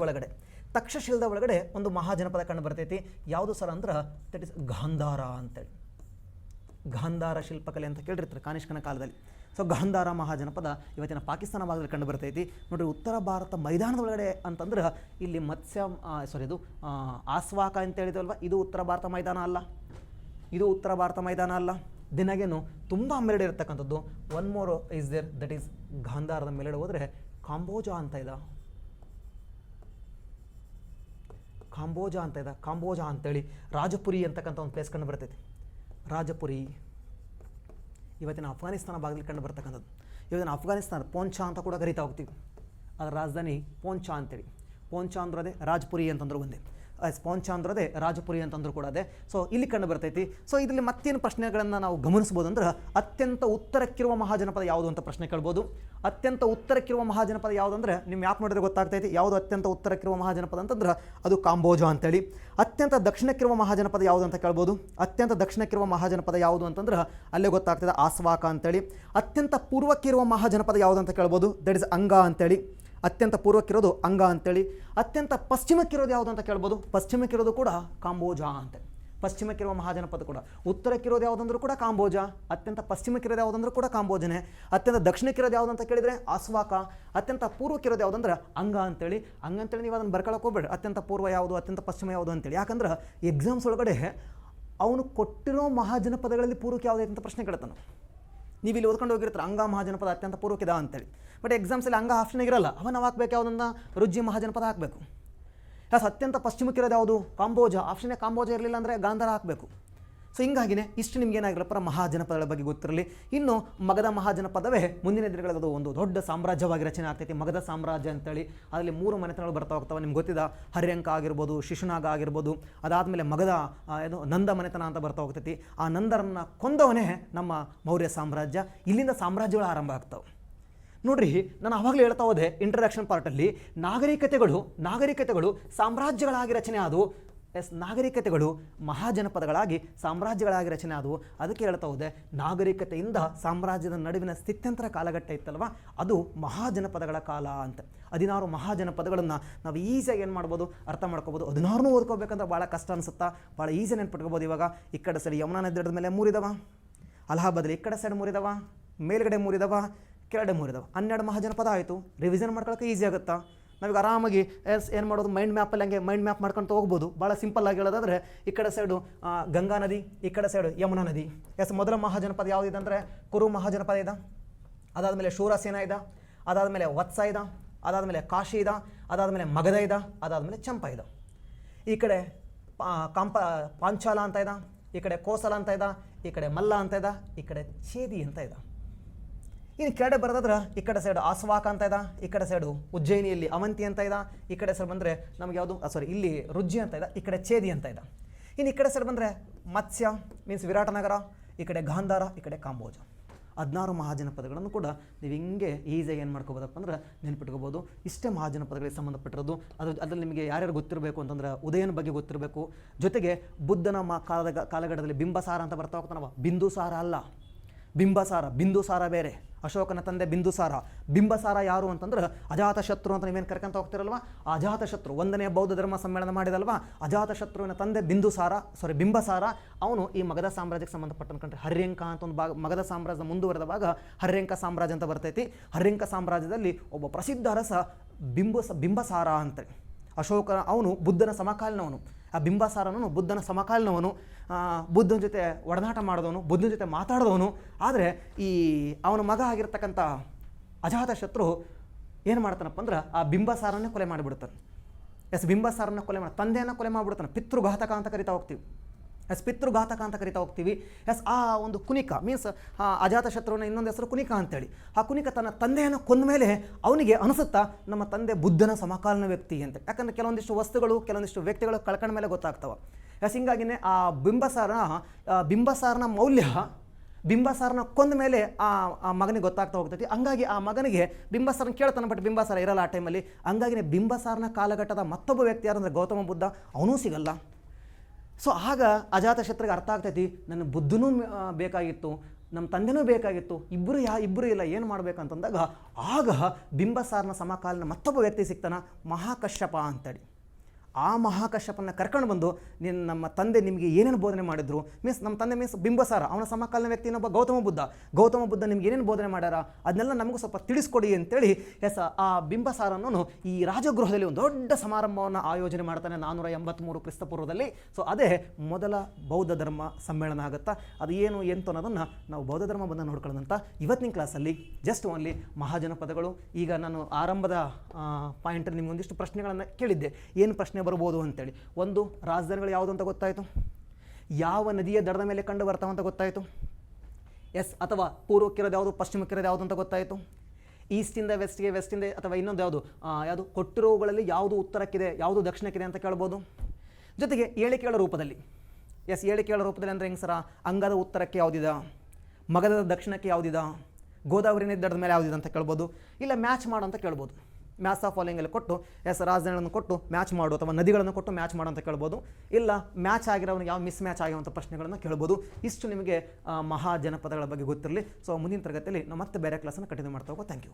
ಒಳಗಡೆ ಒಂದು ಮಹಾಜನಪದ ಕಂಡು ಬರ್ತೈತಿ. ಯಾವುದು ಸರ್ ಅಂದ್ರೆ ದಟ್ ಇಸ್ ಗಾಂಧಾರ ಅಂತೇಳಿ. ಗಾಂಧಾರ ಶಿಲ್ಪಕಲೆ ಅಂತ ಕೇಳಿರ್ತಾರೆ ಕಾನಿಷ್ಕನ ಕಾಲದಲ್ಲಿ. ಸೊ ಗಾಂಧಾರ ಮಹಾಜನಪದ ಇವತ್ತಿನ ಪಾಕಿಸ್ತಾನ ಭಾಗದಲ್ಲಿ ಕಂಡು ಬರ್ತೈತಿ. ನೋಡ್ರಿ, ಉತ್ತರ ಭಾರತ ಮೈದಾನದ ಒಳಗಡೆ ಅಂತಂದ್ರೆ ಇಲ್ಲಿ ಇದು ಆಸ್ವಾಕ ಅಂತ ಹೇಳಿದ್ವಲ್ವ, ಇದು ಉತ್ತರ ಭಾರತ ಮೈದಾನ ಅಲ್ಲ. ದಿನಗೇನು ತುಂಬ ಮೇಲ್ಗಡೆ ಇರತಕ್ಕಂಥದ್ದು one more is there, that is ಗಾಂಧಾರದ ಮೇಲ್ಗಡೆ ಹೋದರೆ ಕಾಂಬೋಜಾ ಅಂತ ಇದೆ. ಕಾಂಬೋಜಾ ಅಂತೇಳಿ ರಾಜಪುರಿ ಅಂತಕ್ಕಂಥ ಒಂದು ಪ್ಲೇಸ್ ಕಂಡು ಬರ್ತೈತಿ. ರಾಜಪುರಿ ಇವತ್ತಿನ ಅಫ್ಘಾನಿಸ್ತಾನ ಭಾಗದಲ್ಲಿ ಕಂಡು ಬರ್ತಕ್ಕಂಥದ್ದು. ಇವತ್ತಿನ ಅಫ್ಘಾನಿಸ್ತಾನ ಪೋಂಚಾ ಅಂತ ಕೂಡ ಕರಿತಾ ಹೋಗ್ತೀವಿ. ಅದರ ರಾಜಧಾನಿ ಪೋಂಚಾ ಅಂತೇಳಿ. ಪೋಂಚಾ ಅಂದ್ರದೇ ರಾಜಪುರಿ ಅಂತಂದ್ರು ಒಂದೇ, ಪೋಂಚಾ ಅಂದ್ರದೇ ರಾಜಪುರಿ ಅಂತಂದ್ರು ಕೂಡ ಅದೇ. ಸೊ ಇಲ್ಲಿ ಕಂಡು ಬರ್ತೈತಿ. ಸೊ ಇದರಲ್ಲಿ ಮತ್ತೇನು ಪ್ರಶ್ನೆಗಳನ್ನು ನಾವು ಗಮನಿಸ್ಬೋದು ಅಂದ್ರೆ, ಅತ್ಯಂತ ಉತ್ತರಕ್ಕಿರುವ ಮಹಾಜನಪದ ಯಾವುದು ಅಂತ ಪ್ರಶ್ನೆ ಕೇಳ್ಬೋದು. ಅತ್ಯಂತ ಉತ್ತರಕ್ಕಿರುವ ಮಹಾಜನಪದ ಯಾವುದಂದ್ರೆ ನಿಮ್ಮ ಮ್ಯಾಪ್ ನೋಡಿದ್ರೆ ಗೊತ್ತಾಗ್ತೈತಿ ಯಾವುದು ಅತ್ಯಂತ ಉತ್ತರಕ್ಕಿರುವ ಮಹಾಜನಪದ ಅಂತಂದ್ರೆ ಅದು ಕಾಂಬೋಜಾ ಅಂತೇಳಿ. ಅತ್ಯಂತ ದಕ್ಷಿಣಕ್ಕಿರುವ ಮಹಾಜನಪದ ಯಾವುದು ಅಂತ ಕೇಳ್ಬೋದು. ಅತ್ಯಂತ ದಕ್ಷಿಣಕ್ಕಿರುವ ಮಹಾಜನಪದ ಯಾವುದು ಅಂತಂದ್ರೆ ಅಲ್ಲೇ ಗೊತ್ತಾಗ್ತದೆ ಆಸ್ವಾಕ ಅಂತೇಳಿ. ಅತ್ಯಂತ ಪೂರ್ವಕ್ಕಿರುವ ಮಹಾಜನಪದ ಯಾವುದು ಅಂತ ಕೇಳ್ಬೋದು, ದಟ್ ಇಸ್ ಅಂಗ ಅಂತೇಳಿ. ಅತ್ಯಂತ ಪೂರ್ವಕ್ಕಿರೋದು ಅಂಗ ಅಂತೇಳಿ. ಅತ್ಯಂತ ಪಶ್ಚಿಮಕ್ಕಿರೋದು ಯಾವುದು ಅಂತ ಕೇಳ್ಬೋದು, ಪಶ್ಚಿಮಕ್ಕಿರೋದು ಕೂಡ ಕಾಂಬೋಜಾ ಅಂತೇಳಿ. ಪಶ್ಚಿಮಕ್ಕಿರುವ ಮಹಾಜನಪದ ಕೂಡ. ಉತ್ತರಕ್ಕಿರೋದು ಯಾವುದಂದ್ರೂ ಕೂಡ ಕಾಂಬೋಜಾ, ಅತ್ಯಂತ ಪಶ್ಚಿಮಕ್ಕಿರೋದು ಯಾವುದಂದ್ರೂ ಕೂಡ ಕಾಂಬೋಜನೇ. ಅತ್ಯಂತ ದಕ್ಷಿಣಕ್ಕಿರೋದು ಯಾವುದು ಅಂತ ಕೇಳಿದರೆ ಆಸ್ವಾಕ. ಅತ್ಯಂತ ಪೂರ್ವಕ್ಕಿರೋದು ಯಾವುದಂದ್ರೆ ಅಂಗ ಅಂತೇಳಿ. ನೀವು ಅದನ್ನು ಬರ್ಕೊಳಕ್ಕೆ ಹೋಗ್ಬೇಡಿ, ಅತ್ಯಂತ ಪೂರ್ವ ಯಾವುದು ಅತ್ಯಂತ ಪಶ್ಚಿಮ ಯಾವುದು ಅಂತೇಳಿ. ಯಾಕಂದ್ರೆ ಎಕ್ಸಾಮ್ಸ್ ಒಳಗಡೆ ಅವನು ಕೊಟ್ಟಿರೋ ಮಹಾಜನಪದಗಳಲ್ಲಿ ಪೂರ್ವಕ್ಕೆ ಯಾವುದೈತೆ ಅಂತ ಪ್ರಶ್ನೆ ಕೇಳ್ತಾನೆ. ನೀವು ಇಲ್ಲಿ ಓದ್ಕೊಂಡು ಹೋಗಿರ್ತಾರೆ ಅಂಗ ಮಹಾಜನಪದ ಅತ್ಯಂತ ಪೂರ್ವಕ್ಕಿದ ಅಂತೇಳಿ. ಬಟ್ ಎಕ್ಸಾಮ್ಸಲ್ಲಿ ಅಂಗ ಆಪ್ಷನ್ ಇರಲ್ಲ, ನಾವು ಹಾಕ್ಬೇಕು ಯಾವುದನ್ನ, ರುಜ್ಜಿ ಮಹಾಜನಪದ ಹಾಕಬೇಕು. ಅತ್ಯಂತ ಪಶ್ಚಿಮಕ್ಕಿರೋದು ಯಾವುದು, ಕಾಂಬೋಜಾ. ಆಪ್ಷನ್ನೇ ಕಾಂಬೋಜಾ ಇರಲಿಲ್ಲ ಅಂದರೆ ಗಾಂಧಾರ ಹಾಕಬೇಕು. ಸೊ ಹಿಂಗಾಗಿನೇ ಇಷ್ಟು ನಿಮ್ಗೆ ಏನಾಗಿರಪ್ಪ ಮಹಾಜನಪದಗಳ ಬಗ್ಗೆ ಗೊತ್ತಿರಲಿ. ಇನ್ನು ಮಗಧ ಮಹಾಜನಪದವೇ ಮುಂದಿನ ದಿನಗಳದ್ದು ಒಂದು ದೊಡ್ಡ ಸಾಮ್ರಾಜ್ಯವಾಗಿ ರಚನೆ ಆಗ್ತೈತಿ, ಮಗಧ ಸಾಮ್ರಾಜ್ಯ ಅಂತೇಳಿ. ಅದರಲ್ಲಿ 3 ಮನೆತನಗಳು ಬರ್ತಾ ಹೋಗ್ತವೆ. ನಿಮ್ಗೆ ಗೊತ್ತಿದ್ದ ಹರ್ಯಂಕ ಆಗಿರ್ಬೋದು, ಶಿಶುನಾಗ ಆಗಿರ್ಬೋದು, ಅದಾದಮೇಲೆ ಮಗಧ ನಂದ ಮನೆತನ ಅಂತ ಬರ್ತಾ ಹೋಗ್ತೈತಿ. ಆ ನಂದರನ್ನು ಕೊಂದವನೇ ನಮ್ಮ ಮೌರ್ಯ ಸಾಮ್ರಾಜ್ಯ. ಇಲ್ಲಿಂದ ಸಾಮ್ರಾಜ್ಯಗಳು ಆರಂಭ ಆಗ್ತವೆ. ನೋಡ್ರಿ, ನಾನು ಆವಾಗಲೇ ಹೇಳ್ತಾ ಹೋದೆ ಇಂಟ್ರಡಕ್ಷನ್ ಪಾರ್ಟಲ್ಲಿ, ನಾಗರಿಕತೆಗಳು ಸಾಮ್ರಾಜ್ಯಗಳಾಗಿ ರಚನೆ ಆದವು. ನಾಗರಿಕತೆಗಳು ಮಹಾಜನಪದಗಳಾಗಿ ಸಾಮ್ರಾಜ್ಯಗಳಾಗಿ ರಚನೆ ಆದವು. ಅದಕ್ಕೆ ಹೇಳ್ತಾ ಹೋದೆ, ನಾಗರಿಕತೆಯಿಂದ ಸಾಮ್ರಾಜ್ಯದ ನಡುವಿನ ಸ್ಥಿತ್ಯಂತರ ಕಾಲಘಟ್ಟ ಇತ್ತಲ್ವ, ಅದು ಮಹಾಜನಪದಗಳ ಕಾಲ ಅಂತ. 16 ಮಹಾಜನಪದಗಳನ್ನು ನಾವು ಈಸಿಯಾಗಿ ಏನು ಮಾಡ್ಬೋದು, ಅರ್ಥ ಮಾಡ್ಕೋಬೋದು. 16 ಓದ್ಕೋಬೇಕಂದ್ರೆ ಭಾಳ ಕಷ್ಟ ಅನಿಸುತ್ತಾ, ಭಾಳ ಈಸಿ ನೆನ್ಪಿಟ್ಕೋಬೋದು. ಇವಾಗ ಈ ಕಡೆ ಸೈಡ್ ಯಮುನಾ ನದಿ ದಡದ ಮೇಲೆ 3 ಇದಾವ, ಅಲಹಾಬಾದಲ್ಲಿ ಈ ಕಡೆ ಸೈಡ್ 3 ಇದಾವ, ಮೇಲ್ಗಡೆ 3 ಇದಾವ, ಕೆಳಗಡೆ 3 ಇದಾವೆ. 12 ಮಹಾಜನಪದ ಆಯಿತು. ರಿವಿಷನ್ ಮಾಡ್ಕೊಳ್ಳೋಕೆ ಈಸಿ ಆಗುತ್ತಾ. ನಾವೀಗ ಆರಾಮಾಗಿ ಏನು ಮಾಡೋದು, ಮೈಂಡ್ ಮ್ಯಾಪಲ್ಲಿ ಹಂಗೆ ಮೈಂಡ್ ಮ್ಯಾಪ್ ಮಾಡ್ಕೊಂಡು ಹೋಗ್ಬೋದು. ಭಾಳ ಸಿಂಪಲ್ ಆಗಿ ಹೇಳೋದಾದರೆ, ಈ ಕಡೆ ಸೈಡು ಗಂಗಾ ನದಿ, ಈ ಕಡೆ ಸೈಡು ಯಮುನಾ ನದಿ. ಮೊದಲ ಮಹಾಜನಪದ ಯಾವುದಿದೆ ಅಂದರೆ ಕುರು ಮಹಾಜನಪದ ಇದೆ. ಅದಾದಮೇಲೆ ಶೂರಸೇನ ಇದೆ, ಅದಾದಮೇಲೆ ವತ್ಸ ಇದೆ, ಅದಾದಮೇಲೆ ಕಾಶಿ ಇದೆ, ಅದಾದಮೇಲೆ ಮಗಧ ಇದೆ, ಅದಾದಮೇಲೆ ಚಂಪ ಇದೆ. ಈ ಕಡೆ ಪಾಂಚಾಲ ಅಂತ ಇದೆ, ಈ ಕಡೆ ಕೋಸಲ ಅಂತ ಇದೆ, ಈ ಕಡೆ ಮಲ್ಲ ಅಂತ ಇದೆ, ಈ ಕಡೆ ಛೇದಿ ಅಂತ ಇದೆ. ಇನ್ನು ಕೆಳಗಡೆ ಬರೋದಾದ್ರೆ ಈ ಕಡೆ ಸೈಡು ಆಸ್ವಾಕ ಅಂತ ಇದೆ, ಈ ಕಡೆ ಸೈಡು ಉಜ್ಜಯಿನಿಯಲ್ಲಿ ಅವಂತಿ ಅಂತ ಇದೆ, ಈ ಕಡೆ ಸೈಡ್ ಬಂದರೆ ನಮಗೆ ಯಾವುದು ಇಲ್ಲಿ ರುಜ್ಜಿ ಅಂತ ಇದೆ, ಈ ಕಡೆ ಛೇದಿ ಅಂತ ಇದೆ. ಇನ್ನು ಈ ಕಡೆ ಸೈಡ್ ಬಂದರೆ ಮತ್ಸ್ಯ ಮೀನ್ಸ್ ವಿರಾಟನಗರ, ಈ ಕಡೆ ಗಾಂಧಾರ, ಈ ಕಡೆ ಕಾಂಬೋಜಾ. 16 ಮಹಾಜನಪದಗಳನ್ನು ಕೂಡ ನೀವು ಹಿಂಗೆ ಈಸಿಯಾಗಿ ಏನು ಮಾಡ್ಕೋಬೋದಪ್ಪ ಅಂದ್ರೆ ನೆನ್ಪಿಟ್ಕೋಬೋದು. ಇಷ್ಟೇ ಮಹಾಜನಪದಗಳಿಗೆ ಸಂಬಂಧಪಟ್ಟಿರೋದು. ಅದರಲ್ಲಿ ನಿಮಗೆ ಯಾರ್ಯಾರು ಗೊತ್ತಿರಬೇಕು ಅಂತಂದ್ರೆ ಉದಯನ ಬಗ್ಗೆ ಗೊತ್ತಿರಬೇಕು. ಜೊತೆಗೆ ಬುದ್ಧನ ಕಾಲಘಟ್ಟದಲ್ಲಿ ಬಿಂಬಸಾರ ಅಂತ ಬರ್ತಾ ಹೋಗ್ತಾನವ. ಬಿಂದುಸಾರ ಅಲ್ಲ, ಬಿಂದುಸಾರ ಬೇರೆ. ಅಶೋಕನ ತಂದೆ ಬಿಂಬಸಾರ ಯಾರು ಅಂತಂದ್ರೆ ಅಜಾತಶತ್ರು ಅಂತ ನೀವೇನು ಕರ್ಕೊಂತ ಹೋಗ್ತಿರಲ್ವ, ಅಜಾತಶತ್ರು 1ನೇ ಬೌದ್ಧ ಧರ್ಮ ಸಮ್ಮೇಳನ ಮಾಡಿದಲ್ವ, ಅಜಾತಶತ್ರುವಿನ ತಂದೆ ಬಿಂಬಸಾರ. ಅವನು ಈ ಮಗಧ ಸಾಮ್ರಾಜ್ಯಕ್ಕೆ ಸಂಬಂಧಪಟ್ಟಂದ್ರೆ ಹರ್ಯಂಕ ಅಂತ ಒಂದು ಭಾಗ, ಮಗಧ ಸಾಮ್ರಾಜ್ಯದ ಮುಂದುವರೆದ ಭಾಗ ಹರ್ಯಂಕ ಸಾಮ್ರಾಜ್ಯ ಅಂತ ಬರ್ತೈತಿ. ಹರ್ಯಂಕ ಸಾಮ್ರಾಜ್ಯದಲ್ಲಿ ಒಬ್ಬ ಪ್ರಸಿದ್ಧ ಅರಸ ಬಿಂಬಸಾರ ಅಂತ. ಅವನು ಬುದ್ಧನ ಸಮಕಾಲೀನವನು. ಆ ಬಿಂಬಸಾರನು ಬುದ್ಧನ ಸಮಕಾಲೀನವನು, ಬುದ್ಧನ ಜೊತೆ ಒಡನಾಟ ಮಾಡಿದವನು, ಬುದ್ಧನ ಜೊತೆ ಮಾತಾಡಿದವನು. ಆದರೆ ಈ ಅವನ ಮಗ ಆಗಿರ್ತಕ್ಕಂಥ ಅಜಾತಶತ್ರು ಏನು ಮಾಡ್ತಾನಪ್ಪ ಅಂದ್ರೆ ಆ ಬಿಂಬಸಾರನ್ನೇ ಕೊಲೆ ಮಾಡಿಬಿಡ್ತಾನೆ. ಬಿಂಬಸಾರನ್ನ ಕೊಲೆ ಮಾಡಿ ತಂದೆಯನ್ನು ಕೊಲೆ ಮಾಡಿಬಿಡ್ತಾನೆ. ಪಿತೃಘಾತಕ ಅಂತ ಕರಿತಾ ಹೋಗ್ತೀವಿ. ಪಿತೃಘಾತಕ ಅಂತ ಕರಿತಾ ಹೋಗ್ತೀವಿ. ಆ ಒಂದು ಕುನಿಕ ಮೀನ್ಸ್ ಅಜಾತಶತ್ರುವಿನ ಇನ್ನೊಂದು ಹೆಸರು ಕುನಿಕ ಅಂತೇಳಿ. ಆ ಕುನಿಕ ತನ್ನ ತಂದೆಯನ್ನು ಕೊಂದ ಮೇಲೆ ಅವನಿಗೆ ಅನಿಸುತ್ತಾ ನಮ್ಮ ತಂದೆ ಬುದ್ಧನ ಸಮಕಾಲೀನ ವ್ಯಕ್ತಿ ಅಂತ. ಯಾಕಂದರೆ ಕೆಲವೊಂದಿಷ್ಟು ವಸ್ತುಗಳು, ಕೆಲವೊಂದಿಷ್ಟು ವ್ಯಕ್ತಿಗಳು ಕಳ್ಕೊಂಡ ಮೇಲೆ ಗೊತ್ತಾಗ್ತವೆ. ಹಿಂಗಾಗಿನೇ ಆ ಬಿಂಬಸಾರನ ಮೌಲ್ಯ ಬಿಂಬಸಾರನ ಕೊಂದ ಮೇಲೆ ಆ ಮಗನಿಗೆ ಗೊತ್ತಾಗ್ತಾ ಹೋಗ್ತೈತಿ. ಹಂಗಾಗಿ ಆ ಮಗನಿಗೆ ಬಿಂಬಸಾರನ ಕೇಳ್ತಾನೆ, ಬಟ್ ಬಿಂಬಸಾರ ಇರಲ್ಲ ಆ ಟೈಮಲ್ಲಿ. ಹಂಗಾಗಿನೇ ಬಿಂಬಸಾರನ ಕಾಲಘಟ್ಟದ ಮತ್ತೊಬ್ಬ ವ್ಯಕ್ತಿ ಯಾರಂದರೆ ಗೌತಮ ಬುದ್ಧ, ಅವನೂ ಸಿಗಲ್ಲ. ಸೊ ಆಗ ಅಜಾತಶತ್ರುಗೆ ಅರ್ಥ ಆಗ್ತೈತಿ, ನನ್ನ ಬುದ್ಧನೂ ಬೇಕಾಗಿತ್ತು, ನಮ್ಮ ತಂದೆನೂ ಬೇಕಾಗಿತ್ತು, ಇಬ್ಬರು ಇಲ್ಲ, ಏನು ಮಾಡ್ಬೇಕಂತಂದಾಗ ಆಗ ಬಿಂಬಸಾರನ ಸಮಕಾಲೀನ ಮತ್ತೊಬ್ಬ ವ್ಯಕ್ತಿ ಸಿಗ್ತಾನೆ, ಮಹಾಕಶ್ಯಪ ಅಂತೇಳಿ. ಆ ಮಹಾಕಶ್ಯಪನ ಕರ್ಕೊಂಡು ಬಂದು ನಮ್ಮ ತಂದೆ ನಿಮಗೆ ಏನೇನು ಬೋಧನೆ ಮಾಡಿದ್ರು, ನಮ್ಮ ತಂದೆ ಬಿಂಬಸಾರ, ಅವನ ಸಮಕಾಲೀನ ವ್ಯಕ್ತಿ ಇನ್ನೊಬ್ಬ ಗೌತಮ ಬುದ್ಧ ನಿಮ್ಗೆ ಏನೇನು ಬೋಧನೆ ಮಾಡ್ಯಾರ ಅದನ್ನೆಲ್ಲ ನಮಗೂ ಸ್ವಲ್ಪ ತಿಳಿಸ್ಕೊಡಿ ಅಂತೇಳಿ ಆ ಬಿಂಬಸಾರನೂ ಈ ರಾಜಗೃಹದಲ್ಲಿ ಒಂದು ದೊಡ್ಡ ಸಮಾರಂಭವನ್ನು ಆಯೋಜನೆ ಮಾಡ್ತಾನೆ 483 ಕ್ರಿಸ್ತಪೂರ್ವದಲ್ಲಿ. ಸೊ ಅದೇ ಮೊದಲ ಬೌದ್ಧ ಧರ್ಮ ಸಮ್ಮೇಳನ ಆಗುತ್ತಾ. ಅದು ಏನು ಎಂತ ಅನ್ನೋದನ್ನು ನಾವು ಬೌದ್ಧ ಧರ್ಮ ಬಂದ ನೋಡ್ಕೊಳ್ಳೋದಂತ ಇವತ್ತಿನ ಕ್ಲಾಸಲ್ಲಿ ಜಸ್ಟ್ ಓನ್ಲಿ ಮಹಾಜನಪದಗಳು. ಈಗ ನಾನು ಆರಂಭದ ಪಾಯಿಂಟಲ್ಲಿ ನಿಮ್ಗೆ ಒಂದಿಷ್ಟು ಪ್ರಶ್ನೆಗಳನ್ನು ಕೇಳಿದ್ದೆ, ಏನು ಪ್ರಶ್ನೆ ಬರ್ಬೋದು ಅಂತೇಳಿ. ಒಂದು, ರಾಜಧಾನಿಗಳು ಯಾವುದು ಅಂತ ಗೊತ್ತಾಯಿತು. ಯಾವ ನದಿಯ ದಡದ ಮೇಲೆ ಕಂಡು ಬರ್ತಾವಂತ ಗೊತ್ತಾಯಿತು. ಅಥವಾ ಪೂರ್ವಕ್ಕಿರೋದು ಯಾವುದು, ಪಶ್ಚಿಮಕ್ಕಿರೋದು ಯಾವುದು ಅಂತ ಗೊತ್ತಾಯಿತು. ಈಸ್ಟಿಂದ ವೆಸ್ಟಿಂದ ಅಥವಾ ಇನ್ನೊಂದು ಯಾವುದು ಕೊಟ್ಟಿರೋವುಗಳಲ್ಲಿ ಯಾವುದು ಉತ್ತರಕ್ಕಿದೆ, ಯಾವುದು ದಕ್ಷಿಣಕ್ಕಿದೆ ಅಂತ ಕೇಳ್ಬೋದು. ಜೊತೆಗೆ ಹೇಳಿಕೆಗಳ ರೂಪದಲ್ಲಿ ಹೇಳಿಕೆಗಳ ರೂಪದಲ್ಲಿ ಅಂದರೆ ಹೆಂಗೆ ಸರ, ಅಂಗದ ಉತ್ತರಕ್ಕೆ ಯಾವುದಿದೆ, ಮಗಧದ ದಕ್ಷಿಣಕ್ಕೆ ಯಾವುದಿದೆ, ಗೋದಾವರಿ ನದಿ ದಡದ ಮೇಲೆ ಯಾವುದಿದೆ ಅಂತ ಕೇಳ್ಬೋದು. ಇಲ್ಲ ಮ್ಯಾಚ್ ಮಾಡು ಅಂತ ಕೇಳ್ಬೋದು. ಮ್ಯಾಚ್ ಆಫ್ ಫಾಲೋಯಿಂಗಲ್ಲಿ ಕೊಟ್ಟು ರಾಜಧಾನಿಗಳನ್ನು ಕೊಟ್ಟು ಮ್ಯಾಚ್ ಮಾಡು ಅಥವಾ ನದಿಗಳನ್ನು ಕೊಟ್ಟು ಮ್ಯಾಚ್ ಮಾಡು ಅಂತ ಕೇಳ್ಬೋದು. ಇಲ್ಲ ಮ್ಯಾಚ್ ಆಗಿರೋನಿಗೆ ಯಾವ ಮಿಸ್ ಮ್ಯಾಚ್ ಆಗಿರುವಂಥ ಪ್ರಶ್ನೆಗಳನ್ನು ಕೇಳ್ಬೋದು. ಇಷ್ಟು ನಿಮಗೆ ಮಹಾಜನಪದಗಳ ಬಗ್ಗೆ ಗೊತ್ತಿರಲಿ. ಸೊ ಮುಂದಿನ ತರಗತಿಯಲ್ಲಿ ನಾವು ಮತ್ತೆ ಬೇರೆ ಕ್ಲಾಸನ್ನು ಕಂಟಿನ್ಯೂ ಮಾಡ್ತಾ ಹೋಗೋ. Thank you.